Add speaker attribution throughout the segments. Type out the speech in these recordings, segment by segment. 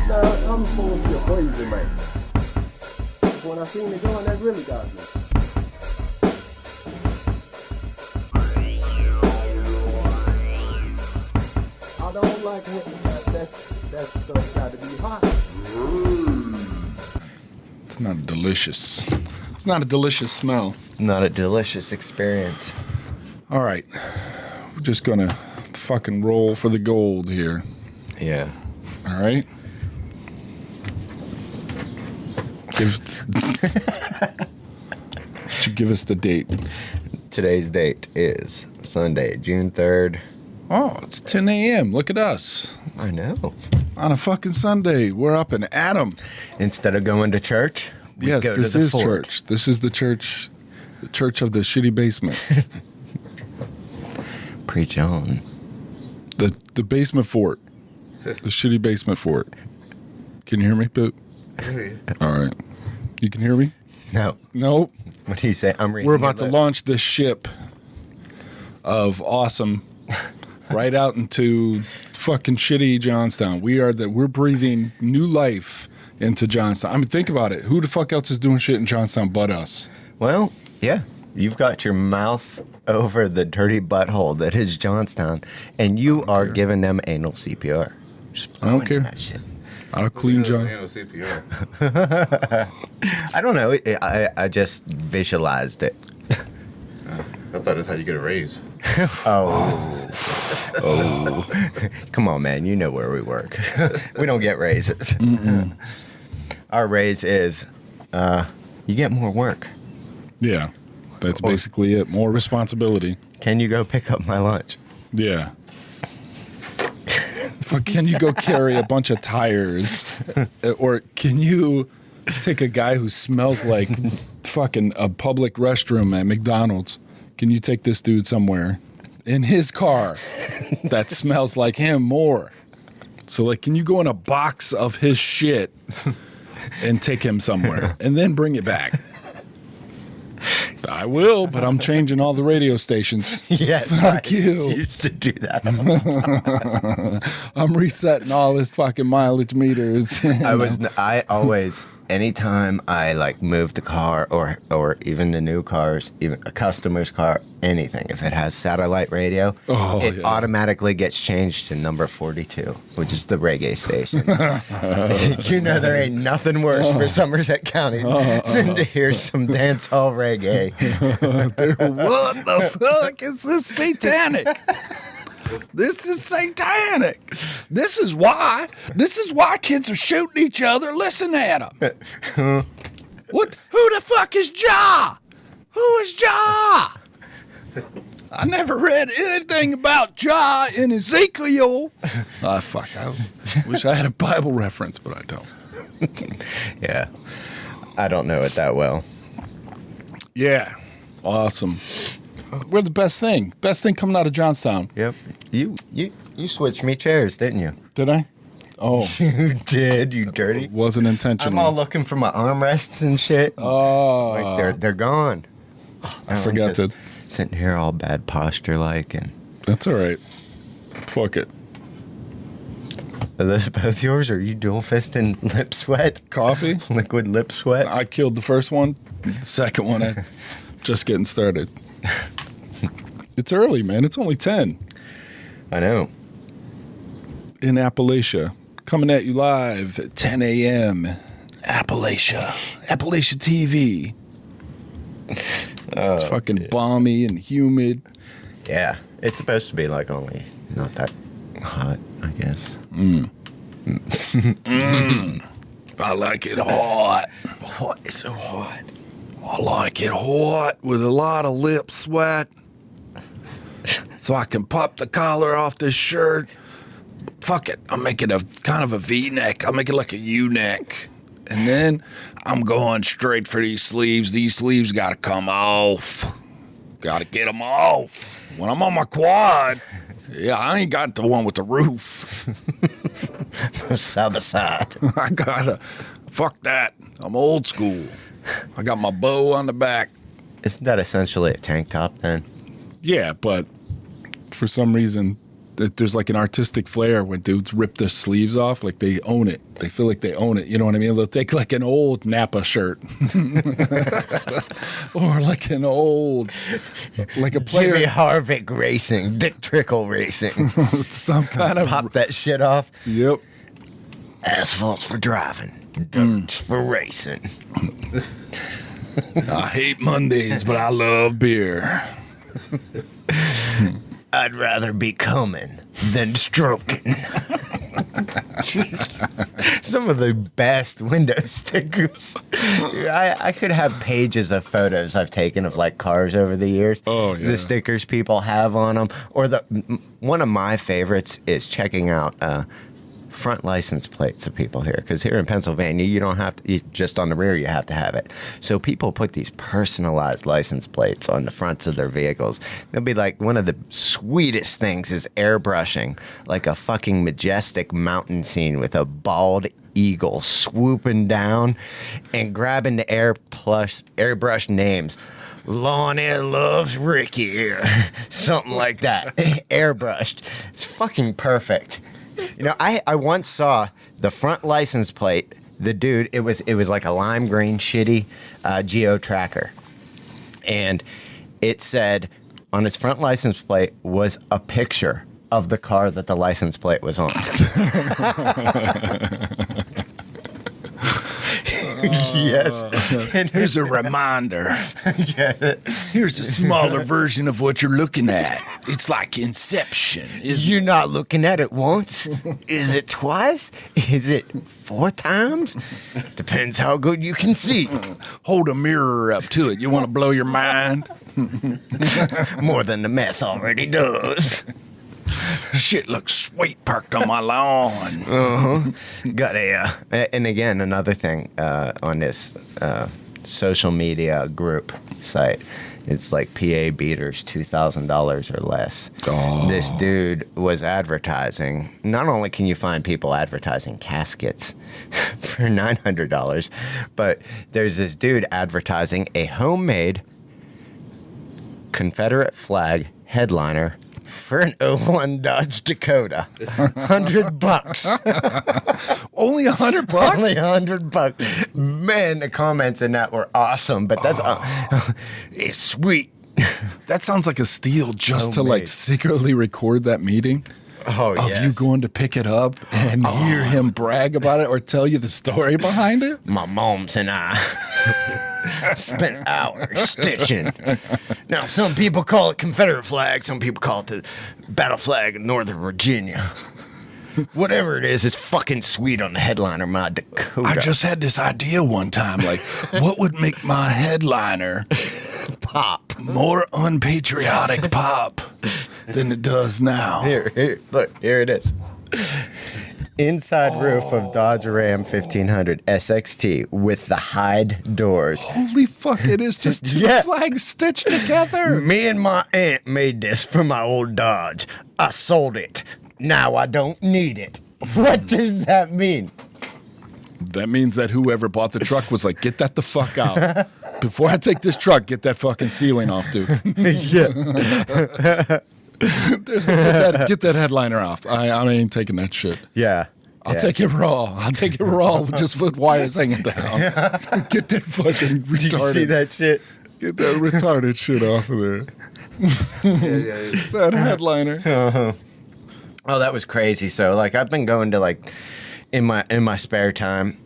Speaker 1: Nah, I'm supposed to be a crazy man. When I seen the gun, that really got me. I don't like that stuff got to be hot.
Speaker 2: It's not delicious. It's not a delicious smell.
Speaker 3: Not a delicious experience.
Speaker 2: All right. We're just going to fucking roll for the gold here.
Speaker 3: Yeah.
Speaker 2: All right? Give us the date.
Speaker 3: Today's date is Sunday, June 3rd.
Speaker 2: Oh, it's 10 a.m. Look at us.
Speaker 3: I know.
Speaker 2: On a fucking Sunday. We're up and at 'em.
Speaker 3: Instead of going to church, we
Speaker 2: Yes,
Speaker 3: go
Speaker 2: this
Speaker 3: to the
Speaker 2: is
Speaker 3: fort.
Speaker 2: church. This is the church of the shitty basement.
Speaker 3: Preach on.
Speaker 2: The basement fort. The shitty basement fort. Can you hear me, Boot?
Speaker 4: I hear you.
Speaker 2: All right. You can hear me?
Speaker 3: No.
Speaker 2: Nope.
Speaker 3: What do you say? I'm reading.
Speaker 2: We're about to launch this ship of awesome right out into fucking shitty Johnstown. We're breathing new life into Johnstown. I mean, think about it. Who the fuck else is doing shit in Johnstown but us?
Speaker 3: Well, yeah. You've got your mouth over the dirty butthole that is Johnstown, and you are giving them anal CPR.
Speaker 2: I don't care.
Speaker 3: That shit.
Speaker 2: I'll clean John.
Speaker 4: CPR.
Speaker 3: I don't know. I just visualized it.
Speaker 4: I thought that's how you get a raise.
Speaker 3: Oh. Come on, man. You know where we work. We don't get raises. Our raise is you get more work.
Speaker 2: Yeah. That's basically it. More responsibility.
Speaker 3: Can you go pick up my lunch?
Speaker 2: Yeah. Fuck, can you go carry a bunch of tires? Or can you take a guy who smells like fucking a public restroom at McDonald's? Can you take this dude somewhere in his car that smells like him more? So, like, can you go in a box of his shit and take him somewhere and then bring it back? I will, but I'm changing all the radio stations.
Speaker 3: Yes,
Speaker 2: Fuck
Speaker 3: I
Speaker 2: you.
Speaker 3: used to do that.
Speaker 2: I'm resetting all his fucking mileage meters.
Speaker 3: I always, anytime I like moved a car or even the new cars, even a customer's car, anything, if it has satellite radio, it automatically gets changed to number 42, which is the reggae station. You know there ain't nothing worse for Somerset County than to hear some dance hall reggae.
Speaker 2: What the fuck is this satanic? This is satanic. This is why kids are shooting each other. Listen at them. What? Who the fuck is Ja? Who is Ja? I never read anything about Ja in Ezekiel. Fuck. I wish I had a Bible reference, but I don't.
Speaker 3: Yeah. I don't know it that well.
Speaker 2: Yeah. Awesome. We're the best thing. Best thing coming out of Johnstown.
Speaker 3: Yep. You switched me chairs, didn't you?
Speaker 2: Did I? Oh.
Speaker 3: You did, you dirty.
Speaker 2: Wasn't intentional.
Speaker 3: I'm all looking for my armrests and shit.
Speaker 2: Oh.
Speaker 3: Like they're gone.
Speaker 2: I forgot to.
Speaker 3: Sitting here all bad posture like, and
Speaker 2: That's all right. Fuck it.
Speaker 3: are those both yours, or are you dual fisting lip sweat?
Speaker 2: Coffee?
Speaker 3: Liquid lip sweat?
Speaker 2: I killed the first one. The second one, I just getting started. It's early, man. It's only 10
Speaker 3: I know.
Speaker 2: in Appalachia. Coming at you live at 10 a.m. Appalachia TV. It's fucking balmy and humid.
Speaker 3: Yeah, it's supposed to be like only not that hot, I guess.
Speaker 2: I like it hot.
Speaker 3: What? It's so hot.
Speaker 2: I like it hot with a lot of lip sweat. So I can pop the collar off this shirt. Fuck it. I'll make it a kind of a V-neck. I'll make it like a U-neck. And then I'm going straight for these sleeves. These sleeves got to come off. Got to get them off. When I'm on my quad, yeah, I ain't got the one with the roof.
Speaker 3: Side by side.
Speaker 2: I gotta, fuck that. I'm old school. I got my bow on the back.
Speaker 3: Isn't that essentially a tank top then?
Speaker 2: Yeah, but for some reason, there's like an artistic flair when dudes rip their sleeves off, like they own it. They feel like they own it. You know what I mean? They'll take like an old Napa shirt, or like an old, like a player.
Speaker 3: Jimmy Harvick racing, Dick Trickle racing.
Speaker 2: Some kind of
Speaker 3: Pop that shit off.
Speaker 2: Yep.
Speaker 3: Asphalt's for driving, dirt's for racing.
Speaker 2: I hate Mondays, but I love beer.
Speaker 3: I'd rather be coming than stroking. Some of the best window stickers. I could have pages of photos I've taken of like cars over the years.
Speaker 2: Oh, yeah.
Speaker 3: The stickers people have on them. Or one of my favorites is checking out front license plates of people here, because here in Pennsylvania you don't have to, just on the rear you have to have it. So people put these personalized license plates on the fronts of their vehicles. They'll be like, one of the sweetest things is airbrushing like a fucking majestic mountain scene with a bald eagle swooping down and grabbing the airbrush names. Lonnie loves Ricky, something like that. Airbrushed. It's fucking perfect. You know, I once saw the front license plate. The dude, it was like a lime green shitty geo tracker, and it said on its front license plate was a picture of the car that the license plate was on. Yes.
Speaker 2: And here's a reminder.
Speaker 3: Yeah.
Speaker 2: Here's a smaller version of what you're looking at. It's like Inception.
Speaker 3: You're not looking at it once. Is it twice? Is it 4 times? Depends how good you can see.
Speaker 2: Hold a mirror up to it. You want to blow your mind?
Speaker 3: More than the meth already does.
Speaker 2: Shit looks sweet parked on my lawn.
Speaker 3: Got and again, another thing on this social media group site. It's like PA beaters, $2,000 or less.
Speaker 2: Oh.
Speaker 3: This dude was advertising. Not only can you find people advertising caskets for $900, but there's this dude advertising a homemade Confederate flag headliner for an 01 Dodge Dakota. $100.
Speaker 2: Only $100?
Speaker 3: Only $100. Man, the comments in that were awesome, but that's it's sweet.
Speaker 2: That sounds like a steal just to like
Speaker 3: Homemade.
Speaker 2: secretly record that meeting.
Speaker 3: Oh,
Speaker 2: Of
Speaker 3: yes.
Speaker 2: you going to pick it up and hear him brag about it or tell you the story behind it?
Speaker 3: My moms and I spent hours stitching. Now, some people call it Confederate flag. Some people call it the battle flag of Northern Virginia. Whatever it is, it's fucking sweet on the headliner of my Dakota.
Speaker 2: I just had this idea one time, like, what would make my headliner
Speaker 3: pop.
Speaker 2: more unpatriotic pop than it does now?
Speaker 3: Here, look, here it is. Inside roof of Dodge Ram 1500 SXT with the hide doors.
Speaker 2: Holy fuck, it is just two
Speaker 3: Yeah.
Speaker 2: flags stitched together.
Speaker 3: Me and my aunt made this for my old Dodge. I sold it. Now I don't need it. What does that mean?
Speaker 2: That means that whoever bought the truck was like, get that the fuck out. Before I take this truck, get that fucking ceiling off, dude.
Speaker 3: Yeah.
Speaker 2: Get that headliner off. I ain't taking that shit.
Speaker 3: Yeah.
Speaker 2: I'll take it raw. I'll take it raw with just with wires hanging down. Get that fucking retarded.
Speaker 3: Did you see that shit?
Speaker 2: Get that retarded shit off of there. That headliner.
Speaker 3: Oh, that was crazy. So, like, I've been going to, like, in my spare time,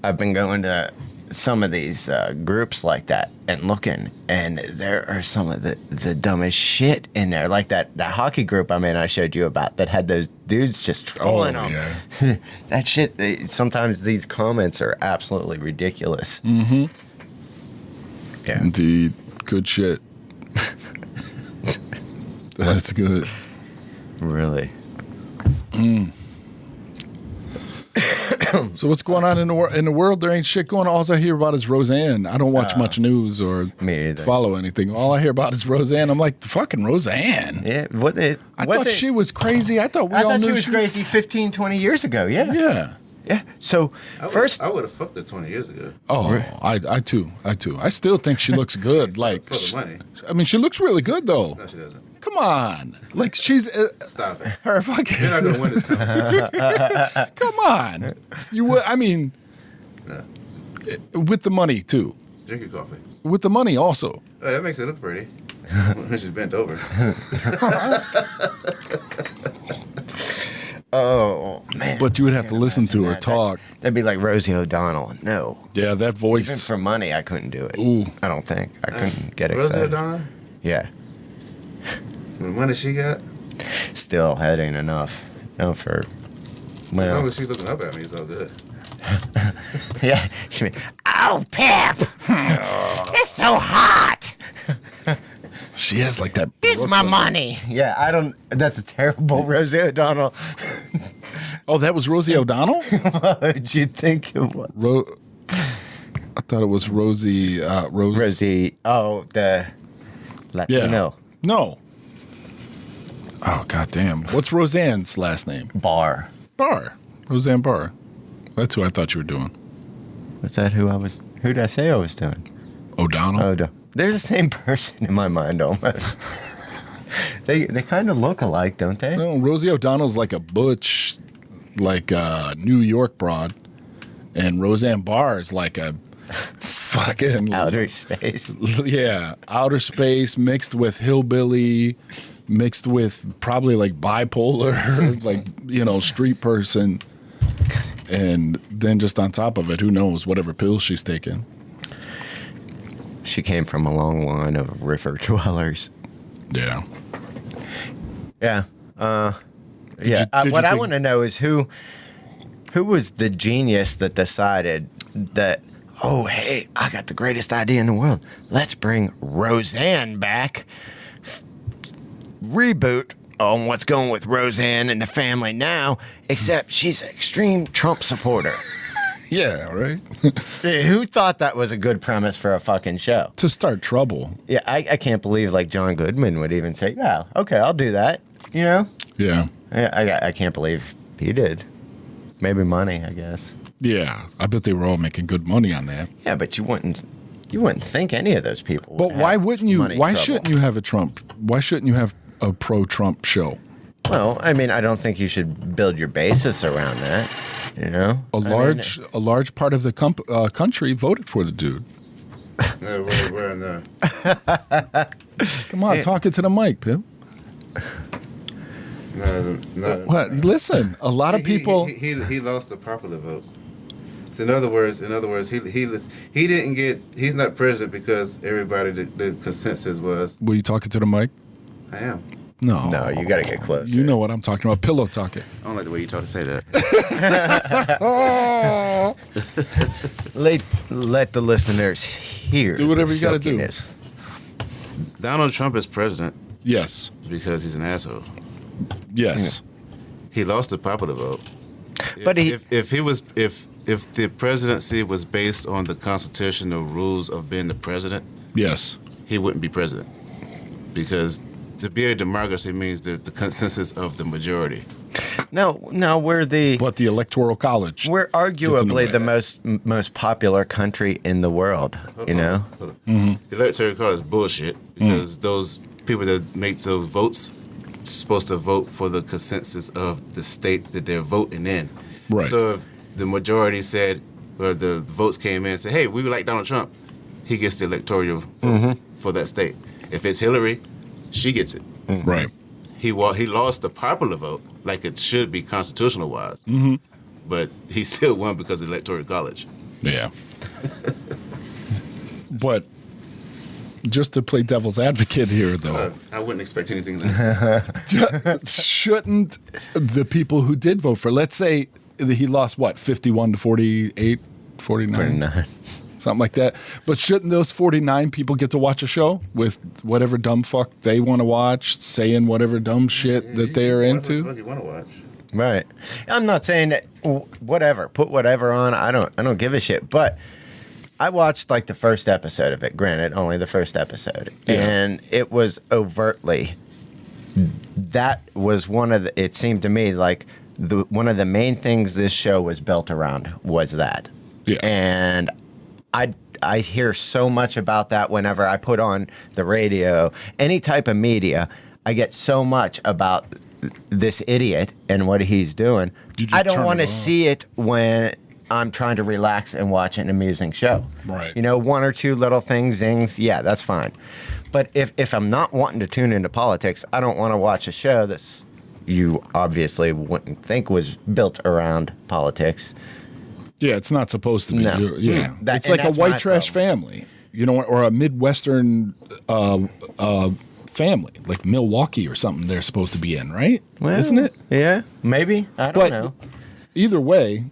Speaker 3: I've been going to some of these groups like that and looking, and there are some of the dumbest shit in there. Like that hockey group I showed you about that had those dudes just trolling them.
Speaker 2: Yeah.
Speaker 3: That shit, sometimes these comments are absolutely ridiculous.
Speaker 2: Mm-hmm.
Speaker 3: Yeah.
Speaker 2: Indeed. Good shit. That's good.
Speaker 3: Really.
Speaker 2: So what's going on in the world? There ain't shit going on. All I hear about is Roseanne. I don't watch much news or
Speaker 3: Me either.
Speaker 2: follow anything. All I hear about is Roseanne. I'm like, fucking Roseanne.
Speaker 3: Yeah.
Speaker 2: I thought she was crazy. I thought
Speaker 3: I thought
Speaker 2: knew
Speaker 3: she was crazy 15, 20 years ago. Yeah.
Speaker 2: Yeah.
Speaker 3: Yeah. So first,
Speaker 4: I would have fucked her 20 years ago.
Speaker 2: Oh, I too. I still think she looks good. Like,
Speaker 4: For the money.
Speaker 2: I mean, she looks really good though.
Speaker 4: No, she doesn't.
Speaker 2: Come on. Like, she's
Speaker 4: Stop it.
Speaker 2: her fucking.
Speaker 4: You're not gonna win this conversation.
Speaker 2: Come on. You would. I mean,
Speaker 4: No.
Speaker 2: with the money too.
Speaker 4: Drink your coffee.
Speaker 2: With the money also.
Speaker 4: Oh, that makes it look pretty. She's bent over.
Speaker 3: Oh man!
Speaker 2: But you would have to listen to her talk.
Speaker 3: That'd be like Rosie O'Donnell. No,
Speaker 2: Yeah, that
Speaker 3: even
Speaker 2: voice.
Speaker 3: for money, I couldn't do it.
Speaker 2: Ooh.
Speaker 3: I don't think I couldn't get
Speaker 4: Rosie
Speaker 3: excited.
Speaker 4: O'Donnell?
Speaker 3: Yeah,
Speaker 4: The money she got?
Speaker 3: still that ain't enough. No, for
Speaker 4: As long
Speaker 3: well,
Speaker 4: as she's looking up at me, it's all good.
Speaker 3: yeah. She mean, oh Pip, it's so hot.
Speaker 2: She has like that.
Speaker 3: Here's my money. Yeah, I don't. That's a terrible Rosie O'Donnell.
Speaker 2: Oh, that was Rosie O'Donnell?
Speaker 3: What did you think it was?
Speaker 2: I thought it was Rosie.
Speaker 3: Rosie. Oh, the Latino
Speaker 2: No. Oh, goddamn. What's Roseanne's last name?
Speaker 3: bar.
Speaker 2: Barr. Roseanne Barr. That's who I thought you were doing.
Speaker 3: What's that? Who did I say I was doing?
Speaker 2: O'Donnell?
Speaker 3: Oh, they're the same person in my mind almost. they kind of look alike, don't they?
Speaker 2: No, Rosie O'Donnell's like a butch, like a New York broad. And Roseanne Barr is like a fucking...
Speaker 3: Outer space.
Speaker 2: Yeah. Outer space mixed with hillbilly, mixed with probably like bipolar, like, you know, street person. And then just on top of it, who knows, whatever pills she's taking.
Speaker 3: She came from a long line of river dwellers.
Speaker 2: Yeah.
Speaker 3: Yeah.
Speaker 2: did
Speaker 3: I
Speaker 2: you
Speaker 3: want
Speaker 2: think-
Speaker 3: to know is who was the genius that decided that, oh, hey, I got the greatest idea in the world. Let's bring Roseanne back. Reboot on what's going with Roseanne and the family now, except she's an extreme Trump supporter.
Speaker 2: Yeah, right?
Speaker 3: Who thought that was a good premise for a fucking show?
Speaker 2: To start trouble.
Speaker 3: Yeah, I can't believe like John Goodman would even say, "Yeah, okay, I'll do that." You know?
Speaker 2: Yeah.
Speaker 3: I can't believe he did. Maybe money, I guess.
Speaker 2: Yeah. I bet they were all making good money on that.
Speaker 3: Yeah, but you wouldn't think any of those people.
Speaker 2: But
Speaker 3: would
Speaker 2: why
Speaker 3: have
Speaker 2: wouldn't you?
Speaker 3: money
Speaker 2: Why
Speaker 3: trouble.
Speaker 2: shouldn't you have a Trump? Why shouldn't you have a pro-Trump show?
Speaker 3: Well, I mean, I don't think you should build your basis around that. You know,
Speaker 2: A large part of the country voted for the dude.
Speaker 4: No, we're in the...
Speaker 2: Come on, talk it to the mic, Pip.
Speaker 4: No.
Speaker 2: What? Listen, a lot of people.
Speaker 4: He lost the popular vote. So in other words, he didn't get. He's not president because everybody the consensus was.
Speaker 2: Will you talk it to the mic?
Speaker 4: I am.
Speaker 2: No.
Speaker 3: No, you got to get close.
Speaker 2: You know what I'm talking about. Pillow talking.
Speaker 4: I don't like the way you talk to say that.
Speaker 3: Let the listeners hear.
Speaker 2: Do whatever
Speaker 3: the
Speaker 2: you gotta do.
Speaker 3: silkiness.
Speaker 4: Donald Trump is president
Speaker 2: Yes.
Speaker 4: because he's an asshole.
Speaker 2: Yes.
Speaker 4: He lost the popular vote.
Speaker 3: But
Speaker 4: if the presidency was based on the constitutional rules of being the president,
Speaker 2: Yes.
Speaker 4: he wouldn't be president. Because to be a democracy means the consensus of the majority.
Speaker 3: No, we're
Speaker 2: But the Electoral College.
Speaker 3: we're
Speaker 2: gets in the way.
Speaker 3: arguably the most popular country in the world. You know,
Speaker 4: Hold on. The electoral college is bullshit because those people that make those votes supposed to vote for the consensus of the state that they're voting in.
Speaker 2: Right.
Speaker 4: So if the majority said, or the votes came in and said, hey, we would like Donald Trump, he gets the electoral vote for that state. If it's Hillary, she gets it.
Speaker 2: Right.
Speaker 4: He lost the popular vote like it should be constitutional wise, but he still won because of the electoral college.
Speaker 2: Yeah. But just to play devil's advocate here, though,
Speaker 4: I wouldn't expect anything less.
Speaker 2: shouldn't the people who did vote for, let's say he lost, what, 51 to 48, 49? Something like that. But shouldn't those 49 people get to watch a show with whatever dumb fuck they want to watch, saying whatever dumb shit that they are into?
Speaker 4: What do you want to watch?
Speaker 3: right? I'm not saying that whatever, put whatever on. I don't give a shit. But I watched like the first episode of it. Granted, only the first episode, and it was overtly. That was one of the. It seemed to me like one of the main things this show was built around was that.
Speaker 2: Yeah.
Speaker 3: And I hear so much about that whenever I put on the radio, any type of media. I get so much about this idiot and what he's doing. I don't want to see it when I'm trying to relax and watch an amusing show.
Speaker 2: Right.
Speaker 3: You know, one or two little things, zings, yeah, that's fine. But if I'm not wanting to tune into politics, I don't want to watch a show that's you obviously wouldn't think was built around politics.
Speaker 2: Yeah, it's not supposed to be.
Speaker 3: No.
Speaker 2: Yeah.
Speaker 3: That-
Speaker 2: It's like a
Speaker 3: and that's
Speaker 2: white
Speaker 3: my
Speaker 2: trash
Speaker 3: problem.
Speaker 2: family, you know, or a Midwestern family, like Milwaukee or something they're supposed to be in, right?
Speaker 3: Well,
Speaker 2: Isn't it?
Speaker 3: Yeah, maybe. I don't know.
Speaker 2: Either way,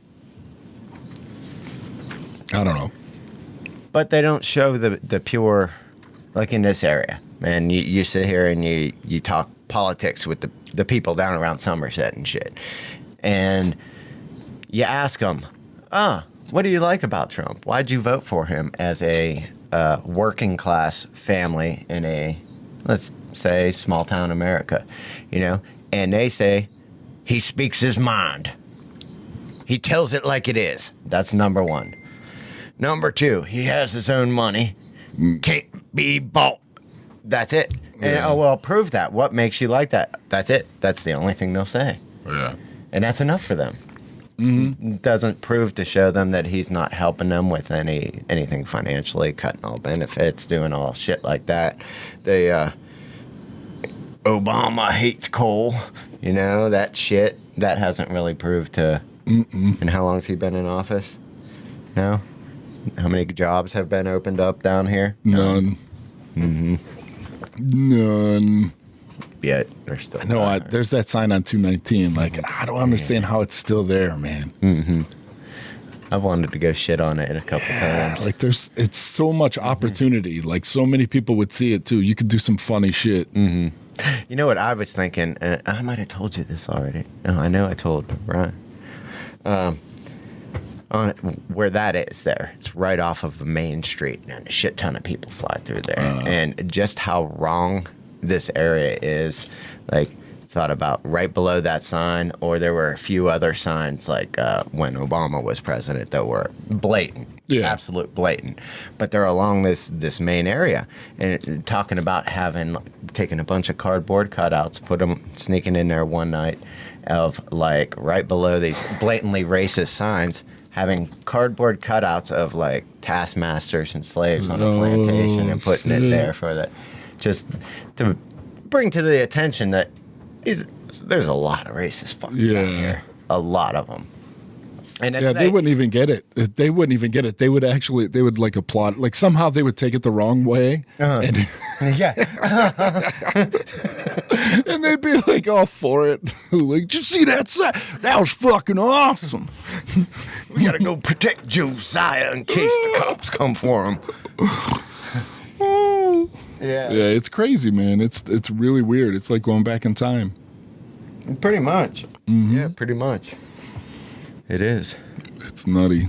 Speaker 2: I don't know.
Speaker 3: But they don't show the pure, like in this area. Man, you sit here and you talk politics with the people down around Somerset and shit. And you ask them, what do you like about Trump? Why'd you vote for him as a working class family in a, let's say, small town America, you know? And they say, he speaks his mind. He tells it like it is. That's number one. Number two, he has his own money. Can't be bought. That's it. And, well, prove that. What makes you like that? That's it. That's the only thing they'll say.
Speaker 2: Yeah.
Speaker 3: And that's enough for them. Mm-hmm. Doesn't prove to show them that he's not helping them with anything financially, cutting all benefits, doing all shit like that. Obama hates coal. You know, that shit. That hasn't really proved to... And how long's he been in office? No? How many jobs have been opened up down here?
Speaker 2: None. None.
Speaker 3: Yet they're still.
Speaker 2: No, there's that sign on 219. Like, I don't understand how it's still there, man.
Speaker 3: I've wanted to go shit on it a couple times.
Speaker 2: Like, it's so much opportunity. Like, so many people would see it too. You could do some funny shit.
Speaker 3: You know what I was thinking? I might have told you this already. No, I know I told Brian. On where that is there, it's right off of the main street, and a shit ton of people fly through there. And just how wrong this area is, like, thought about right below that sign, or there were a few other signs, like when Obama was president, that were blatant, absolute blatant. But they're along this main area, and talking about taking a bunch of cardboard cutouts, sneaking in there one night, of like right below these blatantly racist signs, having cardboard cutouts of like taskmasters and slaves on a plantation and putting it there for that, just to bring to the attention that there's a lot of racist fucks down here. A lot of them. And
Speaker 2: they wouldn't even get it. They wouldn't even get it. They would like applaud. Like somehow they would take it the wrong way. And
Speaker 3: yeah.
Speaker 2: and they'd be like all for it. Like, did you see that? That was fucking awesome.
Speaker 3: We gotta go protect Josiah in case the cops come for him. Yeah,
Speaker 2: it's crazy, man. It's really weird. It's like going back in time.
Speaker 3: Pretty much. Yeah, pretty much. It is.
Speaker 2: It's nutty.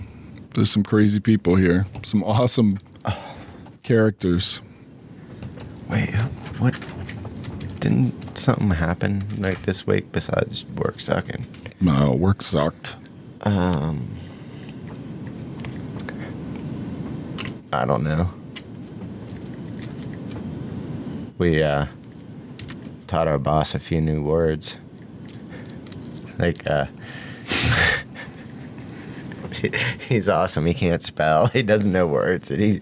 Speaker 2: There's some crazy people here. Some awesome characters.
Speaker 3: Wait, what? Didn't something happen like this week besides work sucking?
Speaker 2: No, work sucked.
Speaker 3: I don't know. We taught our boss a few new words. Like, he's awesome. He can't spell. He doesn't know words. And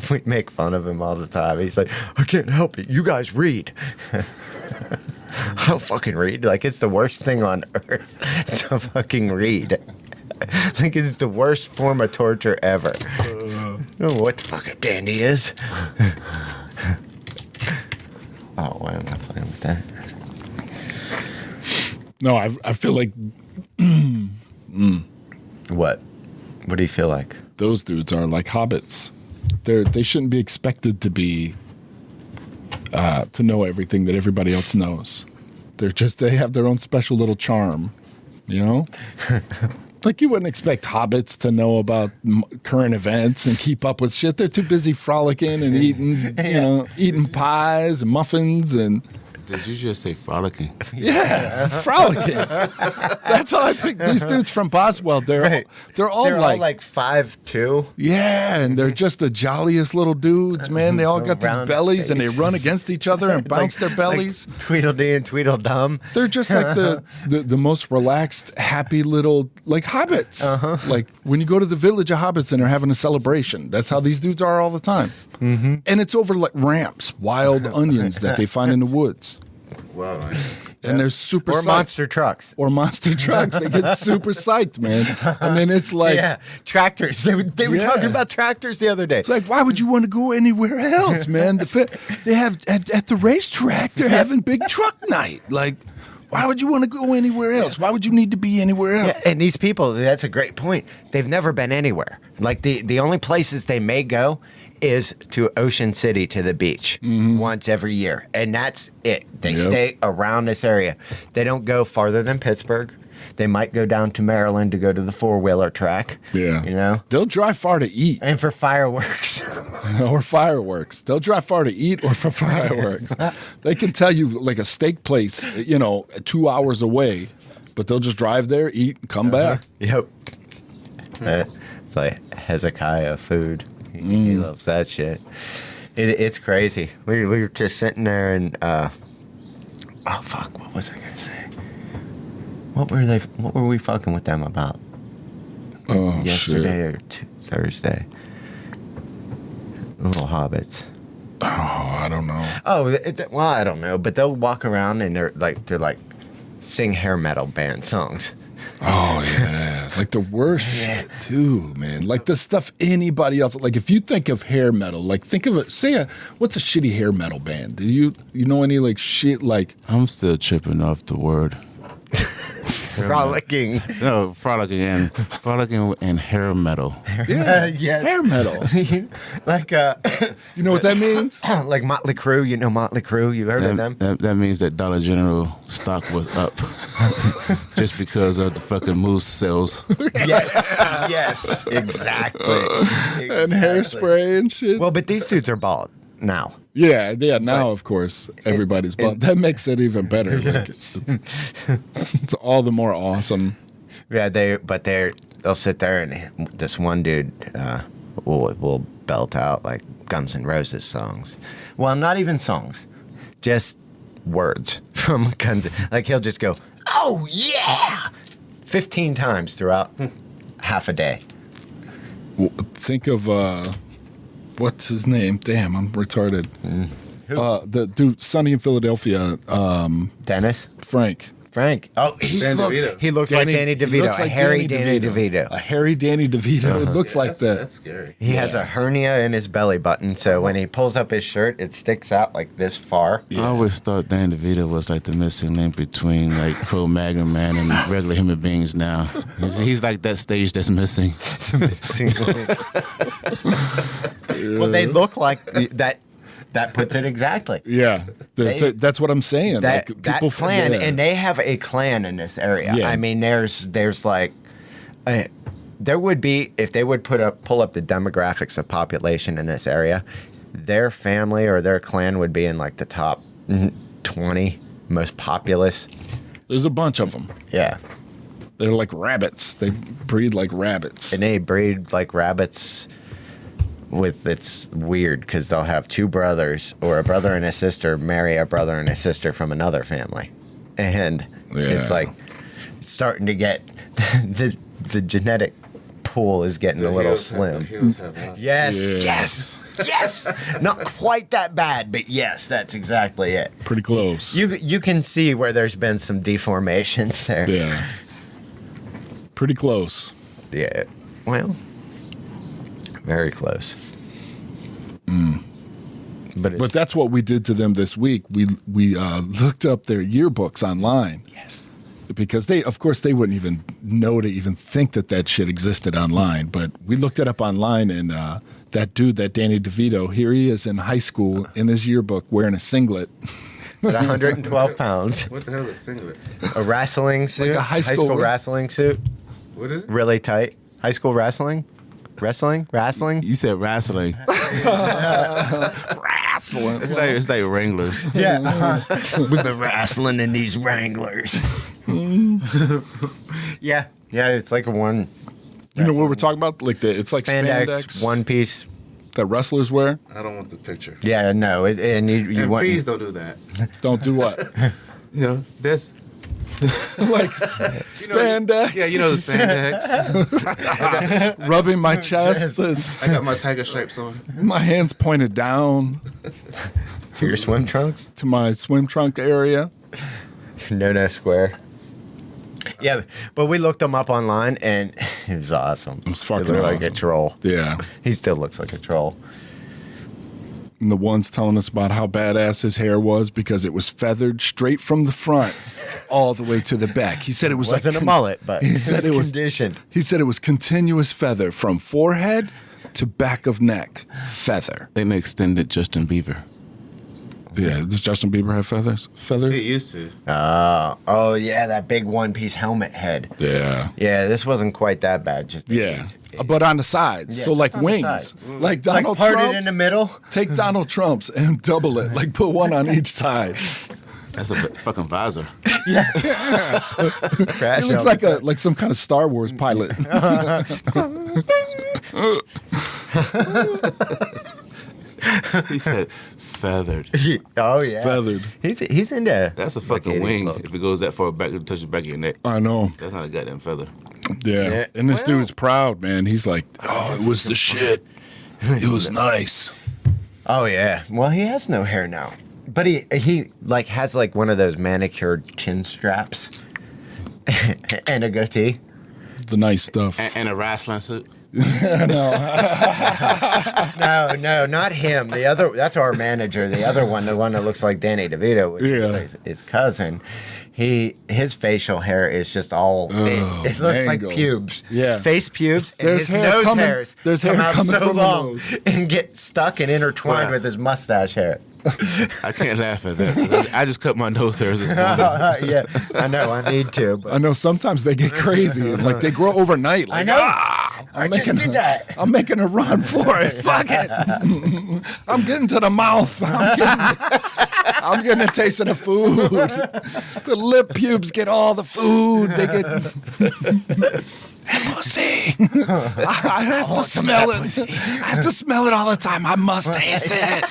Speaker 3: we make fun of him all the time. He's like, I can't help it. You guys read. I don't fucking read. Like, it's the worst thing on earth to fucking read. Like, it's the worst form of torture ever. I don't know what the fuck a dandy is. Oh, why am I playing with that?
Speaker 2: No, I feel like
Speaker 3: What? What do you feel like?
Speaker 2: those dudes are like hobbits. They shouldn't be expected to be to know everything that everybody else knows. They have their own special little charm, you know? It's like you wouldn't expect hobbits to know about current events and keep up with shit. They're too busy frolicking and eating, eating pies and muffins and
Speaker 4: Did you just say frolicking?
Speaker 2: Yeah, frolicking. That's how I picked these dudes from Boswell. They're all like
Speaker 3: 5'2".
Speaker 2: yeah, and they're just the jolliest little dudes, man. They all got these
Speaker 3: Round
Speaker 2: bellies, and they
Speaker 3: faces.
Speaker 2: run against each other and bounce their bellies.
Speaker 3: Like Tweedledee and Tweedledum.
Speaker 2: They're just like the most relaxed, happy little like hobbits. Like when you go to the village of hobbits and they're having a celebration. That's how these dudes are all the time. Mm-hmm. And it's over like ramps, wild onions that they find in the woods.
Speaker 4: Wow.
Speaker 2: And they're super
Speaker 3: Or
Speaker 2: psyched.
Speaker 3: monster trucks.
Speaker 2: Or monster trucks. They get super psyched, man. I mean, it's like
Speaker 3: Yeah, tractors. They were
Speaker 2: Yeah.
Speaker 3: talking about tractors the other day.
Speaker 2: it's like, why would you want to go anywhere else, man? They have at the racetrack, they're having big truck night. Like, why would you want to go anywhere else? Why would you need to be anywhere else?
Speaker 3: Yeah, and these people, that's a great point. They've never been anywhere. Like the only places they may go is to Ocean City to the beach once every year. And that's it. They stay around this area. They don't go farther than Pittsburgh. They might go down to Maryland to go to the four-wheeler track.
Speaker 2: Yeah.
Speaker 3: You know?
Speaker 2: They'll drive far to eat.
Speaker 3: And for fireworks.
Speaker 2: Or fireworks. They'll drive far to eat or for fireworks. They can tell you like a steak place, 2 hours away, but they'll just drive there, eat, and come back.
Speaker 3: Yep. It's like Hezekiah food. He loves that shit. It's crazy. We were just sitting there and oh fuck, what was I gonna say? What were we fucking with them about?
Speaker 2: Oh,
Speaker 3: Yesterday
Speaker 2: shit.
Speaker 3: or Thursday? Little hobbits.
Speaker 2: Oh, I don't know.
Speaker 3: Oh, well, I don't know, but they'll walk around and they're like sing hair metal band songs.
Speaker 2: Oh, yeah. Like the worst shit, too, man. Like the stuff anybody else. Like if you think of hair metal, like think of it. What's a shitty hair metal band? Do you know any like shit like.
Speaker 4: I'm still tripping off the word.
Speaker 3: Frolicking.
Speaker 4: No, frolicking and hair metal.
Speaker 2: Yeah,
Speaker 3: Yes.
Speaker 2: hair metal.
Speaker 3: Like
Speaker 2: You know what that means?
Speaker 3: like Motley Crue. You know Motley Crue? You've heard of them?
Speaker 4: That means that Dollar General stock was up just because of the fucking moose sales.
Speaker 3: Yes, exactly.
Speaker 2: And hairspray and shit.
Speaker 3: Well, but these dudes are bald now.
Speaker 2: Yeah. Now, of course, everybody's bald. That makes it even better. Like it's all the more awesome.
Speaker 3: Yeah, they'll sit there and this one dude will belt out like Guns N' Roses songs. Well, not even songs, just words from Guns. Like he'll just go, "Oh yeah," 15 times throughout half a day.
Speaker 2: Think of what's his name? Damn, I'm retarded. The dude, Sonny in Philadelphia.
Speaker 3: Dennis.
Speaker 2: Frank.
Speaker 3: Oh, he looks like Danny DeVito.
Speaker 2: He looks
Speaker 3: A
Speaker 2: like
Speaker 3: hairy Danny DeVito.
Speaker 2: A hairy Danny DeVito. It looks like that.
Speaker 4: That's scary.
Speaker 3: He has a hernia in his belly button, so when he pulls up his shirt, it sticks out like this far.
Speaker 4: I always thought Danny DeVito was like the missing link between like Cro-Magnon man and regular human beings now. He's like that stage that's missing.
Speaker 3: Well, they look like that. That puts it exactly.
Speaker 2: Yeah, that's what I'm saying.
Speaker 3: That clan,
Speaker 2: yeah.
Speaker 3: and they have a clan in this area.
Speaker 2: Yeah.
Speaker 3: I mean, there's like, there would be, if they would pull up the demographics of population in this area, their family or their clan would be in like the top 20 most populous.
Speaker 2: There's a bunch of them.
Speaker 3: Yeah.
Speaker 2: They're like rabbits. They breed like rabbits.
Speaker 3: And they breed like rabbits. It's weird because they'll have two brothers or a brother and a sister marry a brother and a sister from another family, and it's like starting to get the genetic pool is getting a little slim. Yes. Not quite that bad, but yes, that's exactly it.
Speaker 2: Pretty close.
Speaker 3: You can see where there's been some deformations there.
Speaker 2: Yeah. Pretty close.
Speaker 3: Yeah. Well. Very close. But
Speaker 2: that's what we did to them this week. We looked up their yearbooks online.
Speaker 3: Yes.
Speaker 2: Because they wouldn't even know to even think that shit existed online. But we looked it up online, and that dude, that Danny DeVito, here he is in high school in his yearbook wearing a singlet.
Speaker 3: At 112 pounds.
Speaker 4: What the hell is singlet?
Speaker 3: A wrestling suit?
Speaker 2: Like a high school
Speaker 3: wrestling suit?
Speaker 4: What is it?
Speaker 3: Really tight. High school wrestling? Wrestling?
Speaker 4: You said wrestling.
Speaker 2: wrestling.
Speaker 4: It's like Wranglers.
Speaker 3: Yeah. We've been wrestling in these Wranglers. Yeah. Yeah, it's like a one.
Speaker 2: You know what we're talking about? Like it's like spandex
Speaker 3: one piece.
Speaker 2: that wrestlers wear.
Speaker 4: I don't want the picture.
Speaker 3: Yeah, no. And you
Speaker 4: And
Speaker 3: want.
Speaker 4: please don't do that.
Speaker 2: Don't do what?
Speaker 4: You know, that's
Speaker 2: Like spandex.
Speaker 4: Yeah, you know the spandex.
Speaker 2: Rubbing my chest and
Speaker 4: I got my tiger stripes on.
Speaker 2: my hands pointed down
Speaker 3: To your swim trunks?
Speaker 2: to my swim trunk area.
Speaker 3: No square. Yeah, but we looked him up online, and it was awesome. It
Speaker 2: was fucking
Speaker 3: looked like a
Speaker 2: awesome.
Speaker 3: troll.
Speaker 2: Yeah.
Speaker 3: He still looks like a troll.
Speaker 2: And the one's telling us about how badass his hair was because it was feathered straight from the front all the way to the back. He said it was
Speaker 3: Wasn't a mullet, but
Speaker 2: he said it was
Speaker 3: conditioned.
Speaker 2: He said it was continuous feather from forehead to back of neck. Feather.
Speaker 4: They extended Justin Bieber.
Speaker 2: Yeah, does Justin Bieber have feathers? Feathers?
Speaker 4: It used to.
Speaker 3: Oh yeah, that big one-piece helmet head.
Speaker 2: Yeah.
Speaker 3: Yeah, this wasn't quite that bad. Just
Speaker 2: Yeah. But on the sides.
Speaker 3: Yeah,
Speaker 2: so
Speaker 3: just
Speaker 2: like
Speaker 3: on the
Speaker 2: wings.
Speaker 3: side.
Speaker 2: Like Donald
Speaker 3: parted
Speaker 2: Trump's.
Speaker 3: in the middle.
Speaker 2: Take Donald Trump's and double it. Like put one on each side.
Speaker 4: That's a fucking visor.
Speaker 3: Crash
Speaker 2: He looks like some kind of Star Wars pilot.
Speaker 4: He said feathered.
Speaker 3: Oh yeah,
Speaker 2: Feathered.
Speaker 3: He's into.
Speaker 4: That's a
Speaker 3: like
Speaker 4: fucking
Speaker 3: 80s
Speaker 4: wing.
Speaker 3: look.
Speaker 4: If it goes that far back, it'll touch the back of your neck.
Speaker 2: I know.
Speaker 4: That's not a goddamn feather.
Speaker 2: Yeah.
Speaker 3: Yeah.
Speaker 2: And this dude's proud, man. He's like, oh, it was the shit. It was nice.
Speaker 3: Oh yeah. Well, he has no hair now, but he like has like one of those manicured chin straps and a goatee.
Speaker 2: The nice stuff.
Speaker 4: And a wrestling suit.
Speaker 3: No, not him. The other, that's our manager. The other one, the one that looks like Danny DeVito, which is his cousin. His facial hair is just all. It looks like
Speaker 2: mangled.
Speaker 3: pubes.
Speaker 2: Yeah.
Speaker 3: face pubes. And
Speaker 2: There's
Speaker 3: his
Speaker 2: hair
Speaker 3: nose
Speaker 2: coming-
Speaker 3: hairs.
Speaker 2: there's hair
Speaker 3: come out
Speaker 2: coming
Speaker 3: so
Speaker 2: from the
Speaker 3: long
Speaker 2: nose.
Speaker 3: and get stuck and intertwined
Speaker 4: Wow.
Speaker 3: with his mustache hair.
Speaker 4: I can't laugh at that. I just cut my nose hairs this morning.
Speaker 3: Yeah, I know. I need to. But
Speaker 2: I know sometimes they get crazy and like they grow overnight. Like,
Speaker 3: I know.
Speaker 2: I'm
Speaker 3: I just
Speaker 2: making
Speaker 3: did that.
Speaker 2: I'm making a run for it. Fuck it. I'm getting to the mouth. I'm getting a taste of the food. The lip pubes get all the food. They get and pussy. I have to smell it. I have to smell it all the time. I must taste it.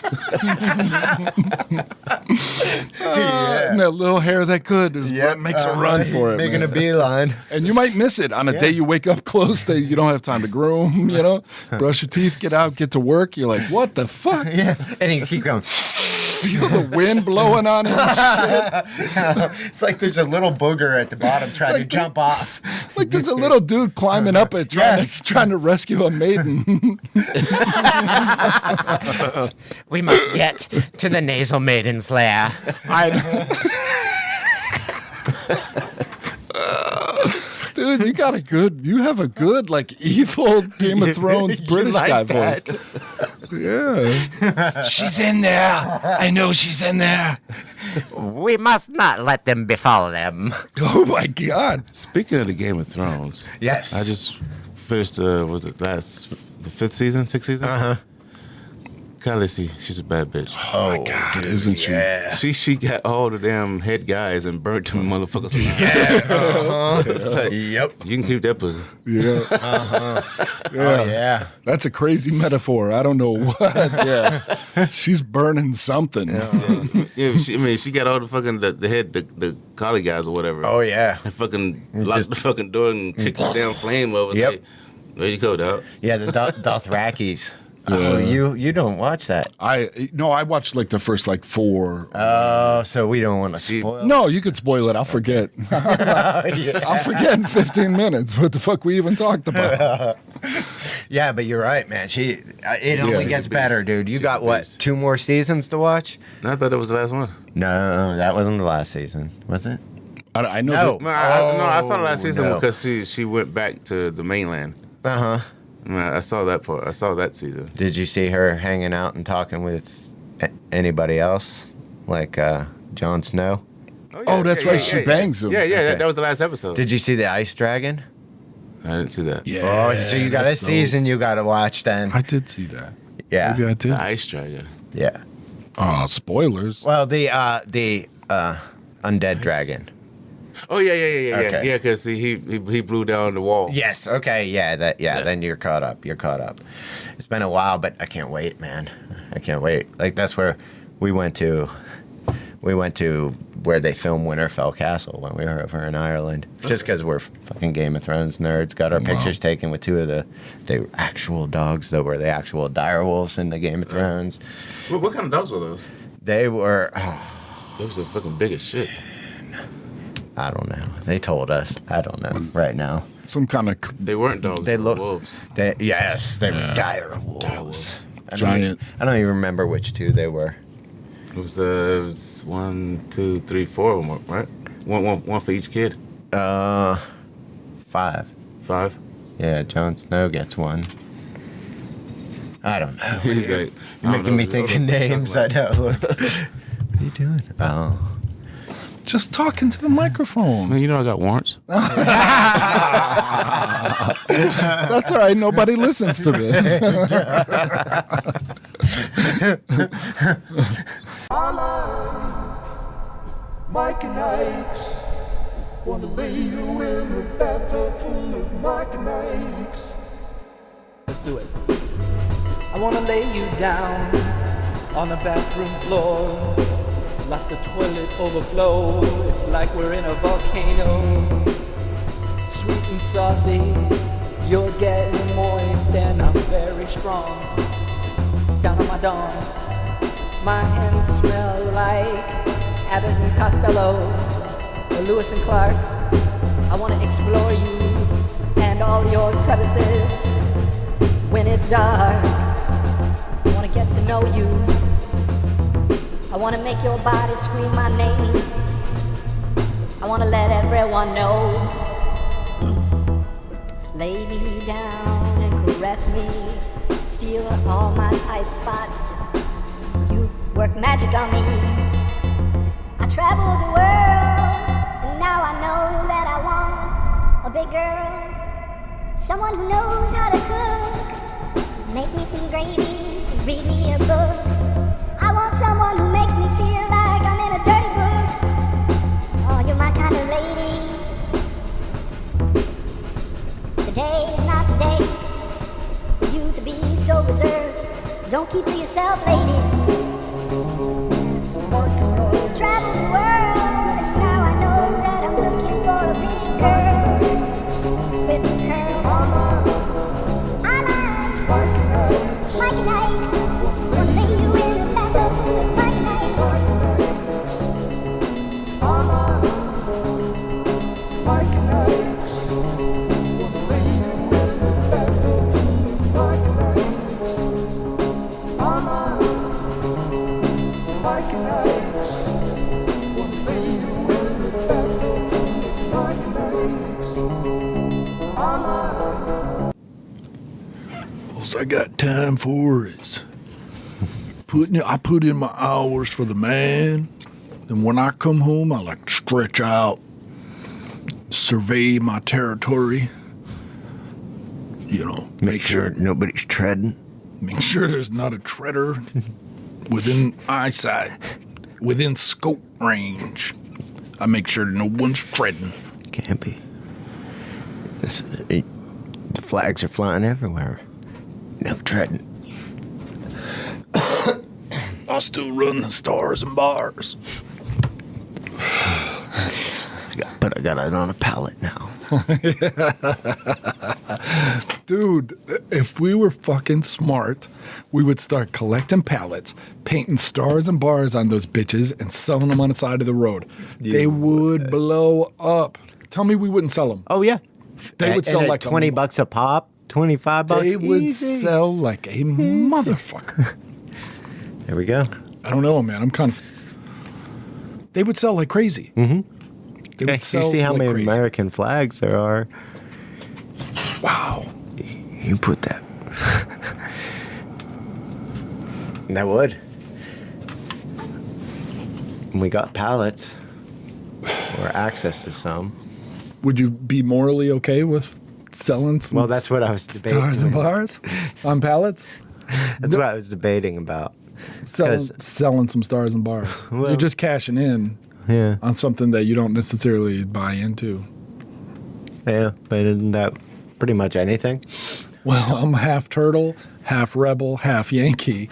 Speaker 2: And that little hair that could is what makes a run for it.
Speaker 3: Making
Speaker 2: man.
Speaker 3: a beeline.
Speaker 2: And you might miss it on a day you wake up close that you don't have time to groom, you know, brush your teeth, get out, get to work. You're like, what the fuck?
Speaker 3: Yeah, and you keep going.
Speaker 2: Feel the wind blowing on him and shit.
Speaker 3: It's like there's a little booger at the bottom trying to jump off.
Speaker 2: Like there's a little dude climbing up it trying to rescue a maiden.
Speaker 3: We must get to the nasal maiden's lair.
Speaker 2: Dude, you have a good, like, evil Game of Thrones British
Speaker 3: like
Speaker 2: guy
Speaker 3: that?
Speaker 2: voice. Yeah. She's in there. I know she's in there.
Speaker 3: We must not let them befall them.
Speaker 2: Oh my God.
Speaker 4: Speaking of the Game of Thrones,
Speaker 3: Yes.
Speaker 4: I just finished. The fifth season, sixth season?
Speaker 3: Uh-huh.
Speaker 4: Khaleesi, she's a bad bitch.
Speaker 2: Oh my God, isn't she?
Speaker 3: Yeah.
Speaker 4: She got all the damn head guys and burnt them motherfuckers alive. It's like,
Speaker 3: Yep.
Speaker 4: you can keep that pussy.
Speaker 2: Yeah.
Speaker 3: Oh, yeah.
Speaker 2: That's a crazy metaphor. I don't know what. Yeah. She's burning something.
Speaker 4: Yeah, she got all the fucking the collie guys or whatever.
Speaker 3: Oh, yeah.
Speaker 4: And fucking locked the fucking door and kicked the damn flame over.
Speaker 3: Yep.
Speaker 4: Like, there you go, dog.
Speaker 3: Yeah, the Dothrakis. Oh, you don't watch that.
Speaker 2: I watched like the first like 4.
Speaker 3: Oh, so we don't want to spoil.
Speaker 2: No, you could spoil it. I'll forget. I'll forget in 15 minutes what the fuck we even talked about.
Speaker 3: Yeah, but you're right, man. It only
Speaker 4: she's
Speaker 3: gets
Speaker 4: a beast.
Speaker 3: better, dude. You
Speaker 4: She's
Speaker 3: got
Speaker 4: a
Speaker 3: what?
Speaker 4: beast.
Speaker 3: 2 more seasons to watch?
Speaker 4: I thought that was the last one.
Speaker 3: No, that wasn't the last season, was it?
Speaker 2: I know.
Speaker 3: No.
Speaker 2: that-
Speaker 4: No, I saw the last season
Speaker 3: no.
Speaker 4: because she went back to the mainland.
Speaker 3: Uh huh.
Speaker 4: I saw that part. I saw that season.
Speaker 3: Did you see her hanging out and talking with anybody else, like Jon Snow?
Speaker 2: Oh, that's right, she bangs him.
Speaker 4: Yeah,
Speaker 3: Okay.
Speaker 4: that was the last episode.
Speaker 3: Did you see the ice dragon?
Speaker 4: I didn't see that.
Speaker 2: Yeah.
Speaker 3: Oh, so you got a
Speaker 2: that's dope.
Speaker 3: season you got to watch then.
Speaker 2: I did see that.
Speaker 3: Yeah,
Speaker 2: Maybe I did.
Speaker 4: The ice dragon.
Speaker 3: yeah.
Speaker 2: Spoilers.
Speaker 3: Well, the undead dragon.
Speaker 4: Oh yeah.
Speaker 3: Okay.
Speaker 4: Yeah, because he blew down the wall.
Speaker 3: Yes. Okay. Yeah. Then you're caught up. It's been a while, but I can't wait, man. I can't wait. Like that's where we went to. We went to where they filmed Winterfell Castle when we were over in Ireland. Just because we're fucking Game of Thrones nerds. Got our pictures taken with 2 of the actual dogs that were the actual dire wolves in the Game of Thrones.
Speaker 4: What kind of dogs were those?
Speaker 3: They were.
Speaker 4: Those are fucking big as shit.
Speaker 3: I don't know. They told us. I don't know right now.
Speaker 2: Some kind of
Speaker 4: They weren't dogs.
Speaker 3: They
Speaker 4: were
Speaker 3: look.
Speaker 4: wolves.
Speaker 3: They were dire wolves.
Speaker 4: Dire wolves.
Speaker 2: giant.
Speaker 3: I don't even remember which 2 they were.
Speaker 4: It was 1, 2, 3, 4 of them, right? One for each kid.
Speaker 3: 5.
Speaker 4: 5.
Speaker 3: Yeah, Jon Snow gets 1. I don't know.
Speaker 4: He's like,
Speaker 3: You're making me think of names. I know. What are you doing? Oh.
Speaker 2: Just talking to the microphone.
Speaker 4: Man, you know I got warrants.
Speaker 2: That's all right. Nobody listens to this.
Speaker 1: Mike and Ike's. Wanna lay you in a bathtub full of Mike and Ike's.
Speaker 5: Let's do it. I wanna lay you down on the bathroom floor. Let the toilet overflow. It's like we're in a volcano. Sweet and saucy, you're getting moist and I'm very strong. Down on my dong, my hands smell like Abbott and Costello or Lewis and Clark. I wanna explore you and all your crevices when it's dark. I wanna get to know you. I wanna make your body scream my name. I wanna let everyone know. Lay me down and caress me. Feel all my tight spots. You work magic on me. I traveled the world, and now I know that I want a big girl. Someone who knows how to cook. Make me some gravy, read me a book. I want someone who makes me feel like I'm in a dirty book. Oh, you're my kind of lady. Today is not the day for you to be so reserved. Don't keep to yourself, lady. Travel the world, and now I know that I'm looking for a big girl with curls. I like Mike and Ike's. Wanna lay you in a bathtub full of Mike and Ike's.
Speaker 1: Mike and Ike's. Wanna lay you in a bathtub full of Mike and Ike's. Mike and Ike's. Wanna lay you in a bathtub full of Mike and Ike's.
Speaker 2: All I got time for is I put in my hours for the man. Then when I come home, I like to stretch out, survey my territory. You know,
Speaker 3: Make sure nobody's treading.
Speaker 2: make sure there's not a treader within eyesight, within scope range. I make sure no one's treading.
Speaker 3: Can't be. The flags are flying everywhere. No treading.
Speaker 2: I still run the stars and bars.
Speaker 3: But I got it on a pallet now.
Speaker 2: Dude, if we were fucking smart, we would start collecting pallets, painting stars and bars on those bitches, and selling them on the side of the road. They would blow up. Tell me we wouldn't sell them.
Speaker 3: Oh, yeah.
Speaker 2: They would sell like
Speaker 3: $20 a pop, $25.
Speaker 2: They would
Speaker 3: Easy.
Speaker 2: sell like a motherfucker.
Speaker 3: There we go.
Speaker 2: I don't know, man. I'm kind of. They would sell like crazy. Mm-hmm. They would sell
Speaker 3: You see how
Speaker 2: like
Speaker 3: many
Speaker 2: crazy.
Speaker 3: American flags there are?
Speaker 2: Wow.
Speaker 3: You put that. That would. And we got pallets or access to some.
Speaker 2: Would you be morally okay with selling some
Speaker 3: Well, that's what I was debating.
Speaker 2: stars and bars on pallets?
Speaker 3: That's what I was debating about.
Speaker 2: selling some stars and bars. You're just cashing in on something that you don't necessarily buy into.
Speaker 3: Yeah, but isn't that pretty much anything?
Speaker 2: Well, I'm half turtle, half rebel, half Yankee.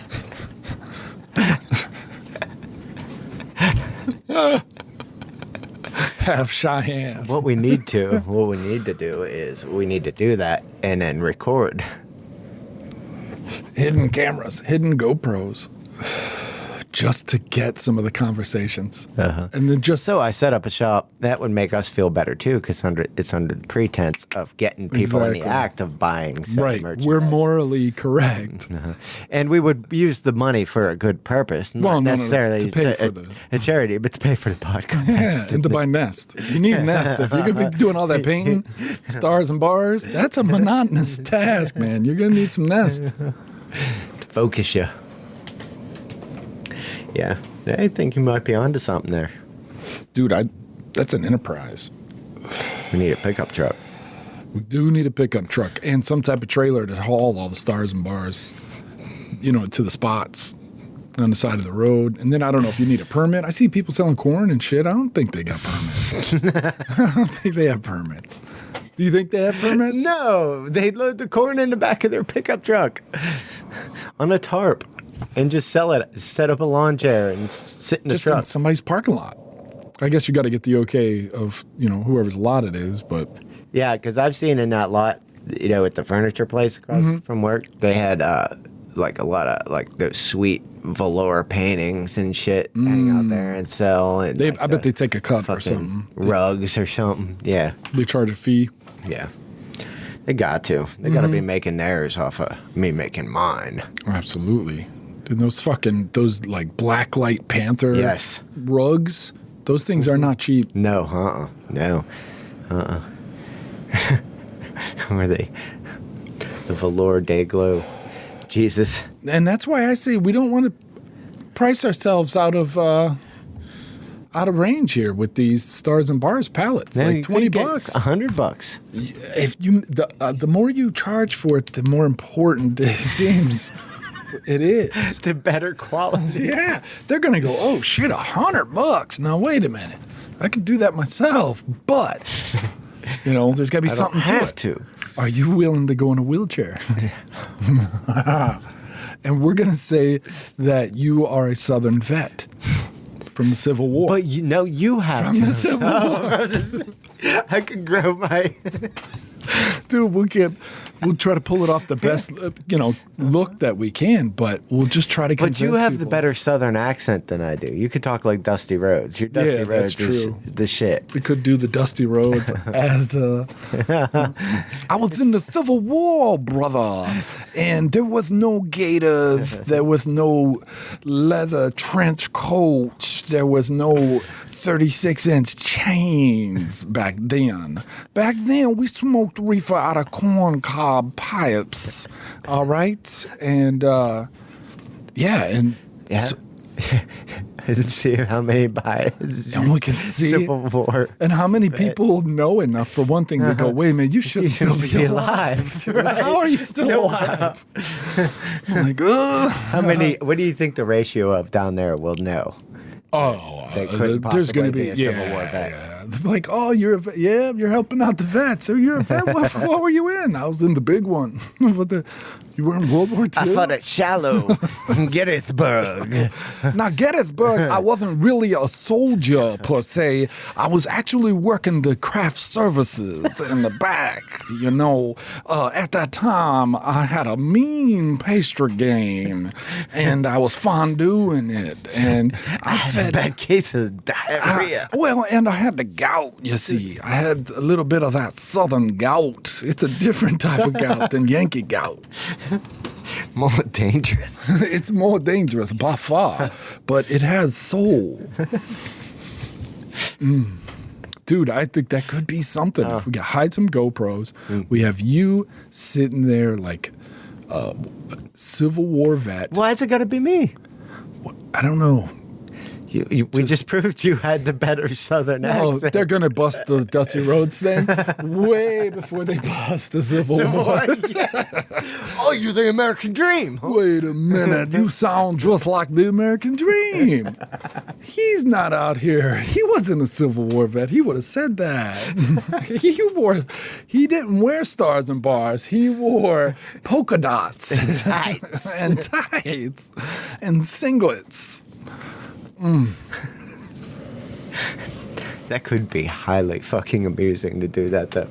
Speaker 2: Half Cheyenne.
Speaker 3: What we need to do is we need to do that and then record.
Speaker 2: Hidden cameras, hidden GoPros. Just to get some of the conversations. And then just
Speaker 3: So I set up a shop. That would make us feel better too, because it's under the pretense of getting people in the act of buying said merchandise.
Speaker 2: We're morally correct.
Speaker 3: And we would use the money for a good purpose, not necessarily
Speaker 2: to pay for
Speaker 3: a charity, but to pay for the podcast.
Speaker 2: Yeah, and to buy Nest. You need Nest. If you're going to be doing all that painting, stars and bars, that's a monotonous task, man. You're going to need some Nest.
Speaker 3: To focus you. Yeah, I think you might be onto something there.
Speaker 2: Dude, that's an enterprise.
Speaker 3: We need a pickup truck.
Speaker 2: We do need a pickup truck and some type of trailer to haul all the stars and bars, to the spots on the side of the road. And then I don't know if you need a permit. I see people selling corn and shit. I don't think they got permits. I don't think they have permits. Do you think they have permits?
Speaker 3: No, they load the corn in the back of their pickup truck on a tarp. And just sell it. Set up a lawn chair and sit in the truck.
Speaker 2: Just in somebody's parking lot. I guess you got to get the okay of whoever's lot it is, but
Speaker 3: yeah, because I've seen in that lot, at the furniture place across from work, they had like a lot of like those sweet velour paintings and shit hang out there and sell. And
Speaker 2: I bet they take a cut or something.
Speaker 3: Rugs or something. Yeah.
Speaker 2: They charge a fee.
Speaker 3: Yeah. They got to. They got to be making theirs off of me making mine.
Speaker 2: Absolutely. And those like black light panther rugs, those things are not cheap.
Speaker 3: No, no, Were they the velour day glow? Jesus.
Speaker 2: And that's why I say we don't want to price ourselves out of range here with these stars and bars pallets.
Speaker 3: Now
Speaker 2: like $20,
Speaker 3: $100.
Speaker 2: If the more you charge for it, the more important it seems. It is.
Speaker 3: The better quality.
Speaker 2: Yeah. They're going to go, oh, shit, $100. Now, wait a minute. I could do that myself, but, there's got to be something to it.
Speaker 3: Have to.
Speaker 2: Are you willing to go in a wheelchair? And we're going to say that you are a Southern vet from the Civil War.
Speaker 3: But you have
Speaker 2: from the Civil War.
Speaker 3: I could grow my...
Speaker 2: Dude, we'll try to pull it off the best, look that we can, but we'll just try to convince
Speaker 3: But you have
Speaker 2: people.
Speaker 3: the better Southern accent than I do. You could talk like Dusty Rhodes. Your Dusty Rhodes is the shit.
Speaker 2: We could do the Dusty Rhodes as I was in the Civil War, brother, and there was no gaiters, there was no leather trench coats, there was no 36-inch chains back then. Back then, we smoked reefer out of corn cob pipes, all right? And, So,
Speaker 3: Let's see how many buys.
Speaker 2: and we can see
Speaker 3: Civil War.
Speaker 2: and how many people know enough for one thing to go, wait a minute, you shouldn't still be alive.
Speaker 3: Right.
Speaker 2: How are you still alive? I'm like, ugh.
Speaker 3: How many? What do you think the ratio of down there will know?
Speaker 2: Oh,
Speaker 3: They couldn't
Speaker 2: there's going to
Speaker 3: possibly
Speaker 2: be
Speaker 3: be a Civil War vet.
Speaker 2: Yeah. They're like, oh, you're helping out the vets. So you're a vet. What were you in? I was in the big one. You were in World War II?
Speaker 3: I fought at Shallow, Gettysburg.
Speaker 2: Now, Gettysburg, I wasn't really a soldier per se. I was actually working the craft services in the back. At that time, I had a mean pastry game, and I was fondueing it, and I
Speaker 3: had a bad case of diarrhea.
Speaker 2: And I had the gout, you see. I had a little bit of that southern gout. It's a different type of gout than Yankee gout.
Speaker 3: More dangerous.
Speaker 2: It's more dangerous by far, but it has soul. Dude, I think that could be something. If we could hide some GoPros, we have you sitting there like a Civil War vet.
Speaker 3: Why's it got to be me?
Speaker 2: I don't know.
Speaker 3: We just proved you had the better Southern
Speaker 2: Oh,
Speaker 3: accent.
Speaker 2: they're gonna bust the Dusty Rhodes thing way before they bust the Civil War.
Speaker 3: Oh, you're the American Dream.
Speaker 2: Wait a minute, you sound just like the American Dream. He's not out here. He wasn't a Civil War vet. He would have said that. He didn't wear stars and bars. He wore polka dots and tights and singlets.
Speaker 3: That could be highly fucking amusing to do that, though.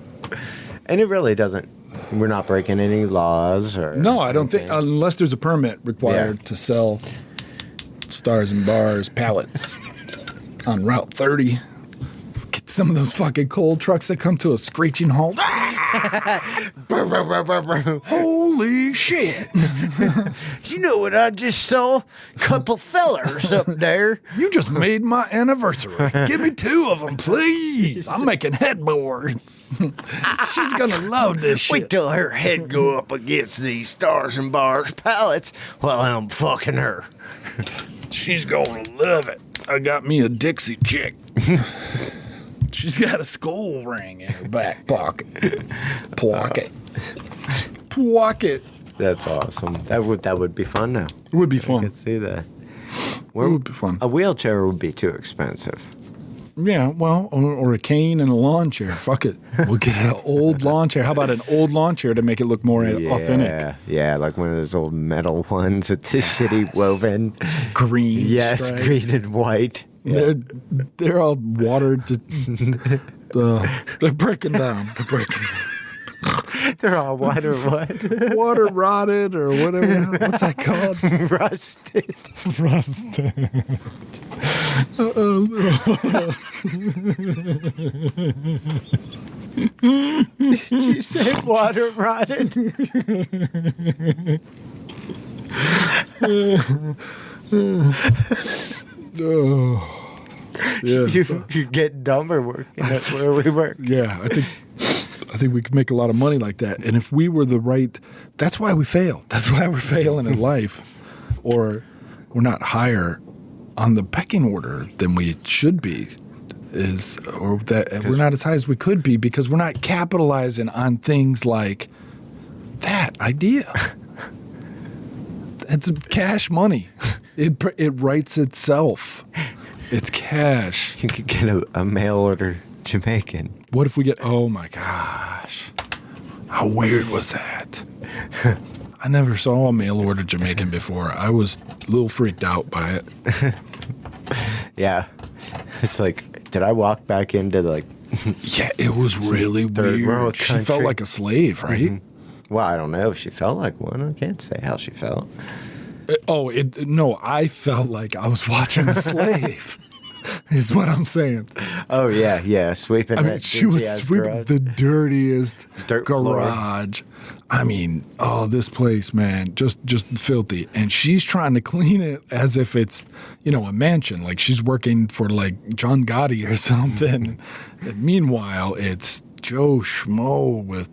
Speaker 3: And it really doesn't. We're not breaking any laws or.
Speaker 2: No, I don't think, unless there's a permit required to sell stars and bars pallets on Route 30. Get some of those fucking coal trucks that come to a screeching halt. Holy shit.
Speaker 3: You know what I just saw? Couple fellers up there.
Speaker 2: You just made my anniversary. Give me 2 of them, please. I'm making headboards. She's gonna love this shit.
Speaker 3: Wait till her head go up against these stars and bars pallets while I'm fucking her.
Speaker 2: She's gonna love it. I got me a Dixie chick. She's got a skull ring in her back pocket. Pocket.
Speaker 3: That's awesome. That would be fun now.
Speaker 2: It would be
Speaker 3: I
Speaker 2: fun.
Speaker 3: could see that.
Speaker 2: It would be fun.
Speaker 3: A wheelchair would be too expensive.
Speaker 2: Yeah, well, or a cane and a lawn chair. Fuck it. We'll get an old lawn chair. How about an old lawn chair to make it look more authentic?
Speaker 3: Yeah, like one of those old metal ones with the shitty woven.
Speaker 2: Green
Speaker 3: Yes,
Speaker 2: stripes.
Speaker 3: green and white. Yeah.
Speaker 2: They're all watered to. They're breaking down. They're breaking down.
Speaker 3: They're all white or what?
Speaker 2: Water rotted or whatever. What's that called?
Speaker 3: Rusted.
Speaker 2: Rusted.
Speaker 3: Did you say water rotted?
Speaker 2: Oh. Yeah,
Speaker 3: You get dumber working at where we work.
Speaker 2: yeah, I think we could make a lot of money like that. And if we were the right, that's why we fail. That's why we're failing in life, or we're not higher on the pecking order than we should be. Or that we're not as high as we could be because we're not capitalizing on things like that idea. It's cash money. It writes itself. It's cash.
Speaker 3: You could get a mail order Jamaican.
Speaker 2: What if we get, oh my gosh, how weird was that? I never saw a mail order Jamaican before. I was a little freaked out by it.
Speaker 3: Yeah. It's like, did I walk back into like.
Speaker 2: Yeah, it was really
Speaker 3: Third
Speaker 2: weird.
Speaker 3: world
Speaker 2: She felt
Speaker 3: country.
Speaker 2: like a slave, right?
Speaker 3: Mm-hmm. Well, I don't know if she felt like one. I can't say how she felt.
Speaker 2: No, I felt like I was watching a slave. Is what I'm saying.
Speaker 3: Oh, yeah. Sweeping
Speaker 2: I mean,
Speaker 3: that
Speaker 2: she was
Speaker 3: dingy-ass
Speaker 2: sweeping
Speaker 3: garage.
Speaker 2: the dirtiest
Speaker 3: Dirt floor.
Speaker 2: garage. I mean, this place, man, just filthy. And she's trying to clean it as if it's, a mansion. Like she's working for like John Gotti or something. And meanwhile, it's Joe Schmo with,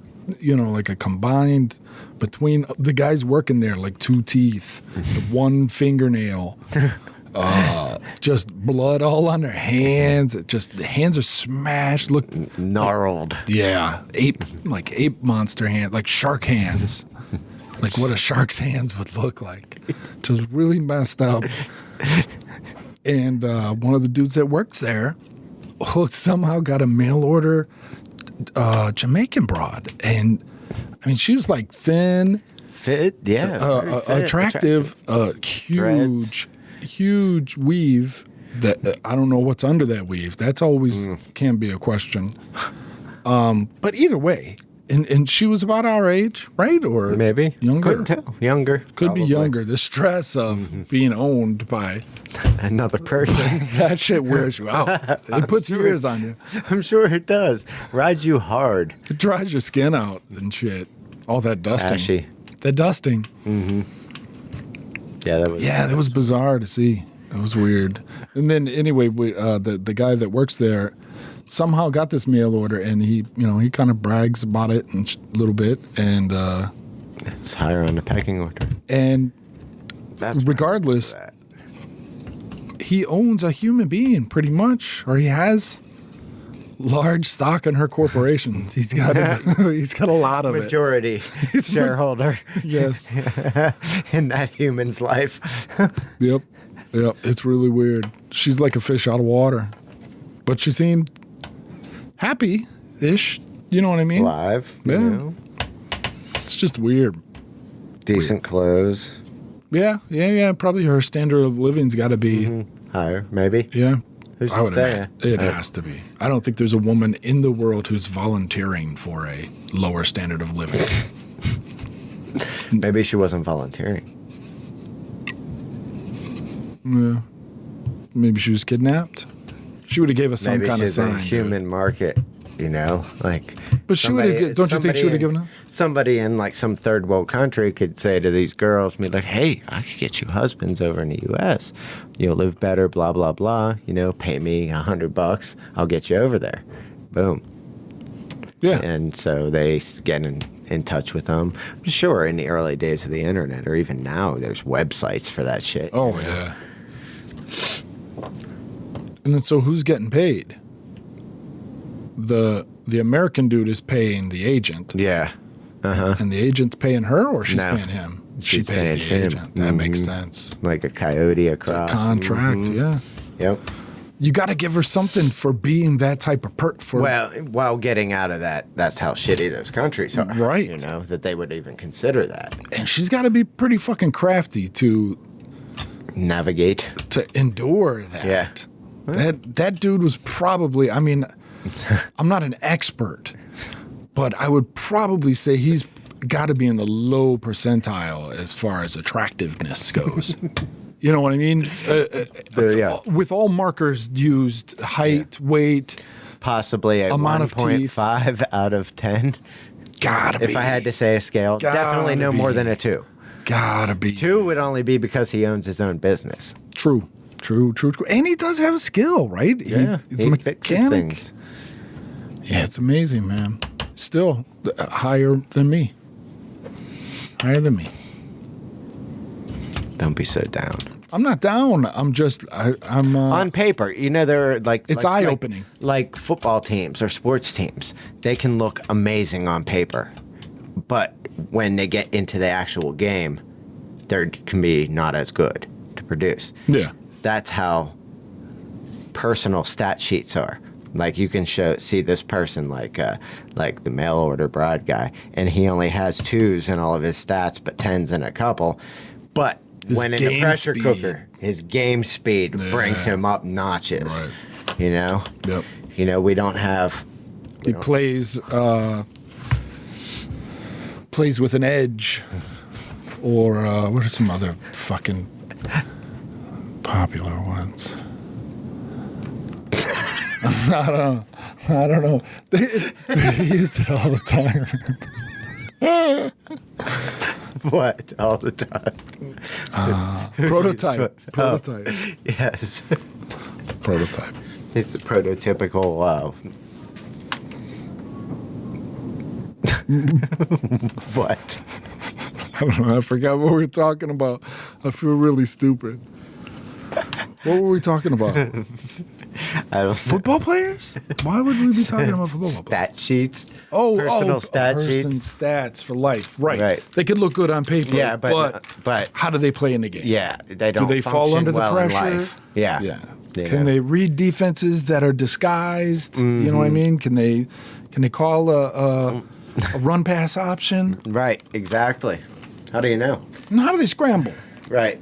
Speaker 2: like a combined between the guys working there, like 2 teeth, 1 fingernail. Just blood all on their hands. The hands are smashed. Look,
Speaker 3: Gnarled.
Speaker 2: yeah, ape monster hands, like shark hands, like what a shark's hands would look like. Just really messed up. And one of the dudes that works there somehow got a mail order Jamaican broad, and I mean she was like thin,
Speaker 3: Fit, yeah. very fit,
Speaker 2: attractive, huge weave that I don't know what's under that weave. That's always can be a question. But either way, and she was about our age, right? Or
Speaker 3: Maybe.
Speaker 2: younger.
Speaker 3: Couldn't tell. Younger.
Speaker 2: Could be
Speaker 3: probably.
Speaker 2: younger. The stress of being owned by
Speaker 3: Another person.
Speaker 2: that shit wears you out. It puts years on you.
Speaker 3: I'm sure it does. Rides you hard.
Speaker 2: It dries your skin out and shit. All that dusting.
Speaker 3: Ashy.
Speaker 2: The dusting.
Speaker 3: Yeah, that was.
Speaker 2: Yeah, that was bizarre to see. It was weird. And then anyway, the guy that works there somehow got this mail order, and he kind of brags about it a little bit, and
Speaker 3: It's higher on the pecking order.
Speaker 2: and
Speaker 3: That's
Speaker 2: regardless, he owns a human being pretty much, or he has large stock in her corporation. He's got a lot of
Speaker 3: Majority shareholder.
Speaker 2: Yes.
Speaker 3: In that human's life.
Speaker 2: Yep. It's really weird. She's like a fish out of water, but she seemed happy-ish. You know what I mean?
Speaker 3: Live.
Speaker 2: Yeah.
Speaker 3: You know?
Speaker 2: It's just weird.
Speaker 3: Decent clothes.
Speaker 2: Yeah. Probably her standard of living's got to be
Speaker 3: Higher, maybe.
Speaker 2: Yeah.
Speaker 3: Who's
Speaker 2: I
Speaker 3: to
Speaker 2: would
Speaker 3: say?
Speaker 2: imagine it has to be. I don't think there's a woman in the world who's volunteering for a lower standard of living.
Speaker 3: Maybe she wasn't volunteering.
Speaker 2: Yeah. Maybe she was kidnapped. She would have gave us some
Speaker 3: Maybe
Speaker 2: kind of
Speaker 3: she's
Speaker 2: sign.
Speaker 3: a human market, you know, like.
Speaker 2: But she would have. Don't you think she would have given up?
Speaker 3: Somebody in like some third world country could say to these girls, be like, "Hey, I could get you husbands over in the U.S. You'll live better, blah blah blah. You know, pay me $100, I'll get you over there." Boom.
Speaker 2: Yeah.
Speaker 3: And so they get in touch with them. Sure, in the early days of the internet, or even now, there's websites for that shit.
Speaker 2: Oh yeah. And then so who's getting paid? The American dude is paying the agent.
Speaker 3: Yeah. Uh-huh.
Speaker 2: And the agent's paying her, or she's
Speaker 3: No.
Speaker 2: paying him?
Speaker 3: She's
Speaker 2: she pays
Speaker 3: paying
Speaker 2: the
Speaker 3: him.
Speaker 2: agent. That makes sense.
Speaker 3: Like a coyote across.
Speaker 2: Contract, yeah.
Speaker 3: Yep.
Speaker 2: You got to give her something for being that type of
Speaker 3: Well, while getting out of that, that's how shitty those countries are.
Speaker 2: Right.
Speaker 3: You know, that they would even consider that.
Speaker 2: and she's got to be pretty fucking crafty to
Speaker 3: Navigate.
Speaker 2: endure that.
Speaker 3: Yeah.
Speaker 2: That dude was probably, I mean, I'm not an expert, but I would probably say he's got to be in the low percentile as far as attractiveness goes. You know what I mean?
Speaker 3: Yeah.
Speaker 2: With all markers used, height, weight,
Speaker 3: Possibly a
Speaker 2: Amount of teeth.
Speaker 3: 1.5 out of 10.
Speaker 2: gotta be.
Speaker 3: If I had to say a scale, definitely no
Speaker 2: Gotta
Speaker 3: more
Speaker 2: be.
Speaker 3: than a 2.
Speaker 2: Gotta be.
Speaker 3: 2 would only be because he owns his own business.
Speaker 2: True. And he does have a skill, right?
Speaker 3: Yeah.
Speaker 2: He's
Speaker 3: he
Speaker 2: a
Speaker 3: fixes
Speaker 2: mechanic.
Speaker 3: things.
Speaker 2: Yeah, it's amazing, man. Still higher than me. Higher than me.
Speaker 3: Don't be so down.
Speaker 2: I'm not down. I'm just, I'm.
Speaker 3: On paper, you know, they're like
Speaker 2: It's
Speaker 3: like-
Speaker 2: eye-opening.
Speaker 3: Like football teams or sports teams, they can look amazing on paper, but when they get into the actual game, they can be not as good to produce.
Speaker 2: Yeah.
Speaker 3: That's how personal stat sheets are. Like you can see this person like the mail order bride guy, and he only has 2s in all of his stats, but 10s in a couple. But
Speaker 2: His
Speaker 3: when in a
Speaker 2: game
Speaker 3: pressure
Speaker 2: speed.
Speaker 3: cooker, his game speed brings him up notches.
Speaker 2: Right.
Speaker 3: You know.
Speaker 2: Yep.
Speaker 3: You know, we don't have.
Speaker 2: He plays with an edge, or what are some other fucking popular ones? I don't know. They use it all the time.
Speaker 3: What all the time?
Speaker 2: Prototype.
Speaker 3: Yes.
Speaker 2: Prototype.
Speaker 3: It's the prototypical. What?
Speaker 2: I don't know. I forgot what we were talking about. I feel really stupid. What were we talking about?
Speaker 3: I don't.
Speaker 2: Football players? Why would we be talking about football players?
Speaker 3: Stat sheets.
Speaker 2: Oh,
Speaker 3: personal stat
Speaker 2: person
Speaker 3: sheets.
Speaker 2: stats for life. Right.
Speaker 3: Right.
Speaker 2: They could look good on paper.
Speaker 3: Yeah, but
Speaker 2: how do they play in the game?
Speaker 3: yeah, they don't.
Speaker 2: Do they fall
Speaker 3: function
Speaker 2: under the
Speaker 3: well in
Speaker 2: pressure?
Speaker 3: life. Yeah.
Speaker 2: Yeah.
Speaker 3: You
Speaker 2: Can
Speaker 3: know.
Speaker 2: they read defenses that are disguised? You know what I mean? Can they call a run pass option?
Speaker 3: Right. Exactly. How do you know?
Speaker 2: And how do they scramble?
Speaker 3: Right.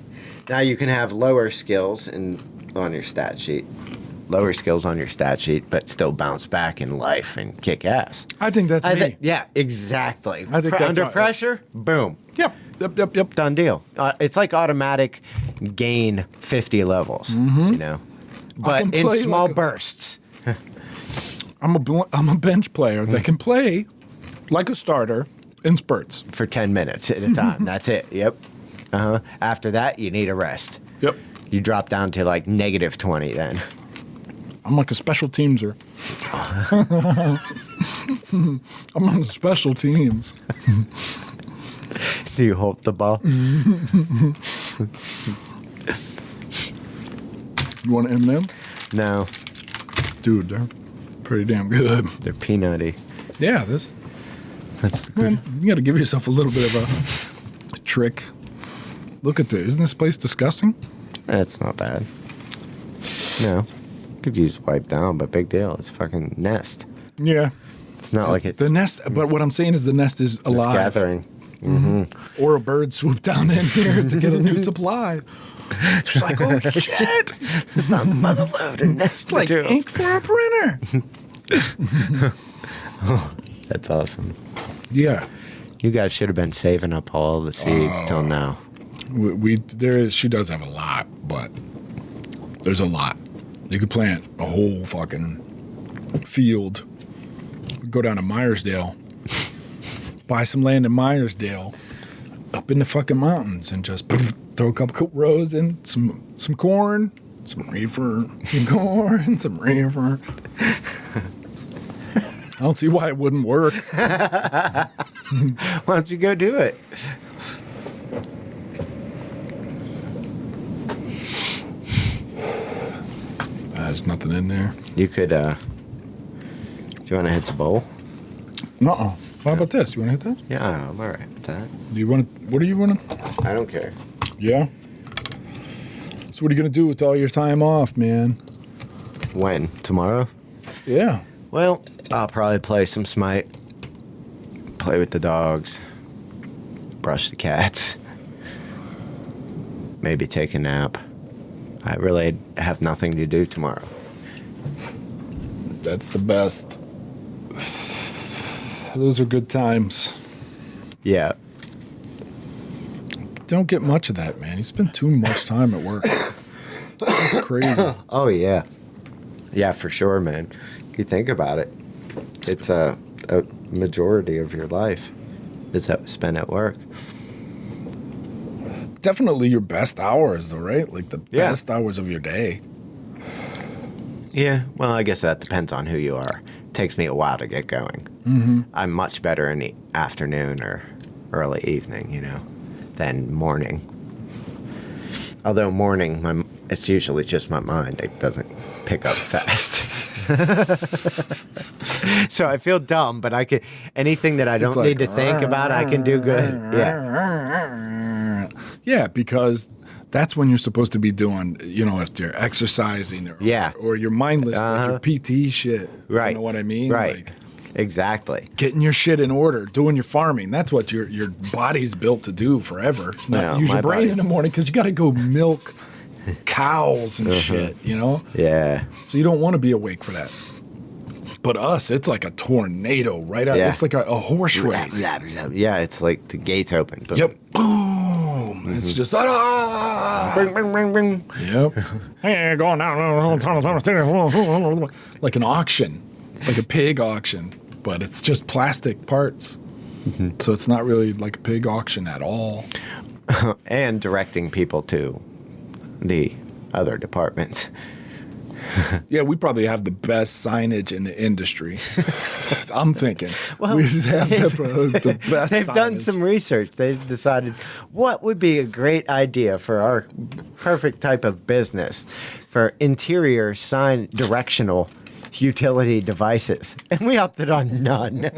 Speaker 3: Now you can have lower skills on your stat sheet. Lower skills on your stat sheet, but still bounce back in life and kick ass.
Speaker 2: I think that's me.
Speaker 3: Yeah, exactly.
Speaker 2: I think that's
Speaker 3: under
Speaker 2: how-
Speaker 3: pressure, boom,
Speaker 2: Yep.
Speaker 3: done deal. It's like automatic gain 50 levels, you know, but
Speaker 2: can
Speaker 3: in
Speaker 2: play
Speaker 3: small
Speaker 2: like a-
Speaker 3: bursts.
Speaker 2: I'm a bench player that can play like a starter in spurts.
Speaker 3: For 10 minutes at a time. That's it. Yep. After that, you need a rest.
Speaker 2: Yep.
Speaker 3: You drop down to like -20 then.
Speaker 2: I'm like a special teamser. I'm on the special teams.
Speaker 3: Do you hold the ball?
Speaker 2: You want an M&M?
Speaker 3: No,
Speaker 2: Dude, they're pretty damn good.
Speaker 3: they're peanutty.
Speaker 2: Yeah,
Speaker 3: That's
Speaker 2: well,
Speaker 3: good.
Speaker 2: you got to give yourself a little bit of a trick. Look at this. Isn't this place disgusting?
Speaker 3: That's not bad. No, could use wipe down, but big deal. It's fucking nest.
Speaker 2: Yeah.
Speaker 3: It's not like it's
Speaker 2: The nest, but what I'm saying is the nest is
Speaker 3: it's
Speaker 2: alive.
Speaker 3: gathering.
Speaker 2: Or a bird swooped down in here to get a new supply. She's like, oh shit!
Speaker 3: My mother loved a nest.
Speaker 2: It's like ink for a printer.
Speaker 3: That's awesome.
Speaker 2: Yeah.
Speaker 3: You guys should have been saving up all the seeds till now.
Speaker 2: She does have a lot, but there's a lot. You could plant a whole fucking field. Go down to Myersdale, buy some land in Myersdale, up in the fucking mountains, and just throw a couple rows in some corn, some reefer, some corn, some reefer. I don't see why it wouldn't work.
Speaker 3: Why don't you go do it?
Speaker 2: There's nothing in there.
Speaker 3: You could, do you want to hit the bowl?
Speaker 2: Nuh-uh. How about this? You want to hit this?
Speaker 3: Yeah, I'm all right with that.
Speaker 2: Do you want to? What do you want to?
Speaker 3: I don't care.
Speaker 2: Yeah. So what are you gonna do with all your time off, man?
Speaker 3: When? Tomorrow?
Speaker 2: Yeah.
Speaker 3: Well, I'll probably play some Smite, play with the dogs, brush the cats, maybe take a nap. I really have nothing to do tomorrow.
Speaker 2: That's the best. Those are good times.
Speaker 3: Yeah.
Speaker 2: Don't get much of that, man. You spend too much time at work. That's crazy.
Speaker 3: Oh, yeah. Yeah, for sure, man. You think about it. It's a majority of your life is spent at work.
Speaker 2: Definitely your best hours, though, right? Like the
Speaker 3: Yeah.
Speaker 2: best hours of your day.
Speaker 3: Yeah, well, I guess that depends on who you are. It takes me a while to get going. I'm much better in the afternoon or early evening, than morning. Although morning, it's usually just my mind. It doesn't pick up fast. So I feel dumb, but I can anything that I don't
Speaker 2: like,
Speaker 3: need to think about, I can do good. Yeah.
Speaker 2: Yeah, because that's when you're supposed to be doing, if you're exercising or,
Speaker 3: Yeah.
Speaker 2: or you're mindless, like your PT shit.
Speaker 3: Right.
Speaker 2: You know what I mean?
Speaker 3: Right.
Speaker 2: Like,
Speaker 3: Exactly.
Speaker 2: getting your shit in order, doing your farming. That's what your body's built to do forever. It's not
Speaker 3: No,
Speaker 2: use
Speaker 3: my
Speaker 2: your brain in
Speaker 3: body's-
Speaker 2: the morning because you got to go milk cows and shit,
Speaker 3: Yeah.
Speaker 2: So you don't want to be awake for that. But us, it's like a tornado right out.
Speaker 3: Yeah.
Speaker 2: It's like a horse race.
Speaker 3: Yeah, it's like the gates open. Boom.
Speaker 2: Yep. Boom. It's just
Speaker 3: Ring, ring, ring, ring.
Speaker 2: Yep. Hey, going down like an auction, like a pig auction, but it's just plastic parts. So it's not really like a pig auction at all.
Speaker 3: And directing people to the other departments.
Speaker 2: Yeah, we probably have the best signage in the industry. I'm thinking we have the best.
Speaker 3: They've done
Speaker 2: signage.
Speaker 3: some research. They've decided what would be a great idea for our perfect type of business for interior sign directional utility devices. And we opted on none.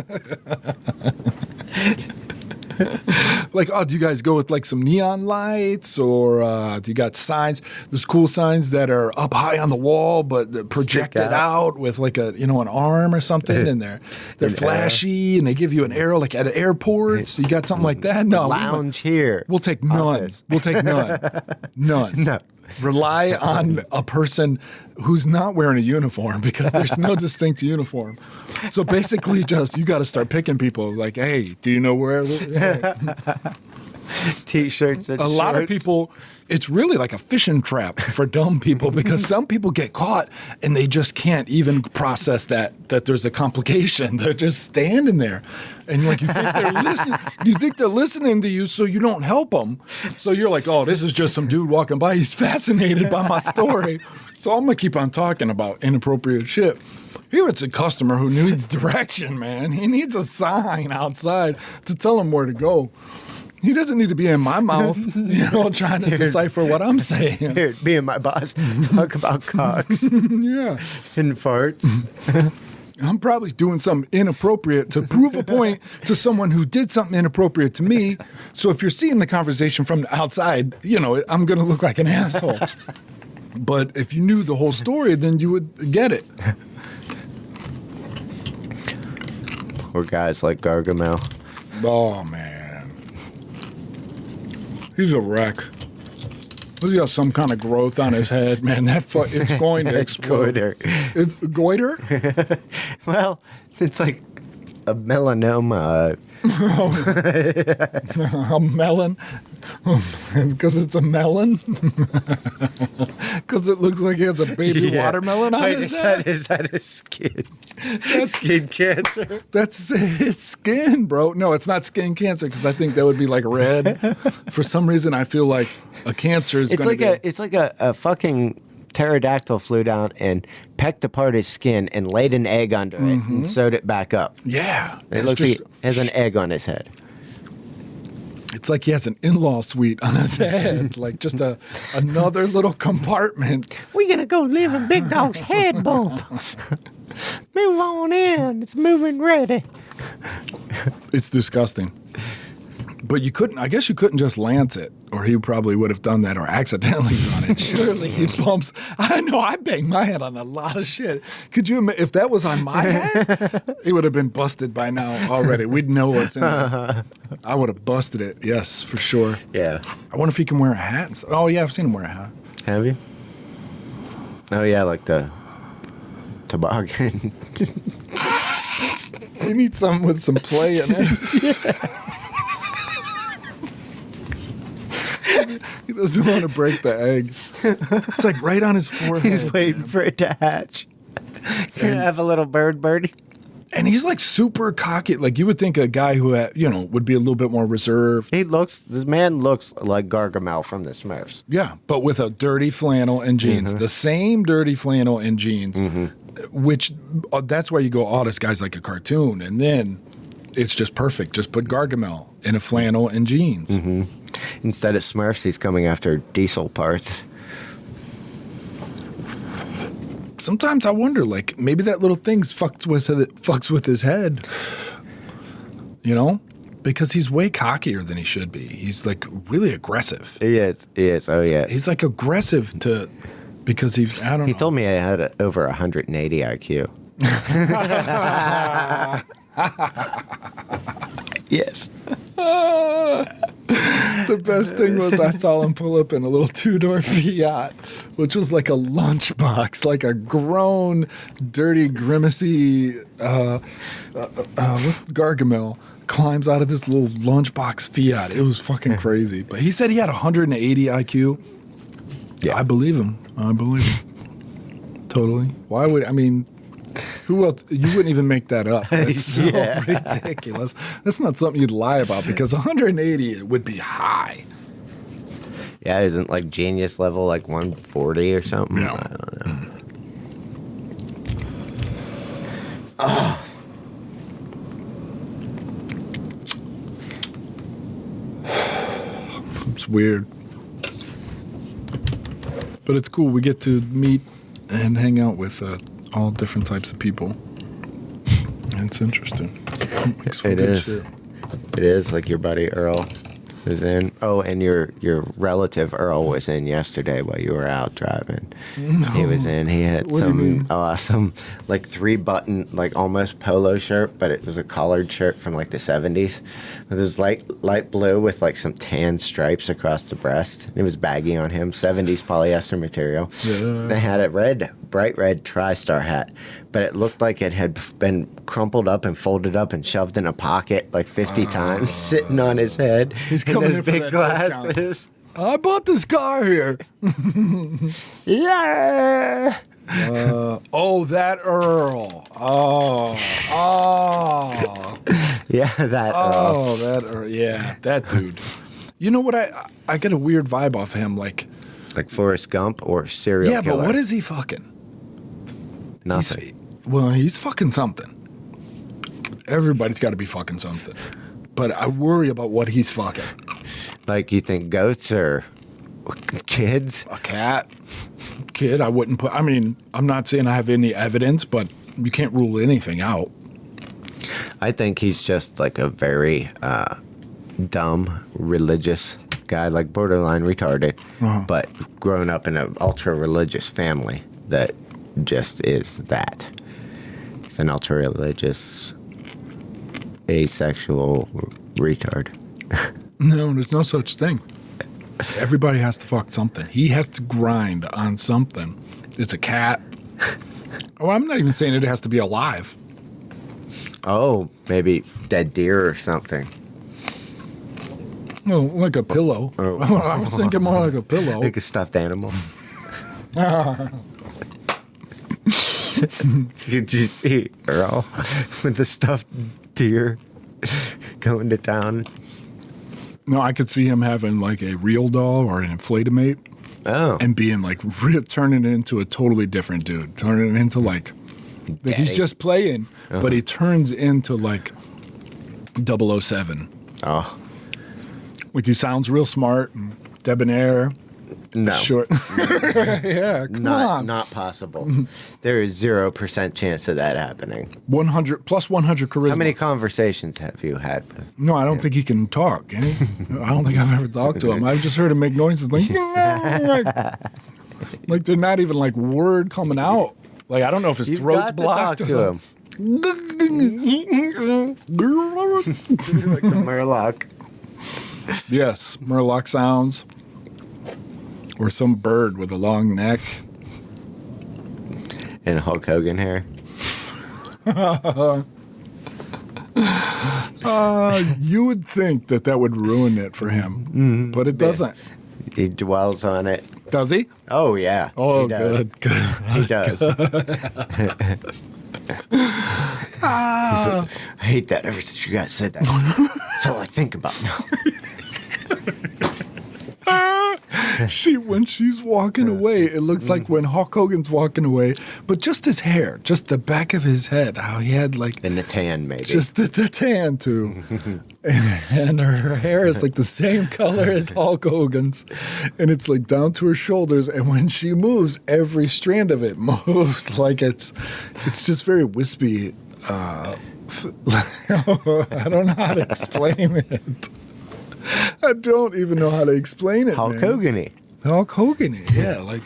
Speaker 2: Like, oh, do you guys go with like some neon lights, or do you got signs? There's cool signs that are up high on the wall, but they're projected out with like an arm or something, and they're flashy, and they give you an arrow like at airports. You got something like that? No,
Speaker 3: Lounge here.
Speaker 2: We'll take none.
Speaker 3: Office.
Speaker 2: We'll take none. None.
Speaker 3: No.
Speaker 2: Rely on a person who's not wearing a uniform because there's no distinct uniform. So basically, just you got to start picking people. Like, hey, do you know where?
Speaker 3: T-shirts and
Speaker 2: A lot of
Speaker 3: shorts.
Speaker 2: people, it's really like a fishing trap for dumb people because some people get caught and they just can't even process that there's a complication. They're just standing there, and you think they're listening. You think they're listening to you, so you don't help them. So you're like, oh, this is just some dude walking by. He's fascinated by my story, so I'm gonna keep on talking about inappropriate shit. Here it's a customer who needs direction, man. He needs a sign outside to tell him where to go. He doesn't need to be in my mouth, trying to decipher what I'm saying.
Speaker 3: Here, me and my boss talk about cocks
Speaker 2: Yeah.
Speaker 3: and farts.
Speaker 2: I'm probably doing something inappropriate to prove a point to someone who did something inappropriate to me. So if you're seeing the conversation from the outside, I'm going to look like an asshole. But if you knew the whole story, then you would get it.
Speaker 3: Or guys like Gargamel.
Speaker 2: Oh, man. He's a wreck. Does he have some kind of growth on his head? Man, it's going to explode.
Speaker 3: Goiter.
Speaker 2: It's goiter?
Speaker 3: Well, it's like a melanoma.
Speaker 2: A melon? Because it's a melon? Because it looks like he has a baby watermelon on his head?
Speaker 3: Is that his skin? Skin cancer?
Speaker 2: That's his skin, bro. No, it's not skin cancer because I think that would be like red. For some reason, I feel like a cancer is going to
Speaker 3: It's like a fucking pterodactyl flew down and pecked apart his skin and laid an egg under it and sewed it back up.
Speaker 2: Yeah.
Speaker 3: It looks like he has an egg on his head.
Speaker 2: It's like he has an in-law suite on his head, like just another little compartment.
Speaker 3: We're going to go live in Big Dog's head bump. Move on in. It's moving ready.
Speaker 2: It's disgusting. But I guess you couldn't just lance it, or he probably would have done that or accidentally done it. Surely he bumps. I know, I banged my head on a lot of shit. Could you imagine, if that was on my head, it would have been busted by now already. We'd know what's in it. I would have busted it, yes, for sure.
Speaker 3: Yeah.
Speaker 2: I wonder if he can wear a hat. Oh, yeah, I've seen him wear a hat.
Speaker 3: Have you? Oh, yeah, like the toboggan.
Speaker 2: You need something with some play in it. He doesn't want to break the egg. It's like right on his forehead.
Speaker 3: He's waiting for it to hatch. Can I have a little birdie?
Speaker 2: And he's like super cocky. Like you would think a guy who had, would be a little bit more reserved.
Speaker 3: This man looks like Gargamel from the Smurfs.
Speaker 2: Yeah, but with a dirty flannel and jeans. The same dirty flannel and jeans, which that's why you go, oh, this guy's like a cartoon. And then it's just perfect. Just put Gargamel in a flannel and jeans.
Speaker 3: Instead of Smurfs, he's coming after diesel parts.
Speaker 2: Sometimes I wonder, like, maybe that little thing fucks with his head. Because he's way cockier than he should be. He's like really aggressive.
Speaker 3: He is. Oh, yes.
Speaker 2: He's like aggressive because I don't know.
Speaker 3: He told me I had over 180 IQ. Yes.
Speaker 2: The best thing was I saw him pull up in a little two-door Fiat, which was like a lunchbox, like a grown, dirty, grimacy Gargamel climbs out of this little lunchbox Fiat. It was fucking crazy. But he said he had 180 IQ. Yeah, I believe him. Totally. Why would, who else? You wouldn't even make that up. That's so ridiculous. That's not something you'd lie about because 180 would be high.
Speaker 3: Yeah, isn't like genius level like 140 or something?
Speaker 2: No.
Speaker 3: I don't know.
Speaker 2: It's weird. But it's cool. We get to meet and hang out with all different types of people. It's interesting.
Speaker 3: It is. It is, like your buddy Earl was in. Oh, and your relative Earl was in yesterday while you were out driving. No. He was in. He had some awesome, like 3-button, like almost polo shirt, but it was a collared shirt from like the 70s. It was light blue with like some tan stripes across the breast. It was baggy on him. 70s polyester material. Yeah. They had a bright red TriStar hat, but it looked like it had been crumpled up and folded up and shoved in a pocket like 50 times, sitting on his head.
Speaker 2: He's coming in for big glasses. Discount. I bought this car here.
Speaker 3: Yeah.
Speaker 2: That Earl. Oh.
Speaker 3: Yeah, that Earl.
Speaker 2: Oh, that Earl. Yeah, that dude. You know what? I get a weird vibe off him, like
Speaker 3: Forrest Gump or serial killer.
Speaker 2: Yeah, but what is he fucking?
Speaker 3: Nothing.
Speaker 2: He's fucking something. Everybody's got to be fucking something. But I worry about what he's fucking.
Speaker 3: Like, you think goats are kids?
Speaker 2: A cat, kid, I wouldn't put. I mean, I'm not saying I have any evidence, but you can't rule anything out.
Speaker 3: I think he's just like a very dumb religious guy, like borderline retarded, but grown up in an ultra religious family that just is that. He's an ultra religious, asexual retard.
Speaker 2: No, there's no such thing. Everybody has to fuck something. He has to grind on something. It's a cat. Oh, I'm not even saying it has to be alive.
Speaker 3: Oh, maybe dead deer or something.
Speaker 2: Well, like a pillow.
Speaker 3: Oh.
Speaker 2: I was thinking more like a pillow.
Speaker 3: Like a stuffed animal. Did you see Earl with the stuffed deer going to town?
Speaker 2: No, I could see him having like a real doll or an inflatimate
Speaker 3: Oh.
Speaker 2: and being like turning it into a totally different dude. Turning it into like he's
Speaker 3: Daddy.
Speaker 2: just playing, but he turns into like 007.
Speaker 3: Oh.
Speaker 2: Like he sounds real smart and debonair.
Speaker 3: No.
Speaker 2: Short. Yeah, come on.
Speaker 3: Not possible. There is 0% chance of that happening.
Speaker 2: 100 plus 100 charisma.
Speaker 3: How many conversations have you had with?
Speaker 2: No, I don't think he can talk. Can he? I don't think I've ever talked to him. I've just heard him make noises like they're not even like word coming out. Like I don't know if his
Speaker 3: You've
Speaker 2: throat's
Speaker 3: got to
Speaker 2: blocked.
Speaker 3: talk
Speaker 2: or
Speaker 3: to him. Like the Murloc.
Speaker 2: Yes, Murloc sounds. Or some bird with a long neck.
Speaker 3: And Hulk Hogan hair.
Speaker 2: You would think that would ruin it for him, but it doesn't.
Speaker 3: He dwells on it.
Speaker 2: Does he?
Speaker 3: Oh, yeah.
Speaker 2: Oh,
Speaker 3: He does.
Speaker 2: good.
Speaker 3: He does. I hate that ever since you guys said that. That's all I think about now.
Speaker 2: When she's walking away, it looks like when Hulk Hogan's walking away, but just his hair, just the back of his head, how he had like
Speaker 3: In the tan, maybe.
Speaker 2: just the tan too, and her hair is like the same color as Hulk Hogan's, and it's like down to her shoulders, and when she moves, every strand of it moves like it's just very wispy. I don't know how to explain it. I don't even know how to explain it.
Speaker 3: Hulk
Speaker 2: man.
Speaker 3: Hogan-y.
Speaker 2: Hulk Hogan, yeah, like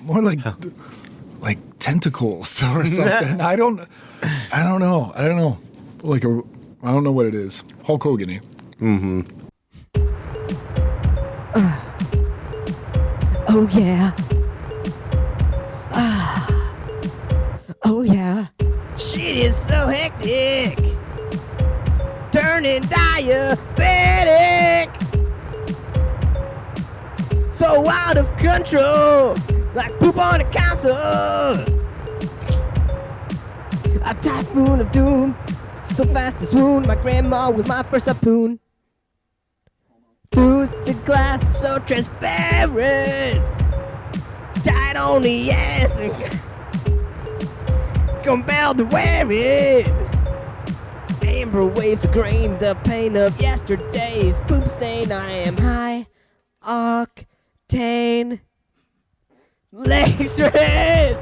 Speaker 2: more like tentacles or something. I don't know. I don't know what it is. Hulk Hogan.
Speaker 6: Oh yeah. Oh yeah. Shit is so hectic. Turning diabetic. So out of control. Like poop on a console. A typhoon of doom. So fast to swoon. My grandma was my first harpoon. Through the glass so transparent. Tied on the ass and compelled to wear it. Amber waves of grain, the pain of yesterday's poop stain. I am high octane. Legs red,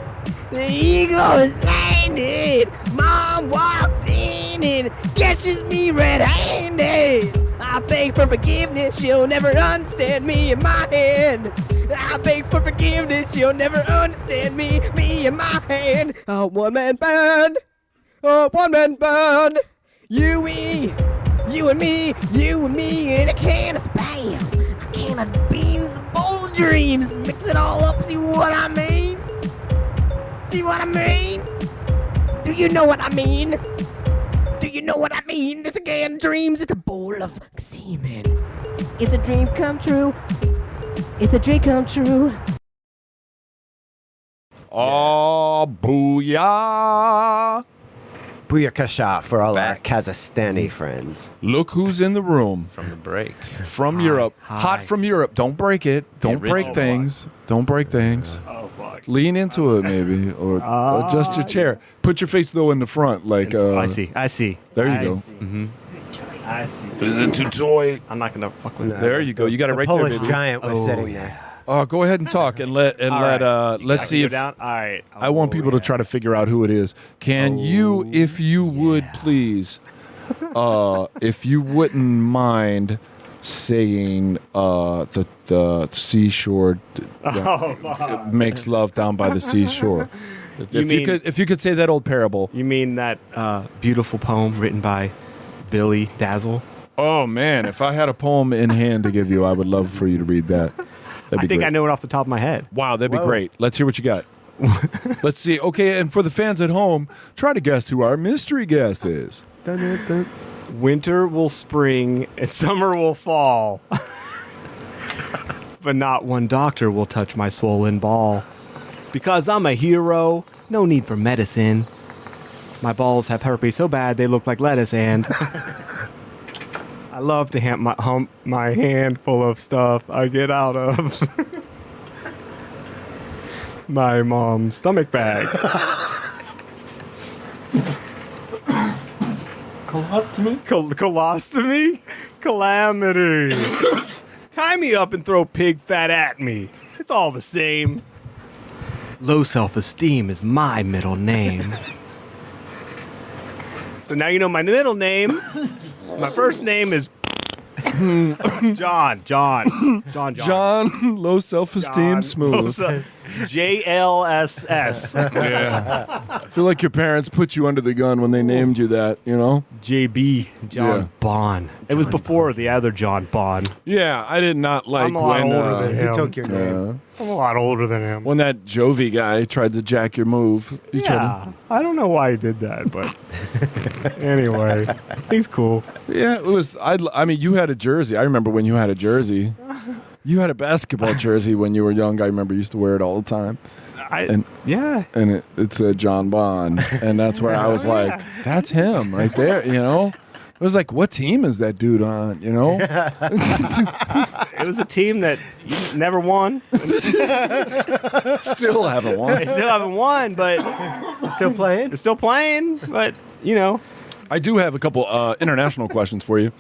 Speaker 6: the eagle is landed. Mom walks in and catches me red-handed. I beg for forgiveness, she'll never understand me and my hand. I beg for forgiveness, she'll never understand me and my hand. A one-man band, a one-man band. You and me, and a can of Spam. A can of beans, a bowl of dreams. Mix it all up, see what I mean? See what I mean? Do you know what I mean? Do you know what I mean? It's a can of dreams, it's a bowl of semen. It's a dream come true. It's a dream come true.
Speaker 2: Oh, booyah!
Speaker 3: Booyakasha for all our Kazakhstani friends.
Speaker 2: Look who's in the room.
Speaker 7: From the break.
Speaker 2: From Europe. Hot from Europe. Don't break it. Don't break
Speaker 7: original
Speaker 2: things. Don't break things.
Speaker 7: Oh, fuck.
Speaker 2: Lean into it, maybe, or adjust your chair. Put your face though in the front, like.
Speaker 7: I see.
Speaker 2: There you
Speaker 7: I
Speaker 2: go.
Speaker 7: see. I see.
Speaker 2: Is it too toy?
Speaker 7: I'm not gonna fuck with that.
Speaker 2: There you go. You got it right
Speaker 3: Polish
Speaker 2: there, baby.
Speaker 3: giant was sitting there.
Speaker 2: Oh, go ahead and talk and let's see if
Speaker 7: Down? All right.
Speaker 2: I want people to try to figure out who it is. Can you, if you would please, if you wouldn't mind saying the seashore makes love down by the seashore. If you could say that old parable.
Speaker 7: You mean that beautiful poem written by Billy Dazzle?
Speaker 2: Oh man, if I had a poem in hand to give you, I would love for you to read that.
Speaker 7: I think I know it off the top of my head.
Speaker 2: Wow, that'd be great. Let's hear what you got. Let's see. Okay, and for the fans at home, try to guess who our mystery guest is.
Speaker 7: Dun, dun, dun. Winter will spring and summer will fall. But not one doctor will touch my swollen ball. Because I'm a hero, no need for medicine. My balls have herpes so bad they look like lettuce, and I love to hump my hand full of stuff I get out of my mom's stomach bag.
Speaker 2: Colostomy?
Speaker 7: Colostomy? Calamity. Tie me up and throw pig fat at me. It's all the same. Low self-esteem is my middle name. So now you know my middle name. My first name is Jon, low
Speaker 2: self-esteem,
Speaker 7: Jon,
Speaker 2: smooth.
Speaker 7: JLSS.
Speaker 2: Yeah. I feel like your parents put you under the gun when they named you that, you know?
Speaker 7: JB, Jon Bon. It was before the other Jon Bon.
Speaker 2: Yeah, I did not like
Speaker 7: I'm a lot older than him.
Speaker 3: He took your name.
Speaker 7: I'm a lot older than him.
Speaker 2: When that Jovi guy tried to jack your move.
Speaker 7: I don't know why he did that, but anyway, he's cool.
Speaker 2: Yeah, it was. I mean, you had a jersey. I remember when you had a jersey. You had a basketball jersey when you were young. I remember you used to wear it all the time. And it said Jon Bon, and that's where I was like, that's him right there. You know, it was like, what team is that dude on? You know,
Speaker 7: it was a team that never won.
Speaker 2: Still haven't won.
Speaker 7: They still haven't won, but
Speaker 3: Still playing?
Speaker 7: they're still playing. But you know,
Speaker 2: I do have a couple international questions for you.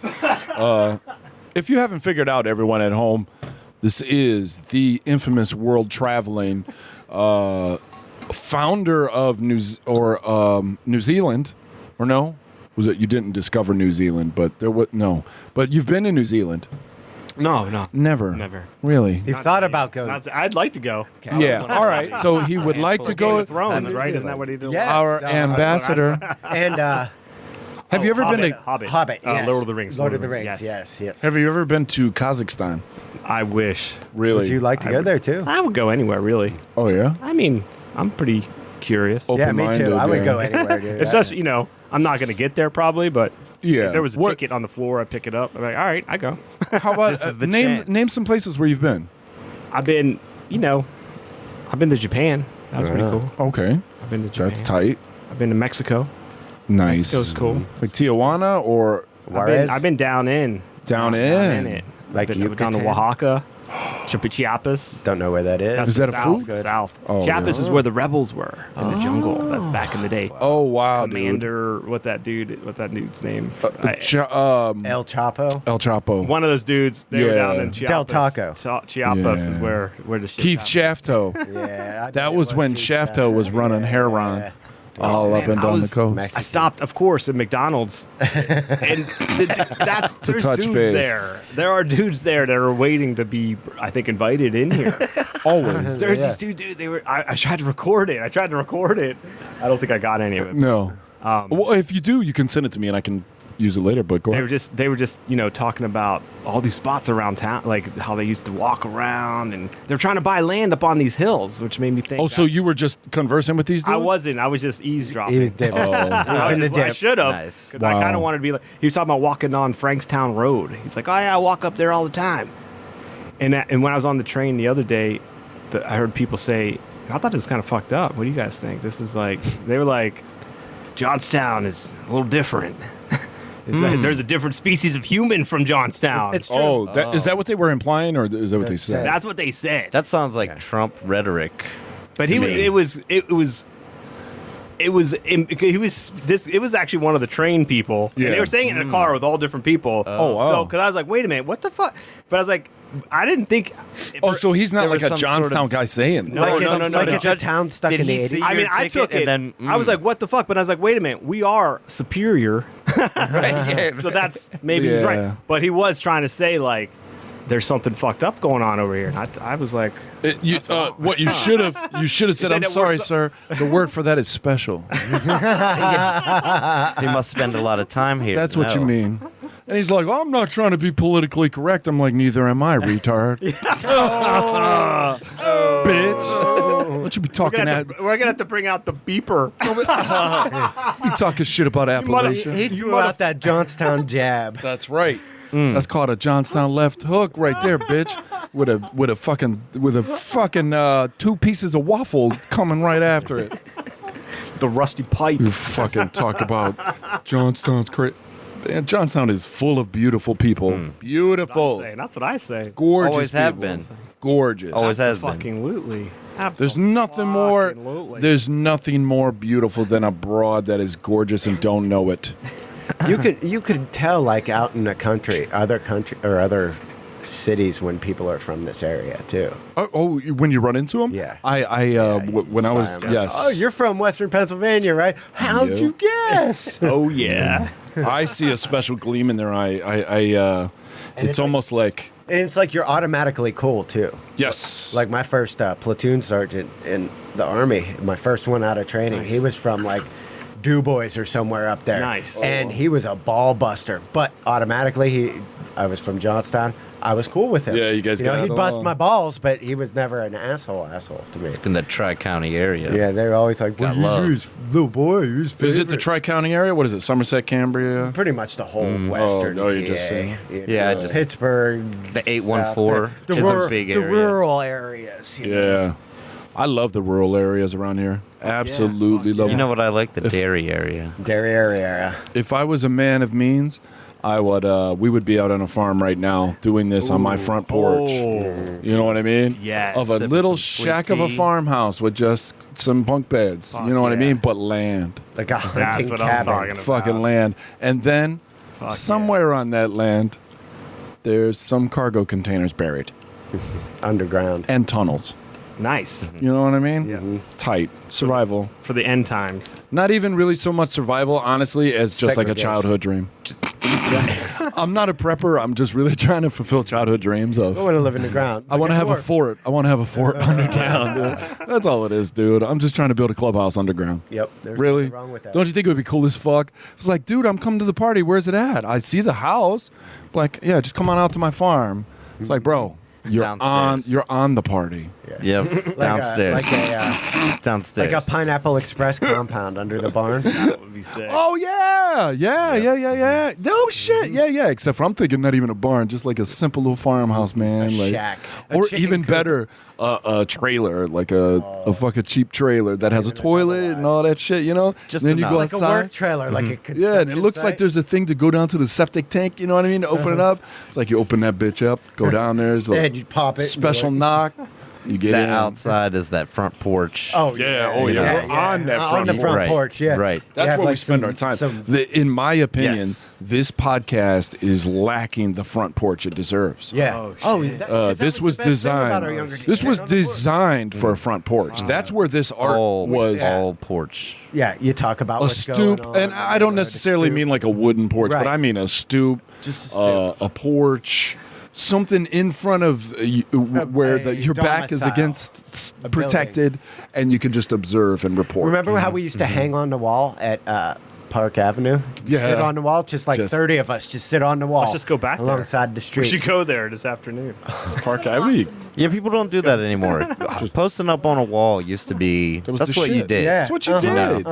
Speaker 2: If you haven't figured out, everyone at home, this is the infamous world traveling founder of New Zealand, or no? Was it you didn't discover New Zealand? But there was no. But you've been to New Zealand.
Speaker 7: no,
Speaker 2: Never. Really?
Speaker 3: You've thought about going.
Speaker 7: I'd like to go.
Speaker 2: Yeah. All right. So he would like to go.
Speaker 7: Thrones, right? Isn't that what he did?
Speaker 3: Yes.
Speaker 2: Our ambassador.
Speaker 3: And
Speaker 2: Have you ever been to?
Speaker 3: Hobbit, yes.
Speaker 7: Lord of the Rings.
Speaker 3: Lord of the Rings, yes.
Speaker 2: Have you ever been to Kazakhstan?
Speaker 7: I wish.
Speaker 2: Really?
Speaker 3: Would you like to go there too?
Speaker 7: I would go anywhere, really.
Speaker 2: Oh yeah.
Speaker 7: I mean, I'm pretty curious.
Speaker 3: Yeah, me too. I would go anywhere, dude.
Speaker 7: It's just, you know, I'm not going to get there probably, but
Speaker 2: Yeah.
Speaker 7: if there was a ticket on the floor, I'd pick it up. I'm like, all right, I go.
Speaker 2: How about
Speaker 3: This is the
Speaker 2: name
Speaker 3: chance.
Speaker 2: name some places where you've been?
Speaker 7: I've been to Japan. That was pretty cool.
Speaker 2: Okay,
Speaker 7: I've been to Japan.
Speaker 2: that's tight.
Speaker 7: I've been to Mexico.
Speaker 2: Nice.
Speaker 7: It was cool.
Speaker 2: Like Tijuana or
Speaker 3: Juarez?
Speaker 7: I've been down in.
Speaker 2: down
Speaker 7: Down
Speaker 2: in.
Speaker 7: in it.
Speaker 3: Like
Speaker 7: I've been down to
Speaker 3: Yucatan?
Speaker 7: Oaxaca, Chiapas.
Speaker 3: Don't know where that is.
Speaker 7: That's
Speaker 2: Is that a
Speaker 7: south,
Speaker 2: food?
Speaker 7: South.
Speaker 2: Oh,
Speaker 7: Chiapas
Speaker 2: yeah.
Speaker 7: is where the rebels were in the jungle. That's back in the day.
Speaker 2: Oh wow,
Speaker 7: Commander, what's that dude's name?
Speaker 2: dude.
Speaker 3: El Chapo?
Speaker 2: El Chapo.
Speaker 7: One of those dudes. They were
Speaker 2: Yeah.
Speaker 7: down in Chiapas.
Speaker 3: Del Taco.
Speaker 7: Chiapas is
Speaker 2: Yeah.
Speaker 7: where the shit
Speaker 2: Keith
Speaker 7: happened.
Speaker 2: Shafto.
Speaker 3: Yeah.
Speaker 2: That was when
Speaker 3: Keith
Speaker 2: Shafto was running Heron all up
Speaker 7: Man,
Speaker 2: and
Speaker 7: I
Speaker 2: down the
Speaker 7: was-
Speaker 2: coast.
Speaker 3: Mexican.
Speaker 7: I stopped, of course, at McDonald's, and that's there's
Speaker 2: touch
Speaker 7: dudes
Speaker 2: base.
Speaker 7: there. There are dudes there that are waiting to be, I think, invited in here.
Speaker 2: Always.
Speaker 7: There's these two dudes. They were. I tried to record it. I don't think I got any of it.
Speaker 2: No. Well, if you do, you can send it to me and I can use it later. But go
Speaker 7: They
Speaker 2: ahead.
Speaker 7: were just talking about all these spots around town, like how they used to walk around, and they're trying to buy land up on these hills, which made me think.
Speaker 2: Oh, so you were just conversing with these dudes?
Speaker 7: I wasn't. I was just eavesdropping.
Speaker 3: He was dipping.
Speaker 7: I
Speaker 3: dip.
Speaker 7: should have.
Speaker 3: Nice.
Speaker 7: Because I kind
Speaker 2: Wow.
Speaker 7: of wanted to be like, he was talking about walking on Frankstown Road. He's like, oh yeah, I walk up there all the time. And when I was on the train the other day, I heard people say, I thought it was kind of fucked up. What do you guys think? This is like, they were like, Johnstown is a little different. It's like, there's a different species of human from Johnstown.
Speaker 3: It's true.
Speaker 2: Oh, is that what they were implying, or is that what they
Speaker 3: That's
Speaker 2: said?
Speaker 7: That's what they said.
Speaker 8: That sounds like Trump rhetoric.
Speaker 7: But
Speaker 8: to me.
Speaker 7: it was it was actually one of the train people.
Speaker 2: Yeah.
Speaker 7: And they were saying it in a car with all different people.
Speaker 2: Oh, wow.
Speaker 7: So, because I was like, wait a minute, what the fuck? But I was like, I didn't think.
Speaker 2: Oh, so he's not
Speaker 8: there
Speaker 2: like
Speaker 8: was
Speaker 2: a
Speaker 8: some
Speaker 2: Johnstown
Speaker 8: sort of-
Speaker 2: guy saying.
Speaker 7: No, no, no,
Speaker 3: Like
Speaker 7: no.
Speaker 3: it's a town stuck
Speaker 8: Did
Speaker 3: in the
Speaker 8: he
Speaker 3: 80s.
Speaker 8: see
Speaker 7: I mean,
Speaker 8: your
Speaker 7: I
Speaker 8: ticket
Speaker 7: took it,
Speaker 8: and then
Speaker 7: I was like, what the fuck? But I was like, wait a minute, we are superior.
Speaker 8: right?
Speaker 7: So that's maybe he's
Speaker 2: Yeah.
Speaker 7: right. But he was trying to say, like, there's something fucked up going on over here. And I was like,
Speaker 2: What you should have said.
Speaker 7: said
Speaker 2: I'm
Speaker 7: that
Speaker 2: sorry,
Speaker 7: we're
Speaker 2: sir. The word for that is special.
Speaker 8: He must spend a lot of time here.
Speaker 2: That's what you mean. And he's like, I'm not trying to be politically correct. I'm like, neither am I, retard. Bitch. Don't you be talking that.
Speaker 7: we're gonna have to bring out the beeper.
Speaker 2: Be talking shit about Appalachia.
Speaker 3: He threw out that Johnstown jab.
Speaker 2: That's right. That's called a Johnstown left hook right there, bitch. With a fucking 2 pieces of waffle coming right after it.
Speaker 7: The rusty pipe.
Speaker 2: You fucking talk about Johnstown's crazy. Man, Johnstown is full of beautiful people. Beautiful.
Speaker 7: That's what I say.
Speaker 2: Gorgeous
Speaker 8: Always have
Speaker 2: people.
Speaker 8: been.
Speaker 2: Gorgeous.
Speaker 8: Always has been.
Speaker 7: Fucking lootly.
Speaker 2: There's nothing more. There's nothing more beautiful than a broad that is gorgeous and don't know it.
Speaker 3: You could tell, like, out in the country, other cities when people are from this area too.
Speaker 2: Oh, when you run into them?
Speaker 3: Yeah.
Speaker 2: When I was yes.
Speaker 3: Oh, you're from Western Pennsylvania, right? How'd
Speaker 2: Yep.
Speaker 3: you guess?
Speaker 7: Oh yeah.
Speaker 2: I see a special gleam in their eye. It's
Speaker 3: it's
Speaker 2: almost like
Speaker 3: And it's like you're automatically cool too.
Speaker 2: yes.
Speaker 3: Like my first platoon sergeant in the Army, my first one out of training, he was from like Du Bois or somewhere up there.
Speaker 7: Nice.
Speaker 3: And he was a ball buster, but automatically I was from Johnstown. I was cool with him.
Speaker 2: Yeah, you guys got
Speaker 3: he'd bust
Speaker 2: along.
Speaker 3: my balls, but he was never an asshole to me.
Speaker 8: In the Tri-County area.
Speaker 3: Yeah, they were always like,
Speaker 8: Got love.
Speaker 3: little boy, who's
Speaker 2: Is it the Tri-County area? What is it? Somerset, Cambria?
Speaker 3: Pretty much the whole western
Speaker 2: no, you're
Speaker 3: PA,
Speaker 2: just saying.
Speaker 8: Yeah, just
Speaker 3: Pittsburgh,
Speaker 8: the 814
Speaker 3: South, the
Speaker 8: is a
Speaker 3: rural,
Speaker 8: big
Speaker 3: the
Speaker 8: area.
Speaker 3: rural areas. You know?
Speaker 2: Yeah. I love the rural areas around here. Absolutely love
Speaker 8: You
Speaker 2: them.
Speaker 8: know what I like? The dairy area.
Speaker 3: Dairy area.
Speaker 2: If I was a man of means, I would. We would be out on a farm right now doing this on my front porch.
Speaker 7: Oh.
Speaker 2: You know what I mean?
Speaker 7: Yes.
Speaker 2: Of a
Speaker 8: Sipping
Speaker 2: little
Speaker 8: some sweet
Speaker 2: shack of a
Speaker 8: tea.
Speaker 2: farmhouse with just some bunk beds. You know what I
Speaker 7: yeah.
Speaker 2: mean? But land,
Speaker 3: Like a hunting
Speaker 7: That's what I'm
Speaker 3: cabin.
Speaker 7: talking about.
Speaker 2: fucking land, and then somewhere on that land, there's some cargo containers buried
Speaker 3: Underground.
Speaker 2: and tunnels.
Speaker 7: Nice.
Speaker 2: You know what I mean?
Speaker 7: Yeah.
Speaker 2: Tight survival.
Speaker 7: For the end times.
Speaker 2: Not even really so much survival, honestly, as just like a
Speaker 3: Segregation.
Speaker 2: childhood dream. I'm not a prepper. I'm just really trying to fulfill childhood dreams of.
Speaker 3: I want to live in the ground.
Speaker 2: I want to have a fort. I want to have a fort underground. Dude. That's all it is, dude. I'm just trying to build a clubhouse underground.
Speaker 3: Yep. There's
Speaker 2: Really?
Speaker 3: nothing wrong with that.
Speaker 2: Don't you think it would be cool as fuck? It's like, dude, I'm coming to the party. Where's it at? I see the house. Like, yeah, just come on out to my farm. It's like, bro,
Speaker 8: Downstairs.
Speaker 2: you're on the party.
Speaker 8: Yep. Downstairs.
Speaker 3: Like
Speaker 8: It's downstairs.
Speaker 3: a Pineapple Express compound under the barn.
Speaker 7: That would be sick.
Speaker 2: Oh yeah. No shit. Yeah. Except for I'm thinking not even a barn, just like a simple little farmhouse, man.
Speaker 3: A
Speaker 2: like,
Speaker 3: shack. A
Speaker 2: Or
Speaker 3: chicken
Speaker 2: even
Speaker 3: coop.
Speaker 2: better, a trailer, like a fucking cheap trailer that has a toilet and all that shit. You know.
Speaker 8: Just
Speaker 2: And then you go
Speaker 8: enough.
Speaker 3: Like a
Speaker 2: outside.
Speaker 3: work trailer, like a
Speaker 2: Yeah, and it looks like
Speaker 3: site.
Speaker 2: there's a thing to go down to the septic tank. You know what I mean? To open it up. It's like you open that bitch up, go down there. There's a
Speaker 3: And you pop it. and
Speaker 2: special
Speaker 3: do it.
Speaker 2: knock. You get
Speaker 8: that
Speaker 2: in.
Speaker 8: outside is that front porch.
Speaker 3: Oh
Speaker 2: Yeah, oh, yeah. We're on that
Speaker 3: On
Speaker 2: front
Speaker 3: the front
Speaker 8: Right,
Speaker 3: porch. Yeah.
Speaker 8: right.
Speaker 2: That's
Speaker 3: You have,
Speaker 2: where we
Speaker 3: like,
Speaker 2: spend
Speaker 3: some-
Speaker 2: our time.
Speaker 3: some-
Speaker 2: In my opinion,
Speaker 8: Yes.
Speaker 2: this podcast is lacking the front porch it deserves.
Speaker 3: Yeah. Oh,
Speaker 2: This was designed. This was designed for a front porch. That's where this art
Speaker 8: all
Speaker 2: was.
Speaker 8: all porch.
Speaker 3: Yeah, you talk about
Speaker 2: A
Speaker 3: what's
Speaker 2: stoop,
Speaker 3: going on,
Speaker 2: and I don't
Speaker 3: the
Speaker 2: necessarily
Speaker 3: stoop.
Speaker 2: mean like a wooden porch,
Speaker 3: Right.
Speaker 2: but I mean a stoop,
Speaker 3: Just a stoop.
Speaker 2: a porch, something in front of where your back is
Speaker 3: domicile.
Speaker 2: against
Speaker 3: A
Speaker 2: protected, and you can just observe and report.
Speaker 3: Remember how we used to hang on the wall at Park Avenue?
Speaker 2: Yeah.
Speaker 3: Sit on the wall, just like
Speaker 2: Just-
Speaker 3: 30 of us, just sit on the wall.
Speaker 7: Let's just go back there.
Speaker 3: alongside the
Speaker 7: We
Speaker 3: street.
Speaker 7: should go there this afternoon.
Speaker 2: Park Avenue?
Speaker 8: Yeah, people don't do that anymore. Just posting up on a wall used to be.
Speaker 2: That was
Speaker 8: That's
Speaker 2: the
Speaker 8: what you
Speaker 2: shit.
Speaker 8: did.
Speaker 3: Yeah.
Speaker 2: That's what you did.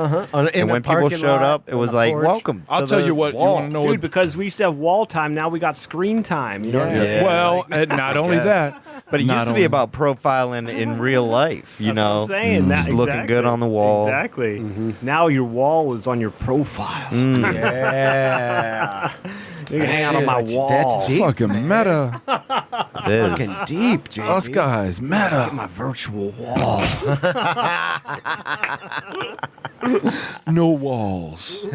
Speaker 8: And when people showed up, it was like, "Welcome."
Speaker 2: I'll
Speaker 8: to
Speaker 2: tell
Speaker 8: the
Speaker 2: you what. You
Speaker 8: wall.
Speaker 2: want to know
Speaker 7: Dude,
Speaker 2: what?
Speaker 7: because we used to have wall time, now we got screen time. You know what I mean?
Speaker 8: Yeah.
Speaker 2: Well, and not only that,
Speaker 8: But it
Speaker 2: not
Speaker 8: used to be
Speaker 2: only-
Speaker 8: about profiling in real life. You
Speaker 7: That's
Speaker 8: know,
Speaker 7: what I'm saying.
Speaker 8: just looking good on the wall.
Speaker 7: Exactly. Now your wall is on your profile.
Speaker 3: Yeah. That's
Speaker 7: You can hang out on my wall.
Speaker 3: That's deep.
Speaker 2: Fucking meta.
Speaker 8: It is.
Speaker 3: Fucking deep, JB.
Speaker 2: Us guys, meta.
Speaker 7: My virtual wall.
Speaker 2: No walls.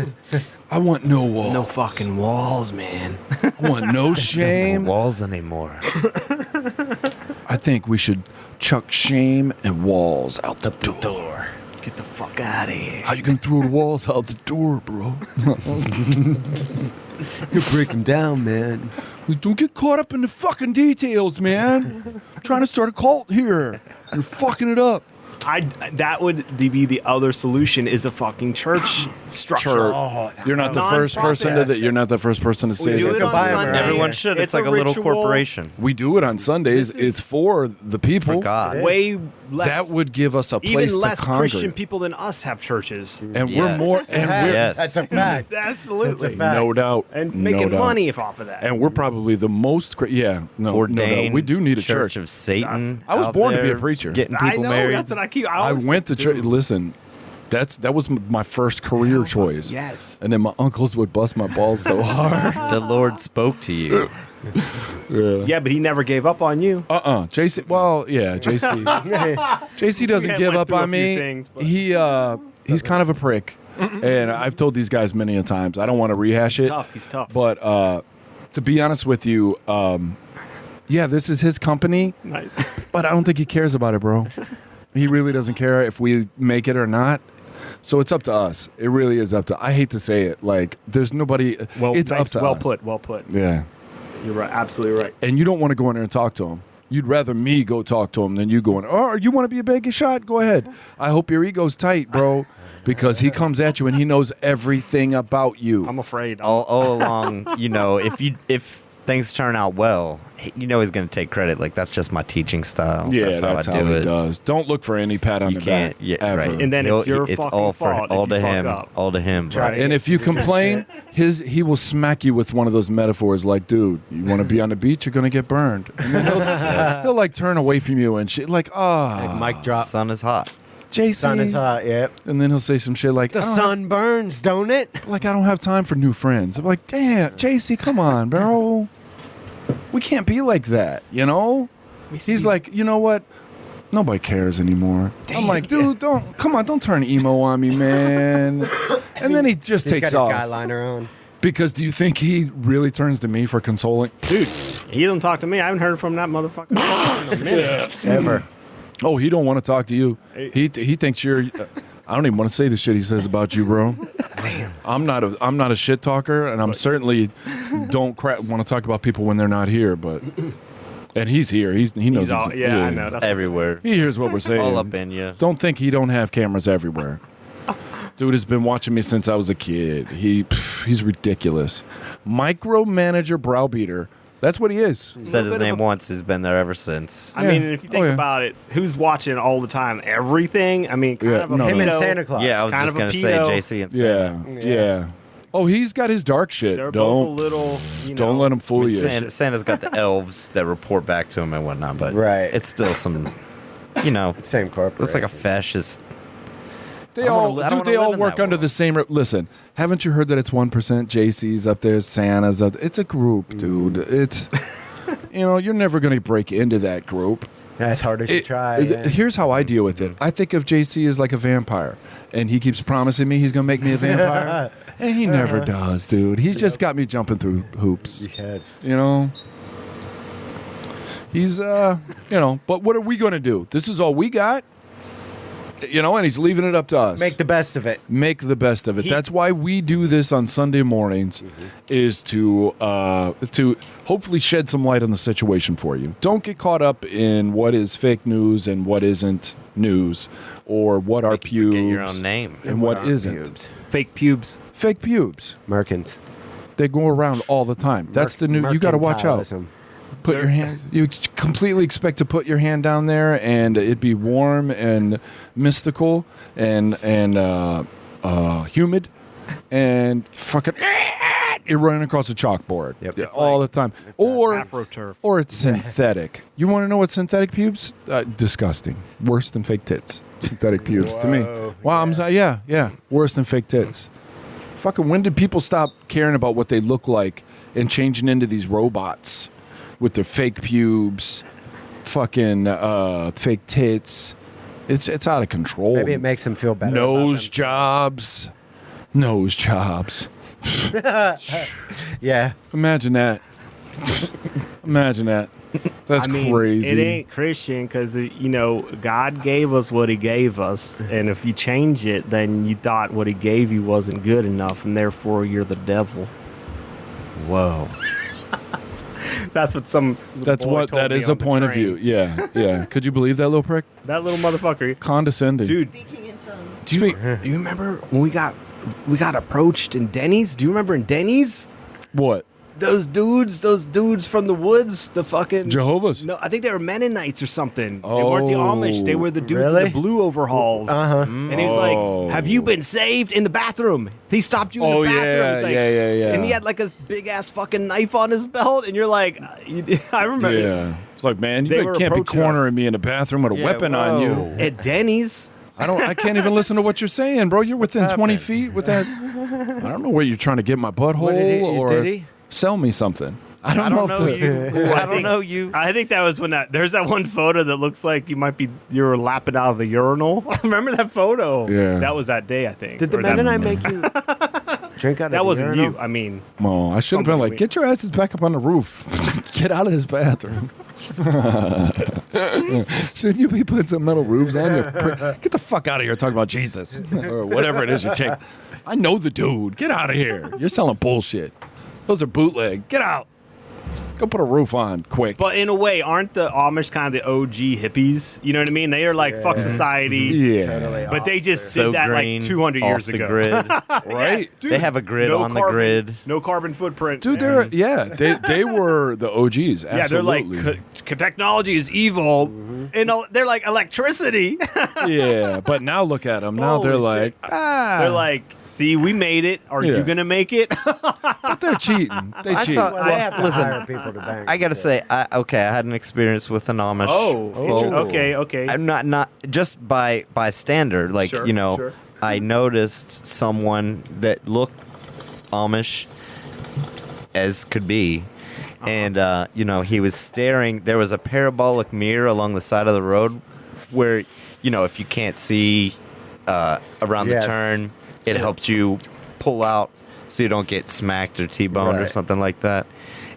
Speaker 2: I want no walls.
Speaker 7: No fucking walls, man.
Speaker 2: I want no shame.
Speaker 8: Walls anymore.
Speaker 2: I think we should chuck shame and walls out the door.
Speaker 7: Get the fuck out of here.
Speaker 2: How you gonna throw the walls out the door, bro?
Speaker 3: You break them down, man.
Speaker 2: Don't get caught up in the fucking details, man. I'm trying to start a cult here. You're fucking it up.
Speaker 7: That would be the other solution is a fucking church structure.
Speaker 2: You're not the first person to
Speaker 7: Non-profit.
Speaker 2: You're not the first person to say
Speaker 7: do
Speaker 2: that.
Speaker 7: it on Sunday.
Speaker 8: Everyone should. It's like a little
Speaker 7: ritual.
Speaker 8: corporation.
Speaker 2: We do it on Sundays. It's for the people.
Speaker 8: For God.
Speaker 7: Way less.
Speaker 2: That would give us a place
Speaker 7: even less
Speaker 2: to congregate.
Speaker 7: Christian people than us have churches.
Speaker 2: And we're
Speaker 8: Yes.
Speaker 2: more. And we're
Speaker 8: Yes.
Speaker 3: That's a fact.
Speaker 7: Absolutely.
Speaker 2: no doubt.
Speaker 7: And
Speaker 2: no
Speaker 7: making
Speaker 2: doubt.
Speaker 7: money off of that.
Speaker 2: And we're probably the most. No
Speaker 8: Ordained.
Speaker 2: doubt. We do need a
Speaker 8: Church
Speaker 2: church.
Speaker 8: of Satan.
Speaker 2: I was
Speaker 8: out
Speaker 2: born to be a
Speaker 8: there
Speaker 2: preacher.
Speaker 8: Getting
Speaker 7: I
Speaker 8: people
Speaker 7: know,
Speaker 8: married.
Speaker 7: that's what I keep.
Speaker 2: I went to church. Listen, that was my first career choice.
Speaker 7: Yes.
Speaker 2: And then my uncles would bust my balls so hard.
Speaker 8: The Lord spoke to you.
Speaker 7: Yeah, but he never gave up on you.
Speaker 2: JC. Well, yeah, JC. JC doesn't
Speaker 7: had
Speaker 2: give
Speaker 7: went
Speaker 2: up
Speaker 7: through a
Speaker 2: on
Speaker 7: few
Speaker 2: me.
Speaker 7: things, but-
Speaker 2: He's kind of a prick, and I've told these guys many a times. I don't want to rehash it.
Speaker 7: He's tough.
Speaker 2: But to be honest with you, yeah, this is his company,
Speaker 7: Nice.
Speaker 2: but I don't think he cares about it, bro. He really doesn't care if we make it or not. So it's up to us. It really is up to. I hate to say it, like there's nobody.
Speaker 7: Well,
Speaker 2: it's
Speaker 7: nice,
Speaker 2: up to
Speaker 7: well
Speaker 2: us.
Speaker 7: put. Well put.
Speaker 2: Yeah.
Speaker 7: You're right. Absolutely right.
Speaker 2: And you don't want to go in there and talk to him. You'd rather me go talk to him than you going, oh, you want to be a bacon shot? Go ahead. I hope your ego's tight, bro, because he comes at you and he knows everything about you.
Speaker 7: I'm afraid.
Speaker 8: All along, if things turn out well, he's going to take credit. Like, that's just my teaching style.
Speaker 2: Yeah,
Speaker 8: that's
Speaker 2: how
Speaker 8: I do
Speaker 2: he
Speaker 8: it.
Speaker 2: does. Don't look for any pat on
Speaker 8: You
Speaker 2: the
Speaker 8: can't.
Speaker 2: back,
Speaker 8: Yeah,
Speaker 2: ever.
Speaker 8: right.
Speaker 7: And then it's your
Speaker 8: it's
Speaker 7: fucking
Speaker 8: all for
Speaker 7: fault
Speaker 8: all
Speaker 7: if
Speaker 8: to
Speaker 7: you fuck
Speaker 8: him.
Speaker 7: up.
Speaker 8: All to him. Bro.
Speaker 2: And if you complain, he will smack you with one of those metaphors like, dude, you want to be on the beach, you're going to get burned. And then he'll like turn away from you and shit like,
Speaker 3: Mic drop.
Speaker 8: Sun is hot.
Speaker 2: JC.
Speaker 3: Sun is hot, yep.
Speaker 2: And then he'll say some shit like,
Speaker 3: The
Speaker 2: I don't
Speaker 3: sun burns, don't it?
Speaker 2: I don't have time for new friends. I'm like, damn, JC, come on, bro. We can't be like that, you know? He's like, you know what? Nobody cares anymore. I'm like, dude, don't turn emo on me, man. And then he just takes
Speaker 3: He's got his
Speaker 2: off.
Speaker 3: guy liner on.
Speaker 2: Because do you think he really turns to me for consoling?
Speaker 7: Dude, he doesn't talk to me. I haven't heard from that motherfucker in a minute.
Speaker 3: Ever.
Speaker 2: Oh, he don't want to talk to you. He thinks you're. I don't even want to say the shit he says about you, bro. Damn. I'm not a shit talker, and I'm certainly don't want to talk about people when they're not here. But and he's here. He knows.
Speaker 7: I know. That's
Speaker 8: Everywhere.
Speaker 2: He hears what we're saying.
Speaker 8: All up in you.
Speaker 2: Don't think he don't have cameras everywhere. Dude has been watching me since I was a kid. He's ridiculous. Micromanager browbeater. That's what he is.
Speaker 8: Said his name once. He's been there ever since.
Speaker 7: I mean, if you think about it, who's watching all the time? Everything? I mean, kind of a
Speaker 3: Him and
Speaker 7: pedo.
Speaker 3: Santa Claus.
Speaker 8: Yeah, I was
Speaker 7: kind
Speaker 8: just
Speaker 7: of a
Speaker 8: going to say
Speaker 7: pedo.
Speaker 8: JC and Santa.
Speaker 2: Yeah. Oh, he's got his dark shit.
Speaker 7: They're both a
Speaker 2: Don't
Speaker 7: little,
Speaker 2: don't let him fool you.
Speaker 8: Santa's got the elves that report back to him and whatnot, but
Speaker 3: Right.
Speaker 8: it's still some,
Speaker 3: Same corporate.
Speaker 8: it's like a fascist.
Speaker 2: They
Speaker 8: I don't
Speaker 2: all,
Speaker 8: wanna- I don't
Speaker 2: dude, they
Speaker 8: wanna
Speaker 2: all
Speaker 8: live in
Speaker 2: work
Speaker 8: that
Speaker 2: under
Speaker 8: world.
Speaker 2: the same. Listen, haven't you heard that it's 1%? JC's up there, Santa's up there. It's a group, dude. It's, you're never going to break into that group.
Speaker 3: As hard as you try. Yeah.
Speaker 2: Here's how I deal with it. I think of JC as like a vampire, and he keeps promising me he's going to make me a vampire, and he never does, dude. He's just got me jumping through hoops.
Speaker 3: Yes.
Speaker 2: He's, but what are we going to do? This is all we got. And he's leaving it up to us.
Speaker 3: Make the best of it.
Speaker 2: Make the best of it. That's why we do this on Sunday mornings, is to hopefully shed some light on the situation for you. Don't get caught up in what is fake news and what isn't news, or what are pubes
Speaker 8: Forget your own name.
Speaker 2: and what isn't.
Speaker 3: Pubes.
Speaker 7: fake pubes.
Speaker 2: Fake pubes.
Speaker 3: Merkins.
Speaker 2: They go around all the time. That's the new. You got to watch out.
Speaker 3: Mercantilism.
Speaker 2: Put your hand. You completely expect to put your hand down there, and it'd be warm and mystical and humid, and fucking. You're running across a chalkboard.
Speaker 3: Yep.
Speaker 2: Yeah,
Speaker 3: It's
Speaker 2: all the time. Or
Speaker 7: AfroTurf.
Speaker 2: or it's synthetic. You want to know what synthetic pubes? Disgusting. Worse than fake tits. Synthetic pubes to me. Wow. I'm sorry. Yeah. Worse than fake tits. Fucking when did people stop caring about what they look like and changing into these robots with their fake pubes, fucking fake tits. It's out of control.
Speaker 3: Maybe it makes them feel better.
Speaker 2: Nose jobs.
Speaker 3: Yeah.
Speaker 2: Imagine that. That's crazy.
Speaker 7: It ain't Christian because, God gave us what he gave us. And if you change it, then you thought what he gave you wasn't good enough. And therefore, you're the devil.
Speaker 3: Whoa.
Speaker 7: That's what some.
Speaker 2: That is a point of view. Yeah. Could you believe that little prick?
Speaker 7: That little motherfucker.
Speaker 2: Condescending.
Speaker 7: Dude. Do you remember when we got approached in Denny's? Do you remember in Denny's?
Speaker 2: What?
Speaker 7: Those dudes from the woods, the fucking
Speaker 2: Jehovah's.
Speaker 7: No, I think they were Mennonites or something. They
Speaker 2: Oh,
Speaker 7: weren't the Amish. They were the dudes in
Speaker 3: really?
Speaker 7: the blue overalls. And he was like, "Have you been saved in the bathroom?" He stopped you in the bathroom. He's like,
Speaker 2: yeah.
Speaker 7: And he had like a big ass fucking knife on his belt, and you're like, I remember.
Speaker 2: Yeah. It's like, man,
Speaker 7: They
Speaker 2: you
Speaker 7: were
Speaker 2: can't be
Speaker 7: approaching
Speaker 2: cornering
Speaker 7: us.
Speaker 2: me in the bathroom with a weapon on you.
Speaker 7: At Denny's.
Speaker 2: I can't even listen to what you're saying, bro. You're within 20 feet with that. I don't know where you're trying to get my butthole
Speaker 3: Did he?
Speaker 2: Sell me something. I don't know
Speaker 8: you. I don't know you.
Speaker 7: I think that was when there's that one photo that looks like you're lapping out of the urinal. Remember that photo?
Speaker 2: Yeah.
Speaker 7: That was that day, I think.
Speaker 3: Did the
Speaker 7: Or that-
Speaker 3: Mennonite make you drink out of
Speaker 7: That
Speaker 3: the
Speaker 7: wasn't
Speaker 3: urinal?
Speaker 7: you. I mean,
Speaker 2: Oh, I should have been
Speaker 7: Somebody
Speaker 2: like,
Speaker 7: we-
Speaker 2: get your asses back up on the roof. Get out of this bathroom. Shouldn't you be putting some metal roofs on your get the fuck out of here talking about Jesus or whatever it is you take. I know the dude. Get out of here. You're selling bullshit. Those are bootleg. Get out. Go put a roof on quick.
Speaker 7: but in a way, aren't the Amish kind of the OG hippies? You know what I mean? They are like fuck society.
Speaker 2: Yeah.
Speaker 7: But they just
Speaker 8: So
Speaker 7: did that
Speaker 8: green,
Speaker 7: like 200
Speaker 8: off
Speaker 7: years
Speaker 8: the
Speaker 7: ago.
Speaker 8: grid.
Speaker 2: Right?
Speaker 8: They have a grid on the grid.
Speaker 7: No carbon footprint.
Speaker 2: Dude,
Speaker 7: man.
Speaker 2: they were the OGs. Absolutely.
Speaker 7: Yeah, they're like technology is evil, and they're like electricity.
Speaker 2: yeah, but now look at them. Now they're
Speaker 7: Holy
Speaker 2: like,
Speaker 7: shit. They're like, see, we made it. Are
Speaker 2: Yeah.
Speaker 7: you gonna make it?
Speaker 2: but they're cheating. They
Speaker 8: I
Speaker 2: cheat.
Speaker 8: saw-
Speaker 3: Well, they have to
Speaker 8: Listen,
Speaker 3: hire people to bank.
Speaker 8: I gotta say, I had an experience with an Amish folk.
Speaker 7: okay.
Speaker 8: I'm not just by standard, like
Speaker 7: Sure, sure.
Speaker 8: I noticed someone that looked Amish as could be, and he was staring. There was a parabolic mirror along the side of the road, where if you can't see around
Speaker 3: Yes.
Speaker 8: the turn, it helps you pull out so you don't get smacked or T-boned or
Speaker 3: Right.
Speaker 8: something like that.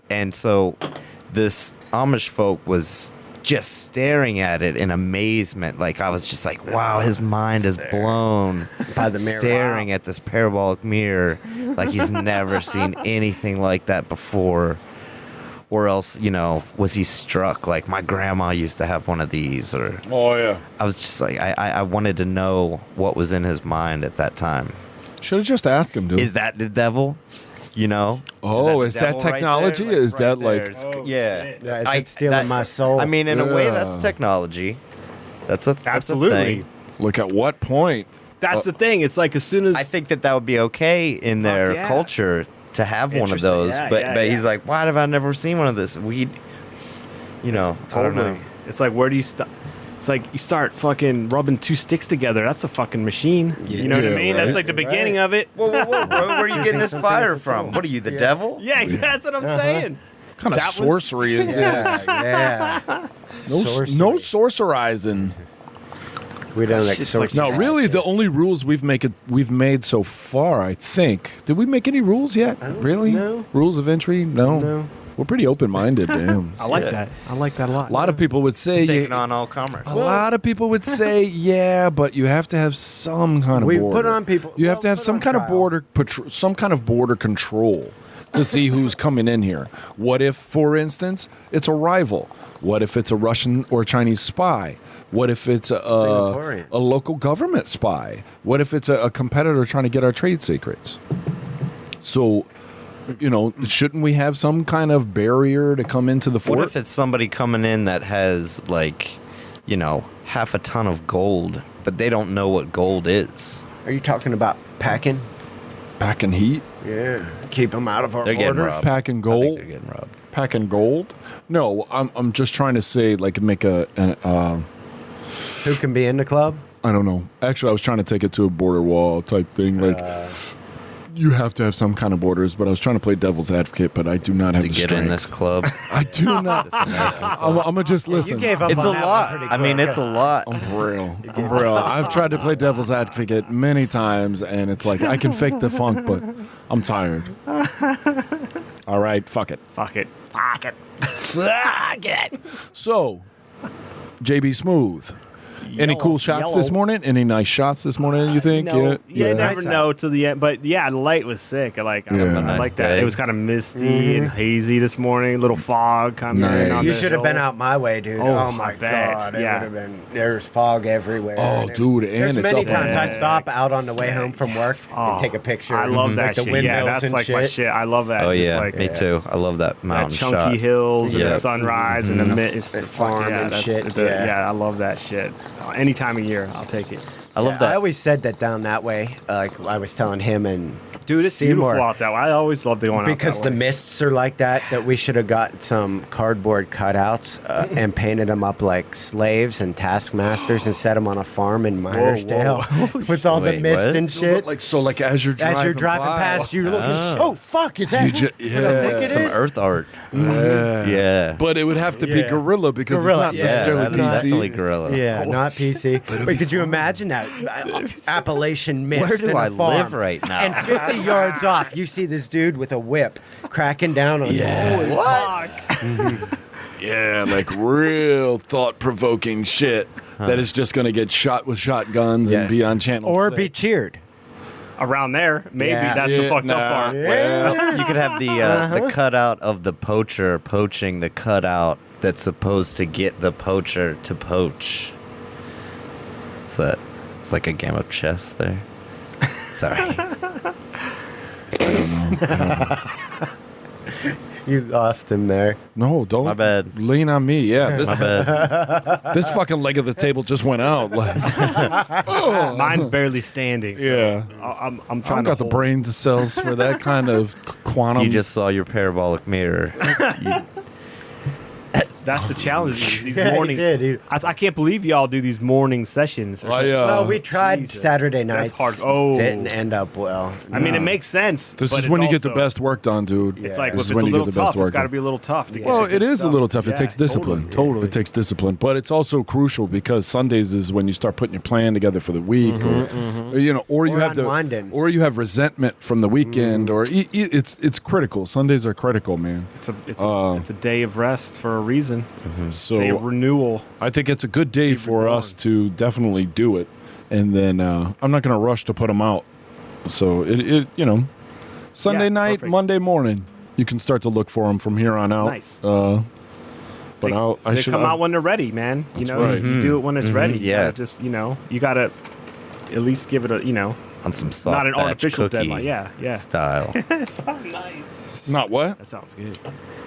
Speaker 8: And so this Amish folk was just staring at it in amazement. Like I was just like, wow, his mind is blown
Speaker 3: By the mirror.
Speaker 8: staring at this parabolic mirror like he's never seen anything like that before. Or else, was he struck? Like my grandma used to have one of these, or
Speaker 2: Oh yeah.
Speaker 8: I was just like, I wanted to know what was in his mind at that time.
Speaker 2: Should have just asked him, dude.
Speaker 8: Is that the devil?
Speaker 2: Oh,
Speaker 8: the
Speaker 2: is that
Speaker 8: devil right
Speaker 2: technology?
Speaker 8: there?
Speaker 2: Is that
Speaker 8: right
Speaker 2: like?
Speaker 8: there. It's- yeah.
Speaker 3: Yeah, is it stealing my soul?
Speaker 8: I mean, in a way,
Speaker 2: Yeah.
Speaker 8: that's technology. That's a
Speaker 7: Absolutely.
Speaker 8: thing.
Speaker 2: Look at what point?
Speaker 7: That's the thing. It's like as soon as
Speaker 8: I think that would be okay in their
Speaker 7: yeah.
Speaker 8: culture to have one of
Speaker 7: Interesting.
Speaker 8: those.
Speaker 7: Yeah,
Speaker 8: but
Speaker 7: yeah.
Speaker 8: he's like, why have I never seen one of this? I don't know.
Speaker 7: totally, it's like where do you stop? It's like you start fucking rubbing two sticks together. That's a fucking machine. You know what I
Speaker 2: Yeah,
Speaker 7: mean? That's
Speaker 2: right.
Speaker 7: like the beginning of it.
Speaker 8: Whoa, bro, where are you getting this
Speaker 3: Something
Speaker 8: fire
Speaker 3: that's
Speaker 8: from?
Speaker 3: all-
Speaker 8: What are you, the devil?
Speaker 7: Yeah, that's what I'm saying.
Speaker 2: What kind of
Speaker 7: That was-
Speaker 2: sorcery is this?
Speaker 3: yeah.
Speaker 2: No,
Speaker 3: Sorcery.
Speaker 2: no sorcerizing.
Speaker 3: We don't like
Speaker 8: It's like-
Speaker 2: No, really, the only rules we've made so far, I think. Did we make any rules yet? Really?
Speaker 3: No.
Speaker 2: Rules of entry? No. We're pretty open-minded, damn.
Speaker 7: I like that. I like that a lot.
Speaker 2: A lot of people would say,
Speaker 8: Taking on all comers.
Speaker 2: a lot of people would say, yeah, but you have to have some kind of
Speaker 3: We
Speaker 2: border.
Speaker 3: put on people-
Speaker 2: You have
Speaker 3: well,
Speaker 2: to have
Speaker 3: put
Speaker 2: some
Speaker 3: on
Speaker 2: kind of
Speaker 3: trial.
Speaker 2: some kind of border control to see who's coming in here. What if, for instance, it's a rival? What if it's a Russian or Chinese spy? What if it's
Speaker 3: Singaporean.
Speaker 2: a local government spy? What if it's a competitor trying to get our trade secrets? So, shouldn't we have some kind of barrier to come into the fort?
Speaker 8: What if it's somebody coming in that has, like, half a ton of gold, but they don't know what gold is?
Speaker 3: Are you talking about packing?
Speaker 2: Packing heat?
Speaker 3: Yeah. Keep them out of our
Speaker 8: They're getting
Speaker 3: border.
Speaker 8: robbed.
Speaker 2: Packing
Speaker 8: I think
Speaker 2: gold?
Speaker 8: they're getting robbed.
Speaker 2: Packing gold? No, I'm just trying to say, like, make
Speaker 3: Who can be in the club?
Speaker 2: I don't know. Actually, I was trying to take it to a border wall type thing. Like, you have to have some kind of borders, but I was trying to play devil's advocate, but I do not have
Speaker 8: To
Speaker 2: the
Speaker 8: get
Speaker 2: strength.
Speaker 8: in this club.
Speaker 2: I do not. I'm gonna just listen.
Speaker 3: You gave up
Speaker 8: It's
Speaker 3: on
Speaker 8: a
Speaker 3: that one
Speaker 8: lot.
Speaker 3: pretty
Speaker 8: I mean,
Speaker 3: quick.
Speaker 8: it's a lot.
Speaker 2: I'm for real. I'm for real. I've tried to play devil's advocate many times, and it's like I can fake the funk, but I'm tired. All right, fuck it.
Speaker 7: Fuck it.
Speaker 2: Fuck it. So, JB Smooth. Any cool shots this morning? Any nice shots this morning? You think?
Speaker 7: You
Speaker 2: yeah.
Speaker 7: never know till the end. But yeah, the light was sick. I like
Speaker 8: Nice
Speaker 7: that.
Speaker 8: day.
Speaker 7: It was kind of misty and hazy this morning. Little fog coming in.
Speaker 2: Nice.
Speaker 7: On
Speaker 3: You
Speaker 7: the
Speaker 3: should have been
Speaker 7: hill.
Speaker 3: out my way, dude.
Speaker 7: Oh,
Speaker 3: Oh, my
Speaker 7: I bet.
Speaker 3: God. It
Speaker 7: Yeah.
Speaker 3: would have been. There's fog everywhere.
Speaker 2: Oh,
Speaker 3: it
Speaker 2: dude, and
Speaker 3: there's
Speaker 2: it's
Speaker 3: many
Speaker 2: up
Speaker 3: times I
Speaker 7: there.
Speaker 3: stop out on the way home from work
Speaker 7: Oh,
Speaker 3: and take a picture.
Speaker 7: I love that
Speaker 3: like the
Speaker 7: shit.
Speaker 3: windmills
Speaker 7: Yeah, that's
Speaker 3: and
Speaker 7: like my shit. I love that.
Speaker 8: Oh
Speaker 7: Just
Speaker 8: yeah,
Speaker 7: like
Speaker 8: me too. I love that
Speaker 7: that
Speaker 8: mountain
Speaker 7: chunky
Speaker 8: shot.
Speaker 7: hills and
Speaker 8: Yeah.
Speaker 7: the sunrise and the mist.
Speaker 3: The farm and
Speaker 7: that's
Speaker 3: shit,
Speaker 7: the-
Speaker 3: yeah.
Speaker 7: I love that shit. Any time of year, I'll take it.
Speaker 8: I love
Speaker 3: I
Speaker 8: that.
Speaker 3: always said that down that way. Like I was telling him and
Speaker 7: Dude, it's
Speaker 3: Seymour.
Speaker 7: beautiful out that way. I always love going out
Speaker 3: Because
Speaker 7: that
Speaker 3: the
Speaker 7: way.
Speaker 3: mists are like that we should have got some cardboard cutouts and painted them up like slaves and taskmasters and set them on a farm in Minersdale with all the
Speaker 8: Wait,
Speaker 3: mist
Speaker 8: what?
Speaker 3: and shit.
Speaker 2: Like so, like as you're driving,
Speaker 3: As you're driving
Speaker 2: by,
Speaker 3: past, you're looking. Oh fuck! Is that?
Speaker 2: You ju-
Speaker 3: what I think it
Speaker 8: Some
Speaker 3: is?
Speaker 8: earth art. Yeah.
Speaker 2: But it would have to be
Speaker 3: Yeah.
Speaker 2: gorilla because
Speaker 3: Gorilla,
Speaker 2: it's not
Speaker 3: yeah,
Speaker 2: necessarily
Speaker 8: that's
Speaker 2: PC.
Speaker 8: definitely gorilla.
Speaker 3: Yeah, not PC. But could you imagine that Appalachian mist?
Speaker 8: Where do
Speaker 3: in a
Speaker 8: I
Speaker 3: farm,
Speaker 8: live right now?
Speaker 3: And 50 yards off, you see this dude with a whip cracking down on you.
Speaker 7: Fuck.
Speaker 2: Yeah, like real thought-provoking shit that is just going to get shot with shotguns and
Speaker 3: Yes.
Speaker 2: be on channel.
Speaker 3: Or
Speaker 2: 6.
Speaker 3: be cheered.
Speaker 7: Around there, maybe
Speaker 3: Yeah.
Speaker 7: that's the fucked up part.
Speaker 2: Well,
Speaker 8: You could have the cutout of the poacher poaching the cutout that's supposed to get the poacher to poach. It's like a game of chess there. Sorry.
Speaker 3: You lost him there.
Speaker 2: no, don't.
Speaker 8: My bad.
Speaker 2: Lean on me. Yeah,
Speaker 8: My bad.
Speaker 2: this fucking leg of the table just went out. Like,
Speaker 7: Mine's barely standing. So
Speaker 2: yeah.
Speaker 7: I'm
Speaker 2: I
Speaker 7: trying
Speaker 2: don't got
Speaker 7: to
Speaker 2: the
Speaker 7: hold-
Speaker 2: brain cells for that kind of quantum.
Speaker 8: You just saw your parabolic mirror.
Speaker 7: That's the challenge. These
Speaker 3: Yeah, he
Speaker 7: morning.
Speaker 3: did.
Speaker 7: I can't believe y'all do these morning sessions. Or something.
Speaker 3: Well, we tried
Speaker 7: Jesus.
Speaker 3: Saturday
Speaker 7: That's
Speaker 3: nights.
Speaker 7: hard. Oh.
Speaker 3: Didn't end up well.
Speaker 7: I mean, it makes sense.
Speaker 2: This
Speaker 7: but
Speaker 2: is
Speaker 7: it's
Speaker 2: when you get the
Speaker 7: also-
Speaker 2: best work done, dude.
Speaker 7: It's like
Speaker 2: This
Speaker 7: if
Speaker 2: is
Speaker 7: it's
Speaker 2: when
Speaker 7: a
Speaker 2: you get
Speaker 7: little
Speaker 2: the
Speaker 7: tough,
Speaker 2: best
Speaker 7: it's
Speaker 2: work
Speaker 7: got to
Speaker 2: done.
Speaker 7: be a little tough to get.
Speaker 2: Well,
Speaker 7: the
Speaker 2: it
Speaker 7: good
Speaker 2: is a
Speaker 7: stuff.
Speaker 2: little tough. It
Speaker 7: Yeah,
Speaker 2: takes discipline.
Speaker 7: Totally.
Speaker 2: It takes discipline. But it's also crucial because Sundays is when you start putting your plan together for the week, or you know, or you
Speaker 3: Or
Speaker 2: have
Speaker 3: unwinding.
Speaker 2: or you have resentment from the weekend, or it's critical. Sundays are critical, man.
Speaker 7: It's a day of rest for a reason. Day of
Speaker 2: So
Speaker 7: renewal.
Speaker 2: I think it's a good day for us to definitely do it, and then I'm not going to rush to put them out. So it you know, Sunday
Speaker 7: Yeah,
Speaker 2: night,
Speaker 7: perfect.
Speaker 2: Monday morning, you can start to look for them from here on out.
Speaker 7: Nice.
Speaker 2: But
Speaker 7: They
Speaker 2: I should
Speaker 7: come out when they're ready, man. You
Speaker 2: That's
Speaker 7: know,
Speaker 2: right.
Speaker 7: you do it when it's ready. You
Speaker 8: Yeah.
Speaker 7: gotta just you gotta at least give it a
Speaker 8: On some soft
Speaker 7: not an
Speaker 8: batch
Speaker 7: artificial
Speaker 8: cookie
Speaker 7: deadline. Yeah.
Speaker 8: style.
Speaker 7: So nice.
Speaker 2: not what.
Speaker 7: That sounds good.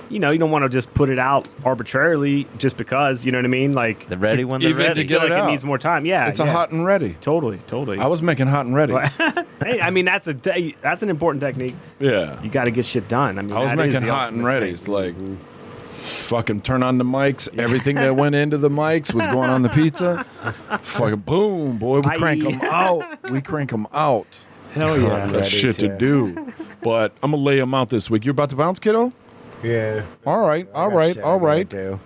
Speaker 7: You know, you don't want to just put it out arbitrarily just because. You know what I mean? Like
Speaker 8: They're ready when they're
Speaker 2: even to
Speaker 8: ready.
Speaker 7: I feel
Speaker 2: get it
Speaker 7: like
Speaker 2: out.
Speaker 7: it needs more time. Yeah,
Speaker 2: It's a
Speaker 7: yeah.
Speaker 2: hot and ready.
Speaker 7: Totally.
Speaker 2: I was making hot and ready.
Speaker 7: Hey, I mean that's an important technique.
Speaker 2: Yeah.
Speaker 7: You got to get shit done. I mean,
Speaker 2: I was
Speaker 7: that is
Speaker 2: making
Speaker 7: the
Speaker 2: hot and
Speaker 7: ultimate
Speaker 2: ready.
Speaker 7: thing.
Speaker 2: It's like fucking turn on the mics. Everything that went into the mics was going on the pizza. Fucking boom, boy. We crank
Speaker 7: Aye.
Speaker 2: them out. We crank them out.
Speaker 7: Hell yeah.
Speaker 2: That's shit to do. But I'm gonna lay them out this week. You about to bounce, kiddo?
Speaker 3: Yeah.
Speaker 2: All right. All right. All right.
Speaker 3: Do.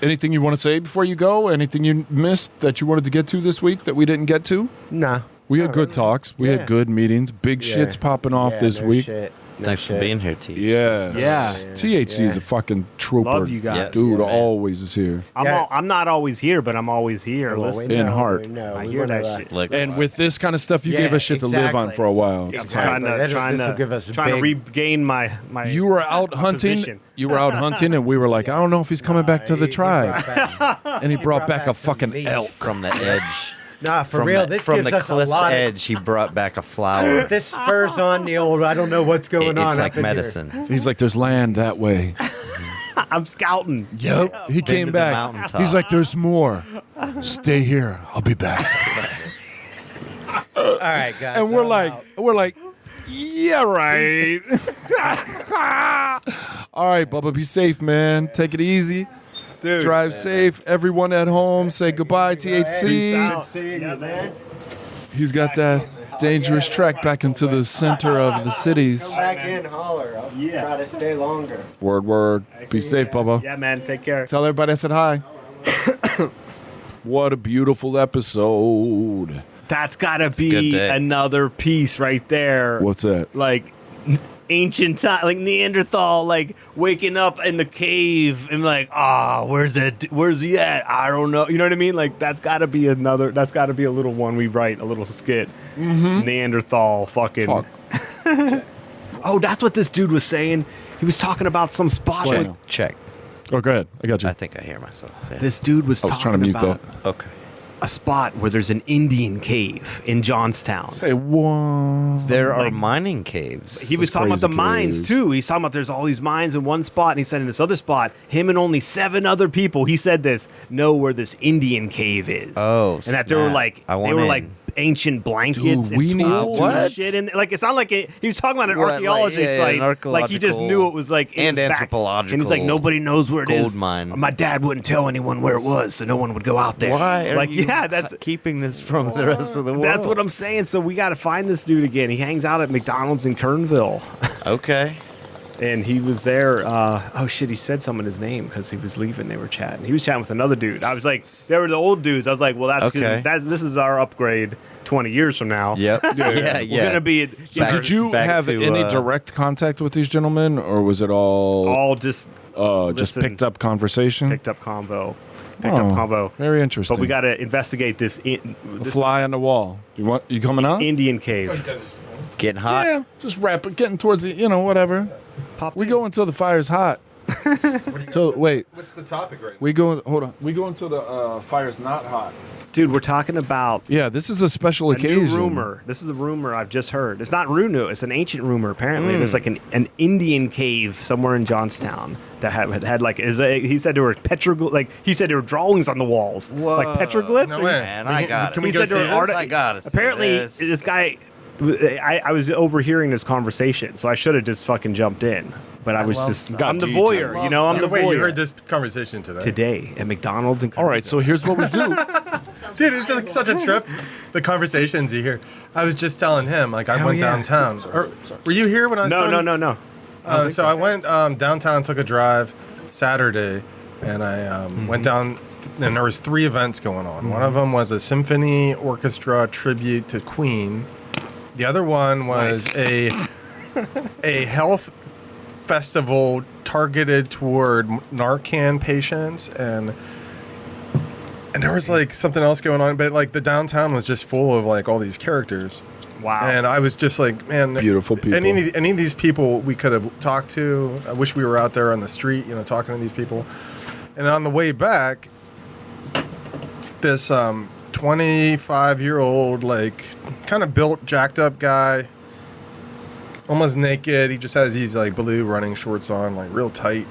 Speaker 2: Anything you want to say before you go? Anything you missed that you wanted to get to this week that we didn't get to?
Speaker 3: Nah.
Speaker 2: We had good talks. We
Speaker 3: Yeah.
Speaker 2: had good meetings. Big
Speaker 3: Yeah.
Speaker 2: shit's popping off
Speaker 3: Yeah,
Speaker 2: this
Speaker 3: no
Speaker 2: week.
Speaker 3: shit. No
Speaker 8: Thanks for
Speaker 3: shit.
Speaker 8: being here, T.
Speaker 2: Yes.
Speaker 7: Yeah.
Speaker 2: THC is a fucking trooper.
Speaker 7: Love you guys.
Speaker 8: Yes.
Speaker 2: Dude,
Speaker 8: Yeah, man.
Speaker 2: always is here.
Speaker 3: Yeah.
Speaker 7: I'm not always here, but I'm always here.
Speaker 3: Well,
Speaker 7: Listen,
Speaker 3: we
Speaker 2: In
Speaker 3: know,
Speaker 2: heart.
Speaker 3: we know.
Speaker 7: I
Speaker 3: We
Speaker 7: hear
Speaker 3: wanna,
Speaker 7: that shit.
Speaker 8: Like,
Speaker 2: And with this kind of stuff, you
Speaker 3: Yeah,
Speaker 2: gave us shit to live on
Speaker 3: exactly.
Speaker 2: for a while.
Speaker 7: I'm
Speaker 3: Exactly.
Speaker 7: trying
Speaker 3: This will
Speaker 7: to
Speaker 3: give us a
Speaker 7: trying to
Speaker 3: big-
Speaker 7: regain my.
Speaker 2: You were out hunting.
Speaker 7: Position.
Speaker 2: You were out hunting, and we were like, I don't know if he's coming back to the
Speaker 3: He
Speaker 2: tribe. And he brought back a
Speaker 3: some
Speaker 2: fucking
Speaker 3: meat.
Speaker 2: elk.
Speaker 8: from the edge.
Speaker 3: Nah, for
Speaker 8: From
Speaker 3: real,
Speaker 8: the,
Speaker 3: this
Speaker 8: from
Speaker 3: gives
Speaker 8: the
Speaker 3: us a
Speaker 8: cliff's
Speaker 3: lot.
Speaker 8: edge, he brought back a flower.
Speaker 3: This spurs on the old. I don't know what's going on.
Speaker 8: It's
Speaker 3: up
Speaker 8: like
Speaker 3: in here.
Speaker 8: medicine.
Speaker 2: He's like, there's land that way.
Speaker 7: I'm scouting.
Speaker 2: Yep. He came
Speaker 8: to the
Speaker 2: back.
Speaker 8: mountaintop.
Speaker 2: He's like, there's more. Stay here. I'll be back.
Speaker 3: All right, guys.
Speaker 2: And we're
Speaker 3: I'm
Speaker 2: like,
Speaker 3: out.
Speaker 2: yeah, right. All right, Bubba, be safe, man. Take it easy.
Speaker 7: Dude.
Speaker 2: Drive safe. Everyone at home, say goodbye, THC.
Speaker 3: Seeing you, man.
Speaker 2: He's got that dangerous trek back into the center of the cities.
Speaker 3: Back in, holler. I'll try to stay longer.
Speaker 2: Word. Be safe, Bubba.
Speaker 7: Yeah, man. Take care.
Speaker 2: Tell everybody I said hi. What a beautiful episode.
Speaker 7: That's gotta
Speaker 8: good
Speaker 7: be
Speaker 8: day.
Speaker 7: another piece right there.
Speaker 2: What's that?
Speaker 7: Like ancient time, like Neanderthal, like waking up in the cave and like, where's he at? I don't know. You know what I mean? Like that's gotta be a little one we write, a little skit. Neanderthal fucking.
Speaker 2: Talk.
Speaker 7: Oh, that's what this dude was saying. He was talking about some spot.
Speaker 2: Wait.
Speaker 7: With,
Speaker 8: Check.
Speaker 2: Oh, go ahead. I got you.
Speaker 8: I think I hear myself. Yeah.
Speaker 7: this dude was
Speaker 2: I was trying to
Speaker 7: talking
Speaker 2: mute
Speaker 7: about
Speaker 2: that.
Speaker 8: Okay.
Speaker 7: a spot where there's an Indian cave in Johnstown.
Speaker 2: Say what?
Speaker 8: There are mining caves.
Speaker 7: He was
Speaker 2: Those
Speaker 7: talking about the
Speaker 2: crazy
Speaker 7: mines
Speaker 2: caves.
Speaker 7: too. He's talking about there's all these mines in one spot, and he said in this other spot, him and only 7 other people, he said this, know where this Indian cave is.
Speaker 8: Oh,
Speaker 7: and that there were
Speaker 8: snap.
Speaker 7: like
Speaker 8: I want in.
Speaker 7: ancient blankets
Speaker 2: Dude, we
Speaker 7: and
Speaker 2: need
Speaker 7: tools
Speaker 2: to-
Speaker 7: and shit. And like it's not like he was talking about an
Speaker 8: What,
Speaker 7: archaeology
Speaker 8: like, yeah,
Speaker 7: site.
Speaker 8: an
Speaker 7: Like he just knew it was like in
Speaker 8: and
Speaker 7: his back.
Speaker 8: anthropological
Speaker 7: And he's like nobody knows where it
Speaker 8: gold
Speaker 7: is.
Speaker 8: mine.
Speaker 7: My dad wouldn't tell anyone where it was, so no one would go out there.
Speaker 8: Why are
Speaker 7: like
Speaker 8: you
Speaker 7: yeah, that's
Speaker 8: keeping this from the rest of the world?
Speaker 7: that's what I'm saying. So we got to find this dude again. He hangs out at McDonald's in Kernville.
Speaker 8: Okay.
Speaker 7: And he was there. Oh shit! He said someone his name because he was leaving. They were chatting. He was chatting with another dude. I was like, they were the old dudes. I was like, well, that's
Speaker 8: Okay.
Speaker 7: this is our upgrade 20 years from now.
Speaker 8: Yep. Yeah.
Speaker 7: We're gonna be
Speaker 8: Back-
Speaker 2: Did you
Speaker 8: back
Speaker 2: have
Speaker 8: to,
Speaker 2: any direct contact with these gentlemen, or was it all
Speaker 7: just
Speaker 2: just
Speaker 7: listen,
Speaker 2: picked up conversation?
Speaker 7: picked up convo.
Speaker 2: Very interesting.
Speaker 7: But we got to investigate this
Speaker 2: A fly on the wall. You coming out?
Speaker 7: Indian cave.
Speaker 8: Getting hot.
Speaker 2: Yeah, just wrap it. Getting towards the, whatever. We go until the fire's hot. Wait,
Speaker 9: What's the topic right now?
Speaker 2: we go. Hold on. We go until the fire's not hot.
Speaker 7: Dude, we're talking about
Speaker 2: Yeah, this is a special
Speaker 7: a
Speaker 2: occasion.
Speaker 7: new rumor. This is a rumor I've just heard. It's not new. It's an ancient rumor. Apparently, there's like an Indian cave somewhere in Johnstown that had like he said there were he said there were drawings on the walls, like petroglyphs.
Speaker 9: No way.
Speaker 8: Man, I got
Speaker 9: Can
Speaker 8: it.
Speaker 9: we
Speaker 7: He
Speaker 9: go
Speaker 7: said
Speaker 9: see
Speaker 7: there were
Speaker 9: this?
Speaker 8: I gotta see
Speaker 7: Apparently,
Speaker 8: this.
Speaker 7: this guy. I was overhearing this conversation, so I should have just fucking jumped in. But I was
Speaker 8: love
Speaker 7: just
Speaker 8: stuff.
Speaker 7: I'm the voyeur, I'm the
Speaker 9: Wait,
Speaker 7: voyeur.
Speaker 9: you heard this conversation today?
Speaker 7: Today at McDonald's in
Speaker 2: All right, so here's what we do.
Speaker 9: Dude, it's like such a trip. The conversations you hear. I was just telling him, like, I went downtown. Were you here when I was telling you?
Speaker 7: no.
Speaker 9: So I went downtown, took a drive Saturday, and I went down, and there was 3 events going on. One of them was a symphony orchestra tribute to Queen. The other one was a health festival targeted toward Narcan patients, and there was like something else going on, but like the downtown was just full of like all these characters.
Speaker 7: Wow.
Speaker 9: And I was just like, man,
Speaker 2: Beautiful people.
Speaker 9: Any of these people we could have talked to. I wish we were out there on the street, talking to these people. And on the way back, this 25-year-old, like, kind of built, jacked up guy, almost naked. He just has these like blue running shorts on, like real tight,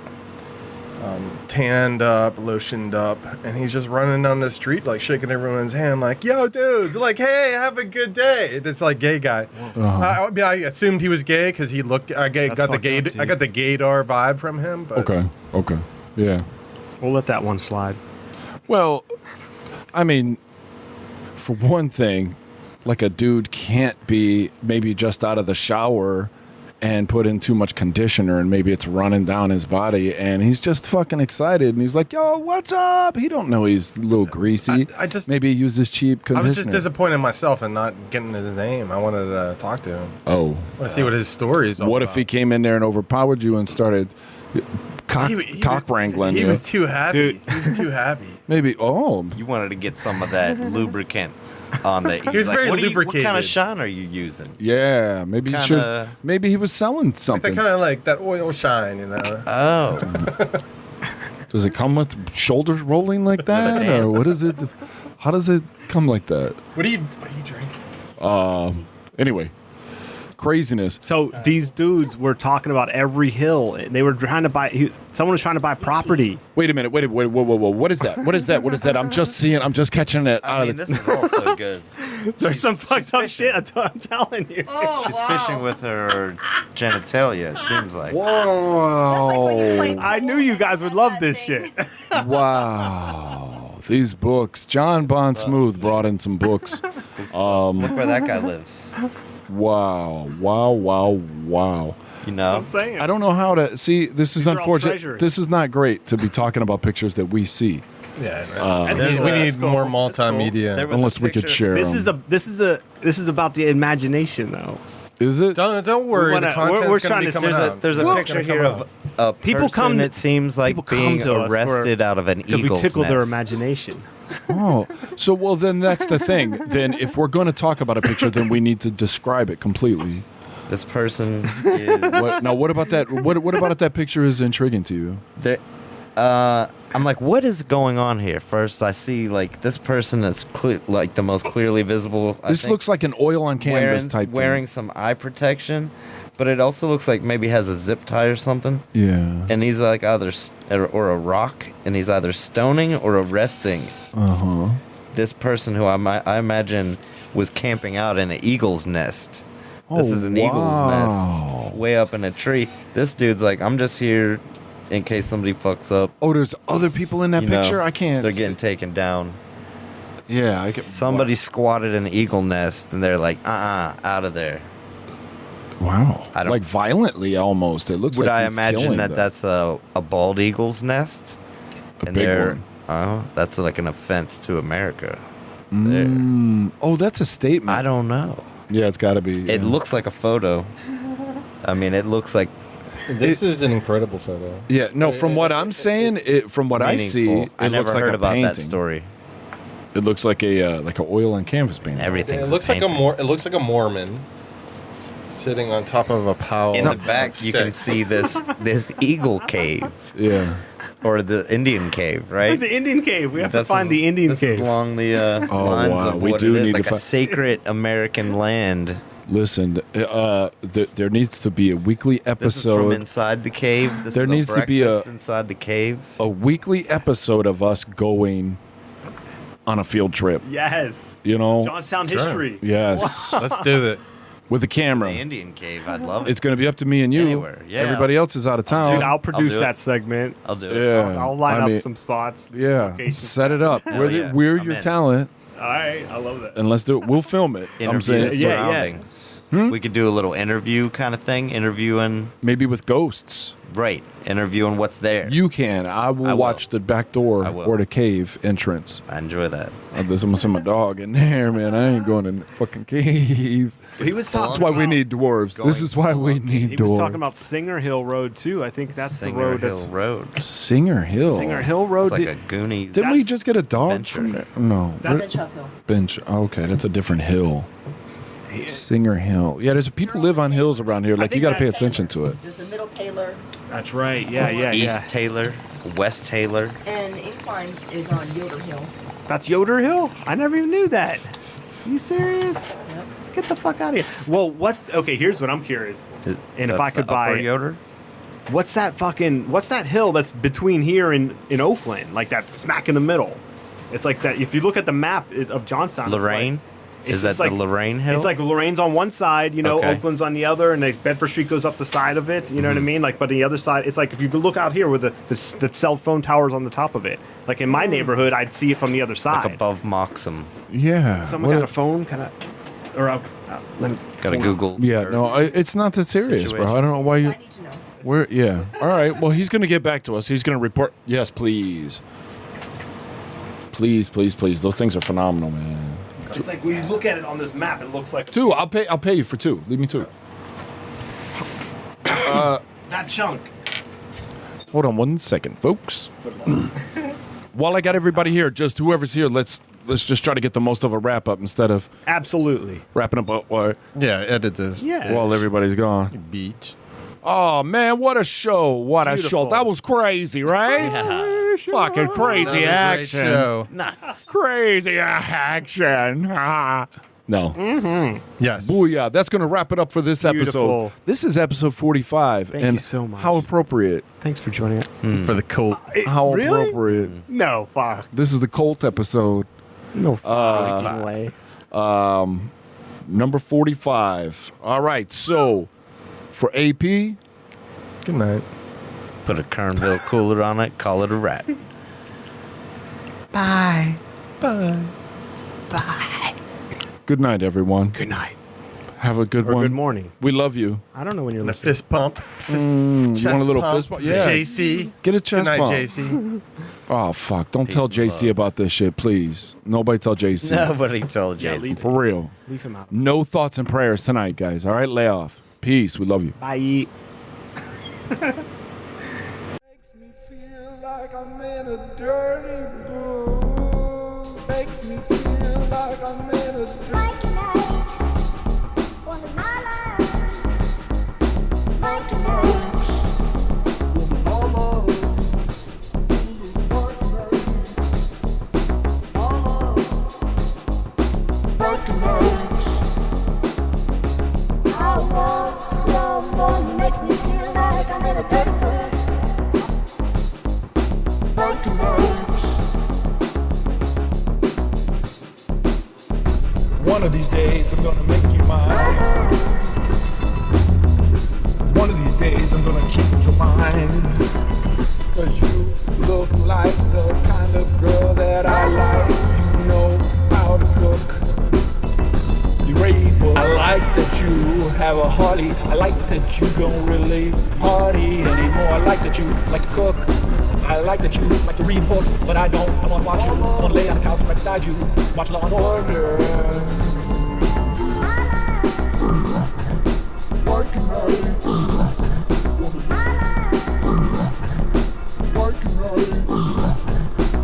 Speaker 9: tanned up, lotioned up, and he's just running down the street, like shaking everyone's hand, like, "Yo, dudes!" Like, "Hey, have a good day." It's like gay guy. I assumed he was gay because he looked. I got the gaydar vibe from him. But
Speaker 2: Okay. Yeah.
Speaker 7: We'll let that one slide.
Speaker 2: Well, I mean, for one thing, like a dude can't be maybe just out of the shower and put in too much conditioner and maybe it's running down his body and he's just fucking excited and he's like, "Yo, what's up?" He don't know he's a little greasy.
Speaker 9: I just
Speaker 2: maybe he uses cheap conditioner.
Speaker 9: I was just disappointed in myself and not getting his name. I wanted to talk to him.
Speaker 2: Oh.
Speaker 9: I want to see what his story is all
Speaker 2: What
Speaker 9: about.
Speaker 2: if he came in there and overpowered you and started cock wrangling
Speaker 9: He
Speaker 2: you?
Speaker 9: was too happy.
Speaker 7: Dude.
Speaker 9: He was too happy.
Speaker 2: Maybe,
Speaker 8: You wanted to get some of that lubricant on the.
Speaker 9: He was very
Speaker 8: What
Speaker 9: lubricated.
Speaker 8: kind of shine are you using?
Speaker 2: yeah, maybe he should.
Speaker 8: Kinda-
Speaker 2: Maybe he was selling
Speaker 9: Like
Speaker 2: something.
Speaker 9: that kind of like that oil shine,
Speaker 8: Oh,
Speaker 2: Does it come with shoulders rolling like that,
Speaker 8: dance.
Speaker 2: or what is it? How does it come like that?
Speaker 9: What do you drink?
Speaker 2: Anyway, craziness.
Speaker 7: So these dudes were talking about every hill. They were trying to buy. Someone was trying to buy property.
Speaker 2: Wait a minute. Whoa. What is that? What is that? What is that? I'm just catching it out
Speaker 8: I mean,
Speaker 2: of the.
Speaker 8: this is also good.
Speaker 7: There's some fucked up shit. I'm telling you.
Speaker 8: She's fishing with her genitalia. It seems like.
Speaker 2: Whoa.
Speaker 7: I knew you guys would love this shit.
Speaker 2: Wow.
Speaker 10: these books. Jon Bon Smooth brought in some books.
Speaker 8: Look where that guy lives.
Speaker 10: Wow.
Speaker 8: You know?
Speaker 7: I'm saying.
Speaker 10: I don't know how to see. This is
Speaker 7: These are all
Speaker 10: unfortunate.
Speaker 7: treasures.
Speaker 10: This is not great to be talking about pictures that we see.
Speaker 9: Yeah,
Speaker 7: There's
Speaker 9: we
Speaker 7: a-
Speaker 9: need
Speaker 7: that's cool.
Speaker 9: more
Speaker 7: That's cool.
Speaker 9: multimedia.
Speaker 8: There was
Speaker 10: Unless
Speaker 8: a
Speaker 10: we could
Speaker 8: picture-
Speaker 10: share
Speaker 7: This
Speaker 10: them.
Speaker 7: is about the imagination, though.
Speaker 10: Is it?
Speaker 9: Don't worry,
Speaker 7: wanna-
Speaker 9: the content's
Speaker 7: we're
Speaker 9: going
Speaker 7: trying
Speaker 9: to be
Speaker 7: to-
Speaker 9: coming out.
Speaker 8: There's a
Speaker 9: It's
Speaker 8: picture
Speaker 9: gonna come
Speaker 8: here
Speaker 9: out.
Speaker 8: of a
Speaker 7: People
Speaker 8: person,
Speaker 7: come-
Speaker 8: it seems like
Speaker 7: people come
Speaker 8: being
Speaker 7: to us for-
Speaker 8: arrested out of an
Speaker 7: Because we
Speaker 8: eagle's
Speaker 7: tickle their
Speaker 8: nest.
Speaker 7: imagination.
Speaker 10: Oh, so well then that's the thing. Then if we're going to talk about a picture, then we need to describe it completely.
Speaker 8: This person is...
Speaker 10: What about that? What about if that picture is intriguing to you?
Speaker 8: There, I'm like, what is going on here? First, I see like this person is like the most clearly visible. I
Speaker 10: This
Speaker 8: think,
Speaker 10: looks like an oil on canvas type
Speaker 8: wearing
Speaker 10: thing.
Speaker 8: some eye protection, but it also looks like maybe has a zip tie or something.
Speaker 10: Yeah.
Speaker 8: And he's like either or a rock, and he's either stoning or arresting this person who I imagine was camping out in an eagle's nest. This is an eagle's nest way up in a tree. This dude's like, I'm just here in case somebody fucks up.
Speaker 10: Oh, there's other people in that
Speaker 8: You know,
Speaker 10: picture. I can't.
Speaker 8: They're getting taken down.
Speaker 10: Yeah, I get.
Speaker 8: Somebody squatted in an eagle nest, and they're like, out of there.
Speaker 10: Wow.
Speaker 8: I don't-
Speaker 10: Like violently almost. It looks
Speaker 8: Would
Speaker 10: like
Speaker 8: I
Speaker 10: he's
Speaker 8: imagine
Speaker 10: killing
Speaker 8: that
Speaker 10: them.
Speaker 8: that's a bald eagle's nest?
Speaker 10: A big one.
Speaker 8: Oh, that's like an offense to America. There.
Speaker 10: Oh, that's a statement.
Speaker 8: I don't know.
Speaker 10: Yeah, it's got to be.
Speaker 8: It
Speaker 10: yeah.
Speaker 8: looks like a photo. I mean, it looks like
Speaker 9: This is an incredible photo.
Speaker 10: Yeah, no. From what I'm saying, from what I see,
Speaker 8: meaningful.
Speaker 10: it
Speaker 8: I never
Speaker 10: looks like
Speaker 8: heard
Speaker 10: a
Speaker 8: about
Speaker 10: painting.
Speaker 8: that story.
Speaker 10: It looks like a oil and canvas painting.
Speaker 8: Everything's
Speaker 9: It looks
Speaker 8: a
Speaker 9: like a
Speaker 8: painting.
Speaker 9: It looks like a Mormon sitting on top of a pile.
Speaker 8: In the
Speaker 9: of
Speaker 8: back, you can
Speaker 9: sticks.
Speaker 8: see this eagle cave
Speaker 10: Yeah.
Speaker 8: or the Indian cave, right?
Speaker 7: The Indian cave. We have
Speaker 8: This
Speaker 7: to find
Speaker 8: is-
Speaker 7: the Indian
Speaker 8: this
Speaker 7: cave.
Speaker 8: is along the
Speaker 10: Oh,
Speaker 8: lines
Speaker 10: wow.
Speaker 8: of
Speaker 10: We
Speaker 8: what
Speaker 10: do
Speaker 8: it is,
Speaker 10: need to
Speaker 8: like a
Speaker 10: fi-
Speaker 8: sacred American land.
Speaker 10: Listen, there needs to be a weekly
Speaker 8: This is from
Speaker 10: episode.
Speaker 8: inside the cave. This
Speaker 10: There
Speaker 8: is
Speaker 10: needs to be a-
Speaker 8: breakfast inside the cave.
Speaker 10: A weekly episode of us going on a field trip.
Speaker 7: Yes.
Speaker 10: You know.
Speaker 7: Johnstown
Speaker 9: Sure.
Speaker 7: history.
Speaker 10: Yes.
Speaker 9: Let's do it.
Speaker 10: With the
Speaker 8: The
Speaker 10: camera.
Speaker 8: Indian cave. I'd love it.
Speaker 10: It's going to be up to me and you.
Speaker 8: Anywhere, yeah.
Speaker 10: Everybody else is out of town.
Speaker 7: Dude, I'll produce
Speaker 8: do it.
Speaker 7: that segment.
Speaker 8: I'll do it.
Speaker 10: Yeah.
Speaker 7: I'll line
Speaker 10: I mean,
Speaker 7: up some spots. some
Speaker 10: Yeah.
Speaker 7: locations.
Speaker 10: Set it up.
Speaker 8: Hell
Speaker 10: We're,
Speaker 8: yeah.
Speaker 10: we're
Speaker 8: I'm
Speaker 10: your
Speaker 8: in.
Speaker 10: talent.
Speaker 7: All right. I love that.
Speaker 10: And let's do it. We'll film it. I'm
Speaker 8: Interview
Speaker 10: saying
Speaker 8: the
Speaker 7: Yeah, yeah.
Speaker 8: surroundings. We could do a little interview kind of thing. Interviewing,
Speaker 10: maybe with ghosts.
Speaker 8: right? Interviewing what's there.
Speaker 10: You can. I will
Speaker 8: I will.
Speaker 10: watch the back door
Speaker 8: I will.
Speaker 10: or the cave entrance.
Speaker 8: I enjoy that.
Speaker 10: There's almost my dog in there, man. I ain't going in the fucking cave.
Speaker 7: He was
Speaker 10: That's why we need dwarves. This is why we need
Speaker 7: He
Speaker 10: dwarves.
Speaker 7: was talking about Singer Hill Road too. I think that's
Speaker 8: Singer
Speaker 7: the road.
Speaker 8: Hill
Speaker 7: That's
Speaker 8: Road.
Speaker 10: Singer Hill.
Speaker 7: Singer Hill Road.
Speaker 8: It's like a Goonies.
Speaker 10: Didn't we
Speaker 7: That's
Speaker 10: just get a dog
Speaker 8: Venture.
Speaker 10: from there? No.
Speaker 7: That's-
Speaker 10: Where- Bench. Okay, that's a different hill. Singer Hill. Yeah, there's people live on hills around here. Like you
Speaker 7: think
Speaker 10: got to pay
Speaker 7: that's
Speaker 10: attention to it.
Speaker 11: There's the middle Taylor,
Speaker 7: That's right. Yeah.
Speaker 8: East Taylor, West Taylor.
Speaker 11: and Incline is on Yoder Hill.
Speaker 7: That's Yoder Hill. I never even knew that. You serious?
Speaker 11: Yep.
Speaker 7: Get the fuck out of here. Well, what's okay? Here's what I'm curious. And if
Speaker 8: That's
Speaker 7: I could
Speaker 8: the Upper
Speaker 7: buy,
Speaker 8: Yoder.
Speaker 7: what's that hill that's between here and in Oakland? Like that smack in the middle. It's like that. If you look at the map of Johnstown, it's
Speaker 8: Lorraine.
Speaker 7: it's
Speaker 8: Is that
Speaker 7: just
Speaker 8: the
Speaker 7: like-
Speaker 8: Lorraine Hill?
Speaker 7: It's like Lorraine's on one side, you know,
Speaker 8: Okay.
Speaker 7: Oakland's on the other, and Bedford Street goes up the side of it. You know what I mean? Like, but the other side, it's like if you could look out here where the cell phone tower's on the top of it. Like in my neighborhood, I'd see it from the other side.
Speaker 8: like above Moxham.
Speaker 10: Yeah.
Speaker 7: Someone
Speaker 10: What
Speaker 7: got
Speaker 10: a-
Speaker 7: a phone, kind of, or let me.
Speaker 8: Got to Google.
Speaker 10: Yeah, no, it's not that serious, bro. I don't know why you.
Speaker 11: I need to know.
Speaker 10: Where? Yeah. All right. Well, he's gonna get back to us. He's gonna report. Yes, please. Please, please, please. Those things are phenomenal, man.
Speaker 7: It's like when you look at it on this map, it looks like
Speaker 10: 2. I'll pay you for 2. Leave me 2.
Speaker 7: that chunk.
Speaker 10: Hold on 1 second, folks. While I got everybody here, just whoever's here, let's just try to get the most of a wrap up instead of
Speaker 7: Absolutely.
Speaker 10: wrapping up while
Speaker 9: Yeah, edit this.
Speaker 7: Yeah.
Speaker 10: everybody's gone.
Speaker 9: Beach.
Speaker 10: Oh man, what a show! What a
Speaker 7: Beautiful.
Speaker 10: show! That was crazy, right? Fucking crazy
Speaker 9: That was a great
Speaker 10: action.
Speaker 9: show.
Speaker 10: Crazy action. No.
Speaker 9: Yes.
Speaker 10: Booyah. That's going to wrap it up for this
Speaker 7: Beautiful.
Speaker 10: episode. This is episode 45.
Speaker 7: Thank
Speaker 10: and
Speaker 7: you so much.
Speaker 10: How appropriate.
Speaker 7: Thanks for joining us.
Speaker 9: For the cult.
Speaker 10: How
Speaker 7: Really?
Speaker 10: appropriate.
Speaker 7: No, fuck.
Speaker 10: This is the Colt episode.
Speaker 7: No fucking way.
Speaker 10: Number 45. All right. So for AP,
Speaker 9: Good night.
Speaker 8: Put a Kernville cooler on it. Call it a wrap. Bye.
Speaker 7: Bye.
Speaker 8: Bye.
Speaker 10: Good night, everyone.
Speaker 7: Good night.
Speaker 10: Have a good
Speaker 7: Or
Speaker 10: one.
Speaker 7: good morning.
Speaker 10: We love you.
Speaker 7: I don't know when you're
Speaker 9: And a
Speaker 7: listening.
Speaker 9: fist pump.
Speaker 10: You want a little fist bump? Yeah.
Speaker 9: JC.
Speaker 10: Get a chest
Speaker 9: Good night,
Speaker 10: bump.
Speaker 9: JC.
Speaker 10: Oh, fuck. Don't tell
Speaker 8: and
Speaker 10: JC
Speaker 8: love.
Speaker 10: about this shit, please. Nobody tell JC.
Speaker 8: Nobody told Jason.
Speaker 10: For real.
Speaker 7: Leave him out.
Speaker 10: No thoughts and prayers tonight, guys. All right? Lay off. Peace. We love you.
Speaker 7: Bye.
Speaker 1: Makes me feel like I'm in a dirty room. Makes me feel like I'm in a dirty
Speaker 12: Mike and Ike's, one of my lives. Mike and Ike's,
Speaker 1: mama.
Speaker 12: I want someone who makes me feel like I'm in a dirty room.
Speaker 1: One of these days I'm gonna make you mine. One of these days I'm gonna change your mind. Cause you look like the kind of girl that I like. You know how to cook. You're able. I like that you have a hearty. I like that you don't really party anymore. I like that you like to cook. I like that you like to read books, but I don't. I wanna watch you. I wanna lay on the couch right beside you. Watch Law and Order. Working nights. Working nights.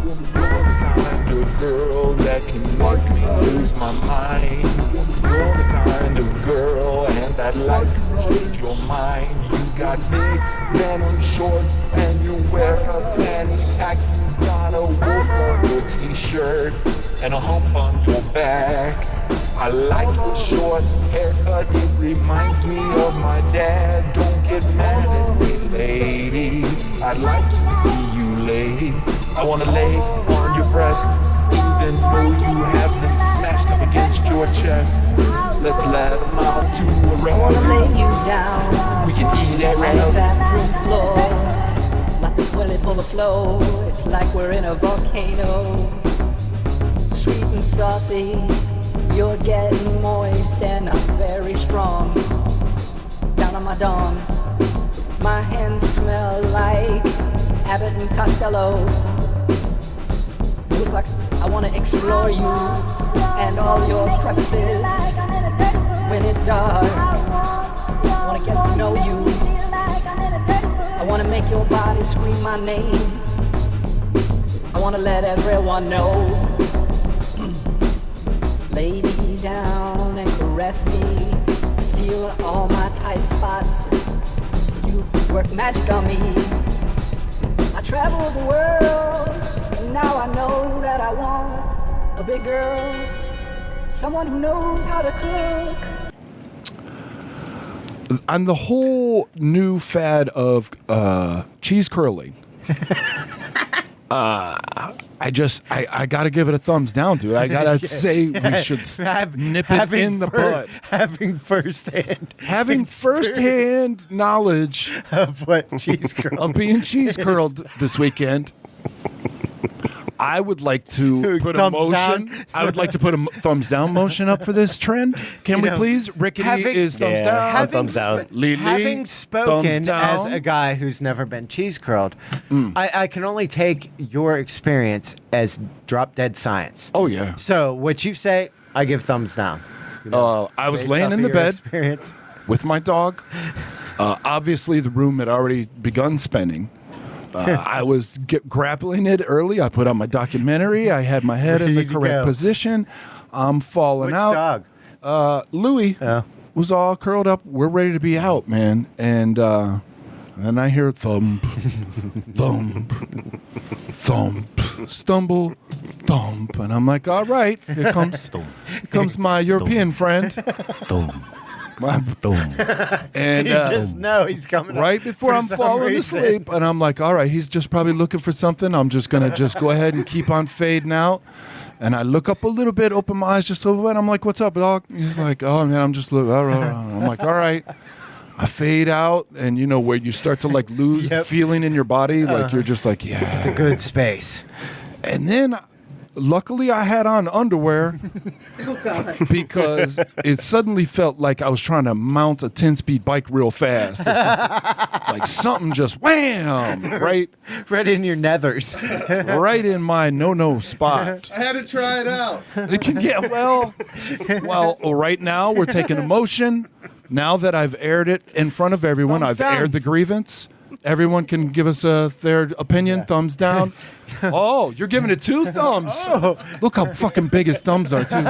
Speaker 1: You're the kind of girl that can make me lose my mind. You're the kind of girl, and I'd like to change your mind. You got big denim shorts, and you wear a fanny pack. You've got a wolf on your t-shirt, and a hump on your back. I like your short haircut, it reminds me of my dad. Don't get mad at me, lady. I'd like to see you, lady. I wanna lay on your breast, even though you have them smashed up against your chest. Let's let them out to a
Speaker 5: I wanna lay
Speaker 1: rest.
Speaker 5: you down
Speaker 1: We can eat at
Speaker 5: on the
Speaker 1: random.
Speaker 5: bathroom floor. Let the toilet overflow. It's like we're in a volcano. Sweet and saucy, you're getting moist and I'm very strong. Down on my dong, my hands smell like Abbott and Costello. Looks like I wanna explore you and all your crevices. When it's dark, I wanna get to know you. I wanna make your body scream my name. I wanna let everyone know. Lay me down and caress me. Feel all my tight spots. You work magic on me. I travel the world, and now I know that I want a big girl. Someone who knows how to cook.
Speaker 10: On the whole new fad of cheese curling, I gotta give it a thumbs down, dude. I gotta say we should nip it in the bud.
Speaker 8: Having firsthand
Speaker 10: knowledge
Speaker 8: of what cheese curl
Speaker 10: of being cheese curled this weekend. I would like to put a
Speaker 8: Thumbs
Speaker 10: motion.
Speaker 8: down?
Speaker 10: I would like to put a thumbs down motion up for this trend. Can we please? Rickety is thumbs down.
Speaker 8: Thumbs down.
Speaker 10: Lily,
Speaker 3: Having spoken
Speaker 10: thumbs
Speaker 3: as
Speaker 10: down.
Speaker 3: a guy who's never been cheese curled, I can only take your experience as drop dead science.
Speaker 10: Oh yeah.
Speaker 3: So what you say, I give thumbs down.
Speaker 10: I was
Speaker 3: Based
Speaker 10: laying
Speaker 3: off
Speaker 10: in
Speaker 3: of
Speaker 10: the
Speaker 3: your
Speaker 10: bed
Speaker 3: experience.
Speaker 10: with my dog. Obviously, the room had already begun spinning. I was grappling it early. I put on my documentary. I had my head in the
Speaker 3: Ready to
Speaker 10: correct
Speaker 3: go.
Speaker 10: position. I'm falling
Speaker 3: Which
Speaker 10: out.
Speaker 3: dog?
Speaker 10: Louis
Speaker 3: Oh.
Speaker 10: was all curled up. We're ready to be out, man. And then I hear thump, thump, thump, stumble, thump, and I'm like, all right, here comes my European friend. And
Speaker 3: You just know he's coming up
Speaker 10: right before
Speaker 3: for
Speaker 10: I'm
Speaker 3: some
Speaker 10: falling
Speaker 3: reason.
Speaker 10: asleep, and I'm like, all right, he's just probably looking for something. I'm just gonna go ahead and keep on fading out. And I look up a little bit, open my eyes just a little bit. I'm like, what's up, dog? He's like, oh man, I'm just looking. I'm like, all right. I fade out, and you know where you start to like lose
Speaker 3: Yep.
Speaker 10: feeling in your body, like you're just like, yeah,
Speaker 3: The good space.
Speaker 10: and then Luckily, I had on underwear because it suddenly felt like I was trying to mount a 10-speed bike real fast. Or something. Like something just wham, right
Speaker 8: in your nethers.
Speaker 10: right in my no spot.
Speaker 9: I had to try it out.
Speaker 10: Yeah, well, right now we're taking a motion. Now that I've aired it in front of everyone,
Speaker 8: Thumbs
Speaker 10: I've
Speaker 8: down.
Speaker 10: aired the grievance. Everyone can give us their opinion. Thumbs down. Oh, you're giving it 2 thumbs. Oh. Look how fucking big his thumbs are, too.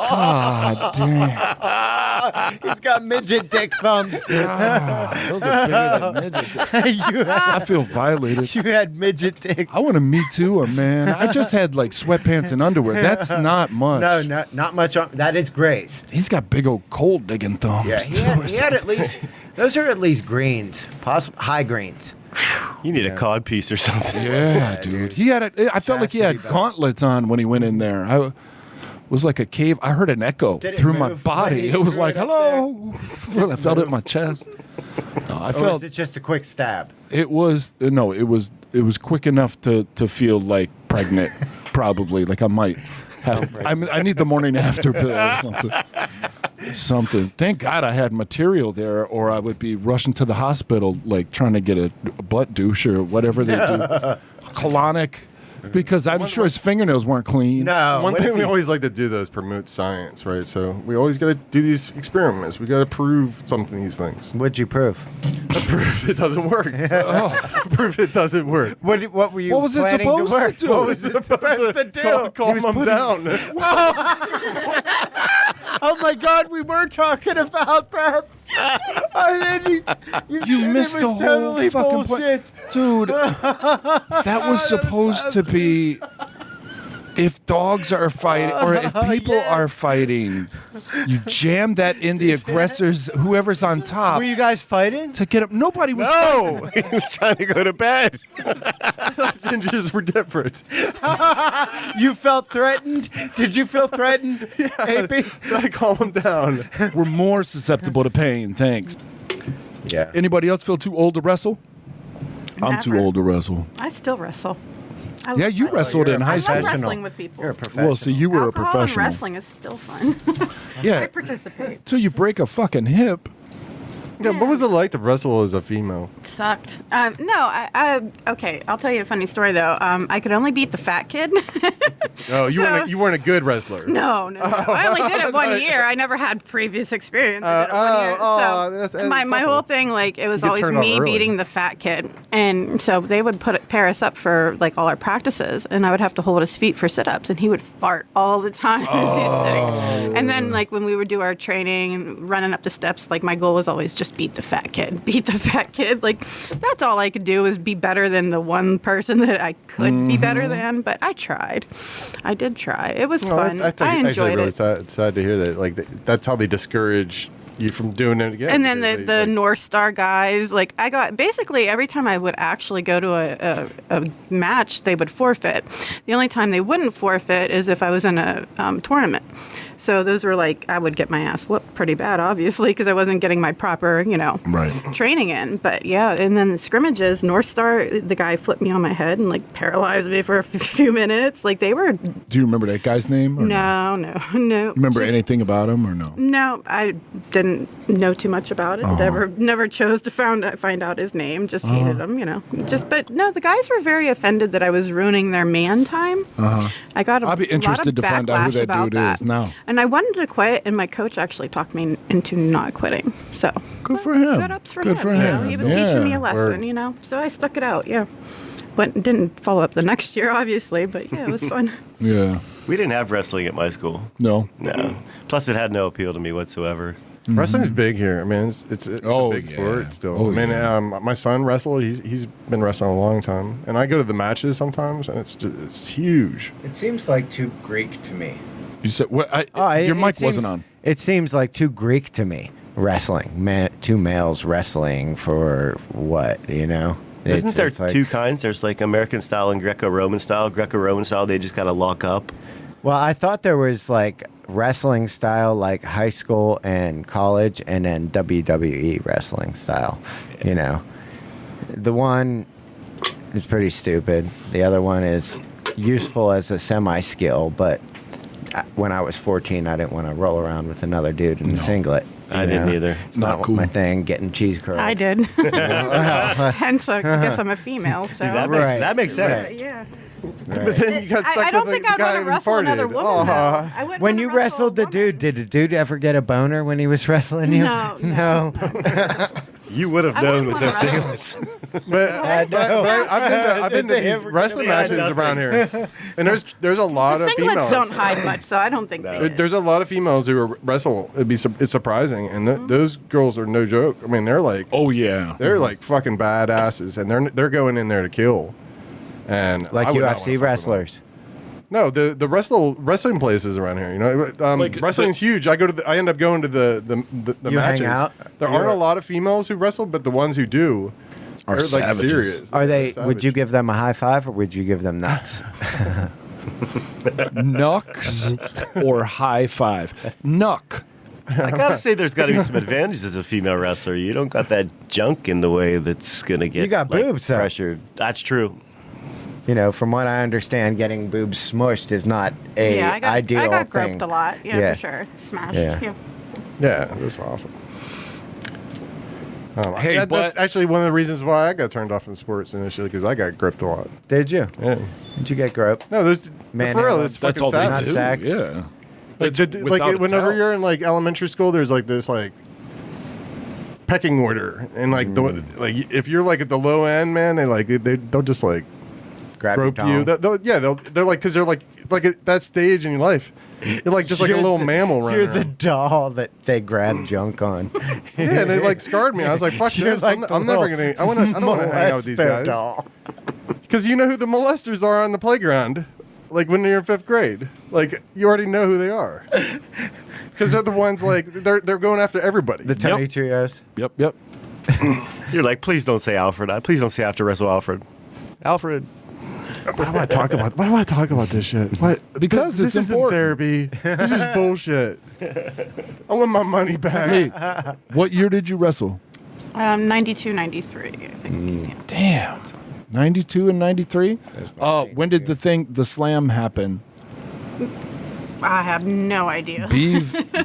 Speaker 10: God damn.
Speaker 8: He's got midget dick thumbs.
Speaker 10: Ah, those are bigger than midget dick. I feel violated.
Speaker 8: You had midget dick.
Speaker 10: I want to Me Too her, man. I just had like sweatpants and underwear. That's not much.
Speaker 8: No, not much. That is Gray's.
Speaker 10: He's got big old cold digging thumbs.
Speaker 8: Yeah,
Speaker 10: too,
Speaker 8: he had at least. Those are at least greens, possible high greens.
Speaker 13: You need a cod piece or something.
Speaker 10: Yeah, dude. He had. I felt like he had gauntlets on when he went in there. I was like a cave. I heard an echo through my body. It was like, hello. I felt it in my chest. No, I
Speaker 8: Or
Speaker 10: felt
Speaker 8: was it just a quick stab?
Speaker 10: it was no. It was quick enough to feel like pregnant. Probably like I might have. I need the morning after pill or something. Something. Thank God I had material there, or I would be rushing to the hospital, like trying to get a butt douche or whatever they do, colonic, because I'm sure his fingernails weren't clean.
Speaker 8: No.
Speaker 9: One thing we always like to do, though, is promote science, right? So we always got to do these experiments. We got to prove something, these things.
Speaker 8: What'd you prove?
Speaker 9: Prove it doesn't work. Prove it doesn't work.
Speaker 8: What were you?
Speaker 10: What was it
Speaker 8: planning
Speaker 10: supposed
Speaker 8: to work?
Speaker 10: to do?
Speaker 8: What was it supposed to do?
Speaker 9: Calm them down.
Speaker 8: Oh my God, we were talking about that. And then
Speaker 10: You missed the whole
Speaker 8: totally
Speaker 10: fucking
Speaker 8: bullshit.
Speaker 10: point, dude. That was supposed to be if dogs are fighting or if people are fighting. You jam that in the aggressors, whoever's on top.
Speaker 8: Were you guys fighting?
Speaker 10: To get up? Nobody was.
Speaker 13: No, he was trying to go to bed.
Speaker 9: Gingers were different.
Speaker 8: You felt threatened? Did you feel threatened, AP?
Speaker 9: Try to calm them down.
Speaker 10: We're more susceptible to pain. Thanks.
Speaker 8: Yeah.
Speaker 10: Anybody else feel too old to wrestle? I'm too
Speaker 11: Never.
Speaker 10: old to wrestle.
Speaker 11: I still wrestle. I
Speaker 10: Yeah,
Speaker 11: love
Speaker 10: you
Speaker 11: wrestling.
Speaker 10: wrestled in high
Speaker 11: I
Speaker 10: school.
Speaker 11: love wrestling with people.
Speaker 8: You're a professional.
Speaker 10: Well, see, you were a
Speaker 11: Alcohol and
Speaker 10: professional.
Speaker 11: wrestling is still fun.
Speaker 10: Yeah.
Speaker 11: I participate.
Speaker 10: Till you break a fucking hip.
Speaker 9: Yeah, what was it like to wrestle as a female?
Speaker 11: Sucked. No, okay. I'll tell you a funny story though. I could only beat the fat kid.
Speaker 9: Oh, you weren't a good wrestler.
Speaker 11: No. I only did it 1 year. I never had previous experience. I did it 1 year. So my whole thing, like, it was
Speaker 9: You get
Speaker 11: always
Speaker 9: turned on
Speaker 11: me
Speaker 9: early.
Speaker 11: beating the fat kid, and so they would pair us up for like all our practices, and I would have to hold his feet for sit-ups, and he would fart all the time as he's sitting. And then like when we would do our training and running up the steps, like my goal was always just beat the fat kid. Like that's all I could do was be better than the one person that I could be better than. But I tried. I did try. It was fun. I
Speaker 9: Actually
Speaker 11: enjoyed
Speaker 9: really
Speaker 11: it.
Speaker 9: sad to hear that. Like that's how they discourage you from doing it again.
Speaker 11: And then
Speaker 9: because
Speaker 11: the North Star guys, like I got basically every time I would actually go to a match, they would forfeit. The only time they wouldn't forfeit is if I was in a tournament. So those were like, I would get my ass whooped pretty bad, obviously, because I wasn't getting my proper, training in. But yeah, and then the scrimmages, North Star, the guy flipped me on my head and like paralyzed me for a few minutes. Like they were.
Speaker 10: Do you remember that guy's name? Or
Speaker 11: No.
Speaker 10: Remember
Speaker 11: Just-
Speaker 10: anything about him or no?
Speaker 11: No, I didn't know too much about it. Never chose to find out his name. Just hated him, But no, the guys were very offended that I was ruining their man time. I got a
Speaker 10: I'd be interested to
Speaker 11: lot of
Speaker 10: find out who
Speaker 11: backlash
Speaker 10: that
Speaker 11: about
Speaker 10: dude is now.
Speaker 11: And I wanted to quit, and my coach actually talked me into not quitting. So
Speaker 10: Good for him.
Speaker 11: Good ups for
Speaker 10: Good
Speaker 11: him.
Speaker 10: for
Speaker 11: you know.
Speaker 10: him.
Speaker 11: He was
Speaker 10: Yeah.
Speaker 11: teaching me a
Speaker 9: Word.
Speaker 11: lesson, So I stuck it out. Yeah, but didn't follow up the next year, obviously. But yeah, it was fun.
Speaker 10: Yeah.
Speaker 13: We didn't have wrestling at my school.
Speaker 10: No.
Speaker 13: No. Plus, it had no appeal to me whatsoever.
Speaker 9: Wrestling's big here. I mean, it's
Speaker 10: Oh,
Speaker 9: a big
Speaker 10: yeah.
Speaker 9: sport still.
Speaker 10: Oh,
Speaker 9: I mean, my son wrestled. He's been wrestling a long time, and I go to the matches sometimes, and it's huge.
Speaker 3: It seems like too Greek to me.
Speaker 10: You said what? Your mic wasn't on.
Speaker 8: It seems like too Greek to me. Wrestling, two males wrestling for what?
Speaker 13: Isn't there two kinds? There's like American style and Greco-Roman style. Greco-Roman style, they just kind of lock up.
Speaker 8: Well, I thought there was like wrestling style, like high school and college, and then WWE wrestling style. The one is pretty stupid. The other one is
Speaker 3: useful as a semi-skill, but when I was 14, I didn't want to roll around with another dude in a singlet.
Speaker 13: I didn't either.
Speaker 3: It's not my thing, getting cheese curls.
Speaker 11: I did. Hence, I guess I'm a female. So
Speaker 13: that makes sense.
Speaker 11: Yeah.
Speaker 9: But then you got stuck
Speaker 11: I don't
Speaker 9: with
Speaker 11: think
Speaker 9: the
Speaker 11: I'd
Speaker 9: guy
Speaker 11: want to
Speaker 9: who
Speaker 11: wrestle another
Speaker 9: farted.
Speaker 11: woman. though. I wouldn't
Speaker 3: When
Speaker 11: wanna
Speaker 3: you
Speaker 11: wrestle
Speaker 3: wrestled the dude, did the dude ever get a boner when he was wrestling you?
Speaker 11: No.
Speaker 13: You would have
Speaker 11: I
Speaker 13: known
Speaker 11: wouldn't
Speaker 13: with those
Speaker 11: wanna
Speaker 13: singlets.
Speaker 9: But I've been to these wrestling matches around here, and there's a lot
Speaker 11: The
Speaker 9: of
Speaker 11: singlets
Speaker 9: females.
Speaker 11: don't hide much, so I don't think they.
Speaker 9: There's a lot of females who wrestle. It's surprising, and those girls are no joke. I mean, they're like,
Speaker 10: Oh yeah.
Speaker 9: they're like fucking badasses, and they're going in there to kill. And
Speaker 3: Like
Speaker 9: I would not wanna fuck
Speaker 3: UFC
Speaker 9: with
Speaker 3: wrestlers.
Speaker 9: them. No, the wrestling places around here. You know, wrestling's huge. I end up going to the
Speaker 3: You hang
Speaker 9: matches.
Speaker 3: out?
Speaker 9: There aren't a lot of females who wrestle, but the ones who do
Speaker 10: Are
Speaker 9: they're like
Speaker 10: savages.
Speaker 9: serious.
Speaker 3: Are they?
Speaker 9: They're
Speaker 3: Would you
Speaker 9: savage.
Speaker 3: give them a high five or would you give them nuts?
Speaker 10: Nux or high five? Nuck.
Speaker 13: I gotta say, there's got to be some advantages as a female wrestler. You don't got that junk in the way that's gonna get
Speaker 3: You got boobs, though.
Speaker 13: pressured. That's true.
Speaker 3: You know, from what I understand, getting boobs smushed is not a
Speaker 11: Yeah, I
Speaker 3: ideal
Speaker 11: got
Speaker 3: thing.
Speaker 11: groped a lot. Yeah, for sure. Smashed.
Speaker 3: Yeah.
Speaker 9: Yeah, that's awesome.
Speaker 10: Hey,
Speaker 9: that's actually one of the reasons why I got turned off from sports initially, because I got gripped a lot.
Speaker 3: Did you?
Speaker 9: Yeah.
Speaker 3: Did you get groped?
Speaker 9: No, there's
Speaker 3: Man,
Speaker 9: for real.
Speaker 3: no,
Speaker 9: It's
Speaker 10: That's
Speaker 9: fucking
Speaker 10: all they
Speaker 3: Not
Speaker 10: do.
Speaker 3: sex.
Speaker 10: Yeah.
Speaker 9: Like,
Speaker 10: It's without a
Speaker 9: whenever
Speaker 10: towel.
Speaker 9: you're in like elementary school, there's like this like pecking order, and like like if you're like at the low end, man, they'll just like
Speaker 3: Grab your
Speaker 9: grope you.
Speaker 3: dong.
Speaker 9: They're like because they're like at that stage in your life, you're like just like a
Speaker 3: You're
Speaker 9: little
Speaker 3: the-
Speaker 9: mammal running
Speaker 3: You're the
Speaker 9: around.
Speaker 3: doll that they grab junk on.
Speaker 9: Yeah, and it like scarred me. I was like, fuck
Speaker 3: You're
Speaker 9: this.
Speaker 3: like
Speaker 9: I'm
Speaker 3: the
Speaker 9: never
Speaker 3: little
Speaker 9: gonna. I don't want to hang out with these
Speaker 3: molester
Speaker 9: guys.
Speaker 3: doll.
Speaker 9: Because you know who the molesters are on the playground. Like when you're in 5th grade. Like you already know who they are. Because they're the ones like they're going after everybody.
Speaker 3: The Tony Trios.
Speaker 10: Yep.
Speaker 13: You're like, please don't say Alfred. Please don't say I have to wrestle Alfred. Alfred.
Speaker 9: Why do I talk about? Why do I talk about this shit? What?
Speaker 10: Because
Speaker 9: this
Speaker 10: it's
Speaker 9: isn't
Speaker 10: important.
Speaker 9: therapy. This is bullshit. I want my money back.
Speaker 10: Hey, what year did you wrestle?
Speaker 11: 92, 93, I think. Yeah.
Speaker 10: Damn. 92 and 93? When did the slam happen?
Speaker 11: I have no idea.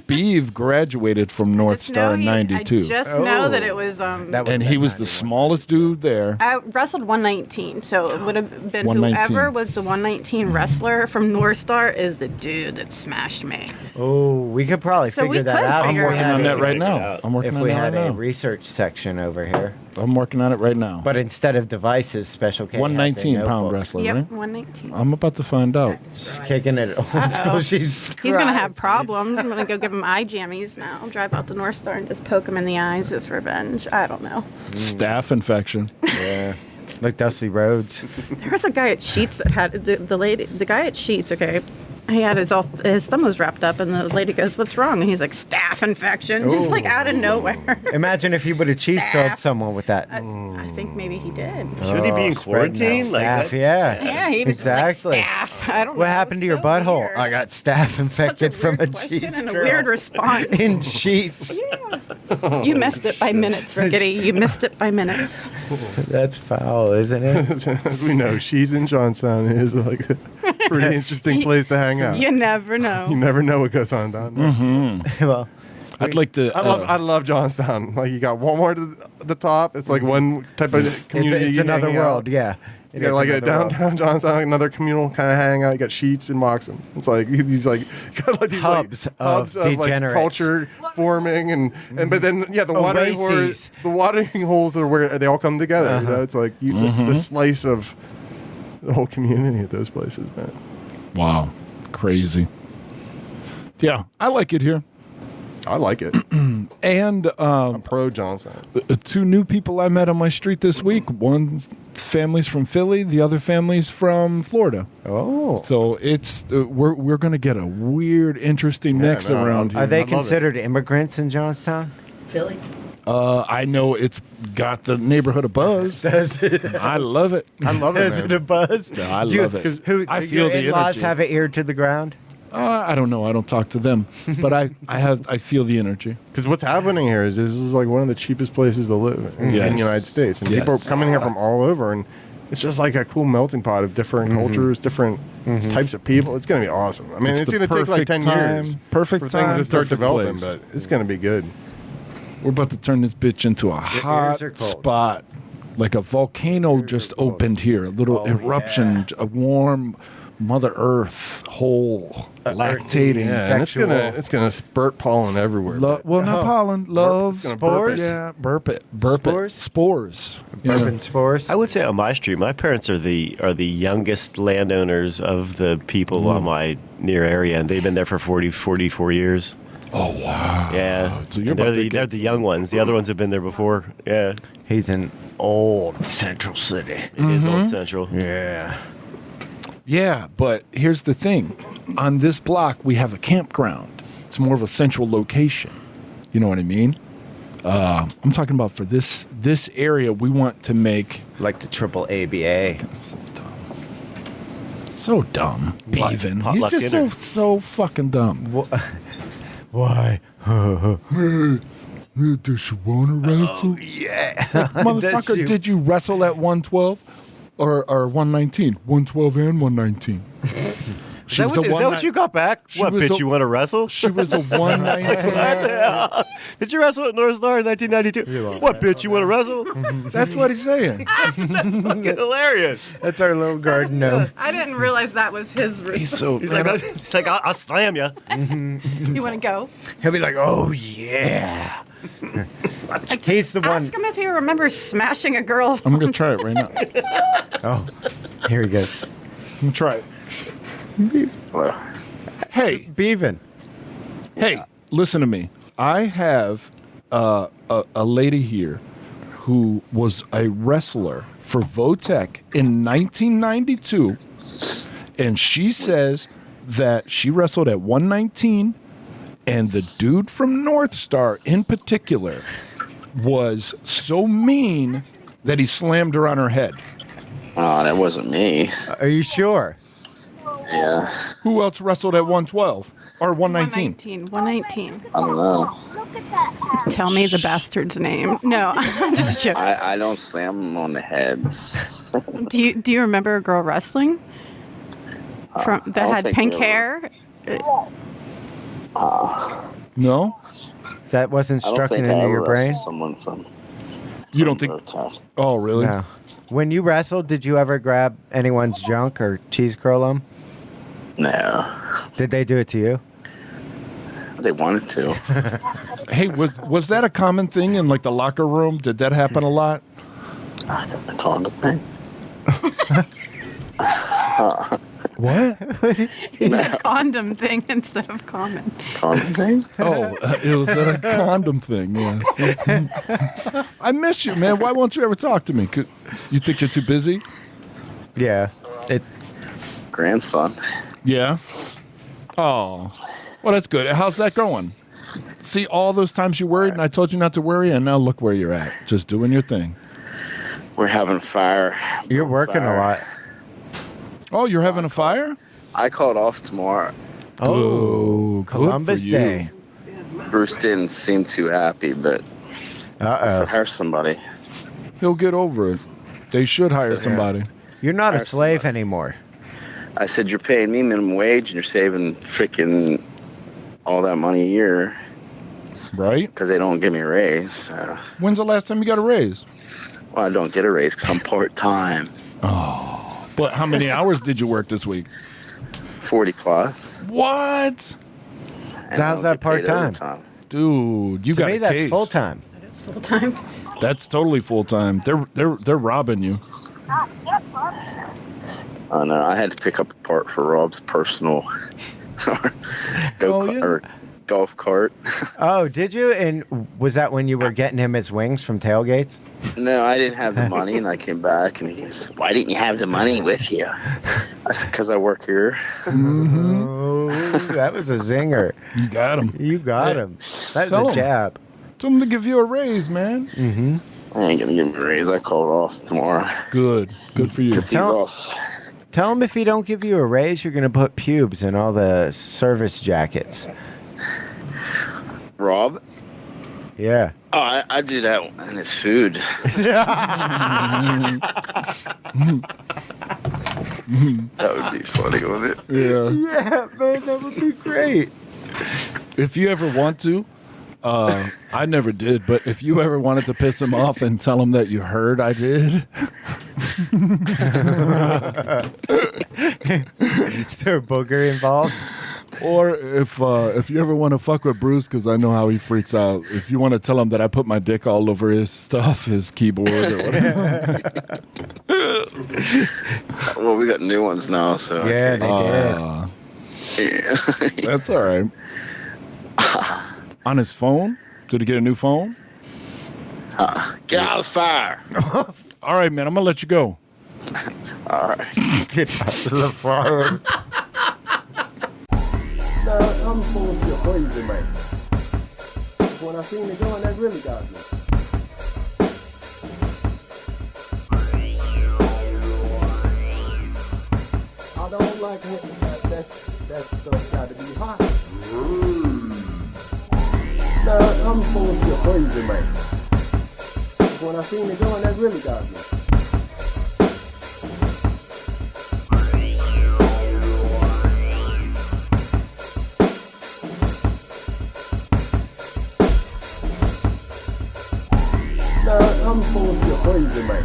Speaker 10: Beeve graduated from North Star in 92.
Speaker 11: I just know that it was.
Speaker 10: And he was the smallest dude there.
Speaker 11: I wrestled 119, so it would have been
Speaker 10: 119.
Speaker 11: whoever was the 119 wrestler from North Star is the dude that smashed me.
Speaker 3: Oh, we could probably
Speaker 11: So we
Speaker 3: figure that
Speaker 11: could
Speaker 3: out.
Speaker 11: figure
Speaker 10: I'm working
Speaker 11: it
Speaker 10: on
Speaker 11: out.
Speaker 10: that right now. I'm working
Speaker 3: If
Speaker 10: on
Speaker 3: we
Speaker 10: that
Speaker 3: had
Speaker 10: right
Speaker 3: a
Speaker 10: now.
Speaker 3: research section over here.
Speaker 10: I'm working on it right now.
Speaker 3: But instead of devices, Special K has a
Speaker 10: 119 pound
Speaker 3: notebook.
Speaker 10: wrestler,
Speaker 11: Yep,
Speaker 10: right?
Speaker 11: 119.
Speaker 10: I'm about to find out.
Speaker 3: She's kicking it until she's
Speaker 11: He's gonna have problems. I'm gonna go give him eye jammies now. Drive out to North Star and just poke him in the eyes as revenge. I don't know.
Speaker 10: Staph infection.
Speaker 3: Yeah. Like Dusty Rhodes.
Speaker 11: There was a guy at Sheets that had the guy at Sheets. Okay, he had his thumb was wrapped up, and the lady goes, "What's wrong?" And he's like, "Staph infection," just like out of nowhere.
Speaker 3: Imagine if he would have cheese curled someone with that.
Speaker 11: I think maybe he did.
Speaker 13: Should he be in
Speaker 3: Spreading that
Speaker 13: quarantine? Like
Speaker 3: staph,
Speaker 13: that?
Speaker 3: yeah.
Speaker 11: Yeah, he was
Speaker 3: exactly.
Speaker 11: like staph. I don't know.
Speaker 3: What happened to your butthole?
Speaker 11: Weird.
Speaker 3: I got staph infected from a
Speaker 11: Question
Speaker 3: cheese
Speaker 11: and a
Speaker 3: curl.
Speaker 11: weird response.
Speaker 3: In sheets.
Speaker 11: You missed it by minutes, Rickety. You missed it by minutes.
Speaker 3: That's foul, isn't it?
Speaker 9: We know she's in Johnstown is like a pretty interesting place to hang out.
Speaker 11: You never know.
Speaker 9: You never know what goes on down there.
Speaker 3: Well,
Speaker 10: I'd like to.
Speaker 9: I love Johnstown. Like you got Walmart at the top. It's like one type of community.
Speaker 3: it's
Speaker 9: you
Speaker 3: another
Speaker 9: hang out.
Speaker 3: world, yeah.
Speaker 9: You
Speaker 3: It
Speaker 9: got
Speaker 3: is
Speaker 9: like a
Speaker 3: another world.
Speaker 9: downtown Johnstown, another communal kind of hangout. You got Sheets and Moxham. It's like these like you got like these
Speaker 3: Hubs of
Speaker 9: like
Speaker 3: degenerates.
Speaker 9: culture forming and but then the watering
Speaker 3: Oases.
Speaker 9: holes. The watering holes are where they all come together. You know? It's like the slice of the whole community at those places, man.
Speaker 10: Wow. Crazy. Yeah, I like it here.
Speaker 9: I like it.
Speaker 10: And
Speaker 9: I'm pro Johnstown.
Speaker 10: two new people I met on my street this week. One family's from Philly, the other family's from Florida.
Speaker 3: Oh.
Speaker 10: So it's we're gonna get a weird, interesting mix
Speaker 9: no,
Speaker 10: around here.
Speaker 3: Are they
Speaker 9: love it.
Speaker 3: considered immigrants in Johnstown?
Speaker 6: Philly.
Speaker 10: I know it's got the neighborhood of buzz.
Speaker 3: Does it?
Speaker 10: I love it.
Speaker 9: I love it,
Speaker 3: Is
Speaker 9: man.
Speaker 3: it a buzz?
Speaker 10: Yeah, I
Speaker 3: Do you-
Speaker 10: love it.
Speaker 3: 'cause Who,
Speaker 10: I
Speaker 3: do
Speaker 10: feel
Speaker 3: your
Speaker 10: the
Speaker 3: in-laws
Speaker 10: energy.
Speaker 3: have an ear to the ground?
Speaker 10: I don't know. I don't talk to them, but I feel the energy.
Speaker 9: Because what's happening here is this is like one of the cheapest places to live in
Speaker 10: Yes.
Speaker 9: the United States, and people are
Speaker 10: Yes.
Speaker 9: coming here from all over, and it's just like a cool melting pot of different cultures, different types of people. It's going to be awesome. I mean, it's going to take like 10 years
Speaker 10: Perfect
Speaker 9: for
Speaker 10: time,
Speaker 9: things to start
Speaker 10: perfect
Speaker 9: developing,
Speaker 10: place.
Speaker 9: but it's going to be good.
Speaker 10: We're about to turn this bitch into a hot
Speaker 3: ears are cold.
Speaker 10: spot. Like a volcano just opened here. A little eruption, a warm Mother Earth hole lactating.
Speaker 9: Yeah, and it's gonna spurt pollen everywhere.
Speaker 10: Not pollen. Love.
Speaker 9: It's gonna burp it.
Speaker 10: Yeah, burp it. Burp
Speaker 8: Spores?
Speaker 10: it. Spores. You know.
Speaker 3: Burping spores.
Speaker 13: I would say on my street, my parents are the youngest landowners of the people on my near area, and they've been there for 44 years.
Speaker 10: Oh wow.
Speaker 13: Yeah,
Speaker 10: So you're
Speaker 13: And
Speaker 10: about to
Speaker 13: they're
Speaker 10: get
Speaker 13: the young ones. The other ones have been there before. Yeah,
Speaker 3: He's in old Central City.
Speaker 13: it is Old Central.
Speaker 3: Yeah.
Speaker 10: Yeah, but here's the thing. On this block, we have a campground. It's more of a central location. You know what I mean? I'm talking about for this area, we want to make...
Speaker 3: Like the triple ABA.
Speaker 10: So dumb. Bevan. He's
Speaker 13: Potluck
Speaker 10: just
Speaker 13: dinner.
Speaker 10: so fucking dumb.
Speaker 3: Why?
Speaker 10: Does you want to wrestle?
Speaker 3: Yeah.
Speaker 10: Motherfucker, did you wrestle at 112 or 119? 112 and 119.
Speaker 13: Is that what you got back? What,
Speaker 10: was
Speaker 13: bitch,
Speaker 10: a-
Speaker 13: you want to wrestle?
Speaker 10: She was a 119.
Speaker 13: Did you wrestle at North Star in 1992? What, bitch, you want to wrestle?
Speaker 10: That's what he's saying.
Speaker 13: That's fucking hilarious.
Speaker 3: That's our little garden gnome.
Speaker 11: I didn't realize that was his
Speaker 10: He's
Speaker 11: response.
Speaker 10: so...
Speaker 13: He's like, I'll slam you.
Speaker 11: You want to go?
Speaker 3: He'll be like, oh, yeah. He's the one.
Speaker 11: Ask him if he remembers smashing a girl.
Speaker 10: I'm going to try it right now.
Speaker 3: Oh, here he goes.
Speaker 10: I'm going to try it. Hey,
Speaker 3: Bevan.
Speaker 10: hey, listen to me. I have a lady here who was a wrestler for Votech in 1992, and she says that she wrestled at 119, and the dude from North Star in particular was so mean that he slammed her on her head.
Speaker 14: Oh, that wasn't me.
Speaker 3: Are you sure?
Speaker 14: Yeah,
Speaker 10: Who else wrestled at 112 or 119?
Speaker 11: 119.
Speaker 14: I don't know.
Speaker 11: Tell me the bastard's name. No, I'm just joking.
Speaker 14: I don't slam them on the head.
Speaker 11: Do you remember a girl wrestling? That
Speaker 14: I don't
Speaker 11: had
Speaker 14: think
Speaker 11: pink
Speaker 14: we ever-
Speaker 11: hair?
Speaker 10: No?
Speaker 3: That wasn't
Speaker 14: I don't
Speaker 3: struck
Speaker 14: think
Speaker 3: into
Speaker 14: I ever
Speaker 3: your brain?
Speaker 14: wrestled someone from.
Speaker 10: You don't think?
Speaker 14: Votech.
Speaker 10: Oh, really?
Speaker 3: No. When you wrestled, did you ever grab anyone's junk or cheese curl them?
Speaker 14: No,
Speaker 3: Did they do it to you?
Speaker 14: they wanted to.
Speaker 10: Hey, was that a common thing in like the locker room? Did that happen a lot?
Speaker 14: I got the condom thing.
Speaker 10: What?
Speaker 11: It's a condom thing instead of common.
Speaker 14: Condom thing?
Speaker 10: Oh, it was a condom thing. Yeah. I miss you, man. Why won't you ever talk to me? 'Cause you think you're too busy?
Speaker 3: Yeah.
Speaker 14: Grandson.
Speaker 10: Yeah. Oh, well, that's good. How's that going? See, all those times you worried, and I told you not to worry, and now look where you're at, just doing your thing.
Speaker 14: We're having fire.
Speaker 3: You're working a lot.
Speaker 10: Oh, you're having a fire?
Speaker 14: I called off tomorrow.
Speaker 10: Oh, good
Speaker 3: Columbus
Speaker 10: for you.
Speaker 3: Day.
Speaker 14: Bruce didn't seem too happy, but I should hire somebody.
Speaker 10: He'll get over it. They should hire somebody.
Speaker 3: You're not a
Speaker 14: Hire
Speaker 3: slave
Speaker 14: somebody.
Speaker 3: anymore.
Speaker 14: I said, you're paying me minimum wage and you're saving freaking all that money a year
Speaker 10: Right?
Speaker 14: because they don't give me a raise.
Speaker 10: When's the last time you got a raise?
Speaker 14: Well, I don't get a raise because I'm part-time.
Speaker 10: But how many hours did you work this week?
Speaker 14: 40 plus.
Speaker 10: What?
Speaker 14: And I
Speaker 3: How's
Speaker 14: don't
Speaker 3: that
Speaker 14: get paid
Speaker 3: part-time?
Speaker 14: overtime.
Speaker 10: Dude, you
Speaker 3: To
Speaker 10: got
Speaker 3: me,
Speaker 10: a
Speaker 3: that's
Speaker 10: case.
Speaker 3: full time.
Speaker 11: Full time.
Speaker 10: That's totally full time. They're robbing you.
Speaker 14: Oh, no, I had to pick up a part for Rob's personal golf cart.
Speaker 3: Oh, did you? And was that when you were getting him his wings from tailgates?
Speaker 14: No, I didn't have the money, and I came back, and he's, why didn't you have the money with you? I said, because I work here.
Speaker 3: Oh, that was a zinger.
Speaker 10: You got him.
Speaker 3: You got him. That's
Speaker 10: Tell
Speaker 3: a
Speaker 10: him.
Speaker 3: jab.
Speaker 10: Tell them to give you a raise, man.
Speaker 3: Mm-hmm.
Speaker 14: I ain't going to give me a raise. I called off tomorrow.
Speaker 10: Good for you.
Speaker 14: 'Cause he's off.
Speaker 3: Tell him if he don't give you a raise, you're going to put pubes in all the service jackets.
Speaker 14: Rob?
Speaker 8: Yeah.
Speaker 14: Oh, I do that, and it's food. That would be funny, wouldn't it?
Speaker 10: Yeah.
Speaker 8: Yeah, man, that would be great.
Speaker 10: If you ever want to, I never did, but if you ever wanted to piss him off and tell him that you heard I did.
Speaker 8: Is there a booger involved?
Speaker 10: Or if you ever want to fuck with Bruce, because I know how he freaks out, if you want to tell him that I put my dick all over his stuff, his keyboard or whatever.
Speaker 14: Well, we got new ones now, so.
Speaker 8: Yeah, they
Speaker 14: did. Yeah.
Speaker 10: That's all right. On his phone? Did he get a new phone?
Speaker 14: Get out of the fire.
Speaker 10: All right, man. I'm going to let you go.
Speaker 14: All right.
Speaker 8: Get out of the fire.
Speaker 15: Now, I'm supposed to be a crazy man. When I seen the gun, that really got me. I don't like it. That stuff got to be hot. Now, I'm supposed to be a crazy man. When I seen the gun, that really got me. Now, I'm supposed to be a crazy man.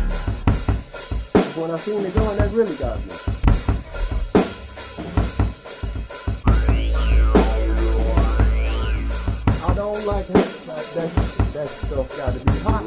Speaker 15: When I seen the gun, that really got me. I don't like it. That stuff got to be hot.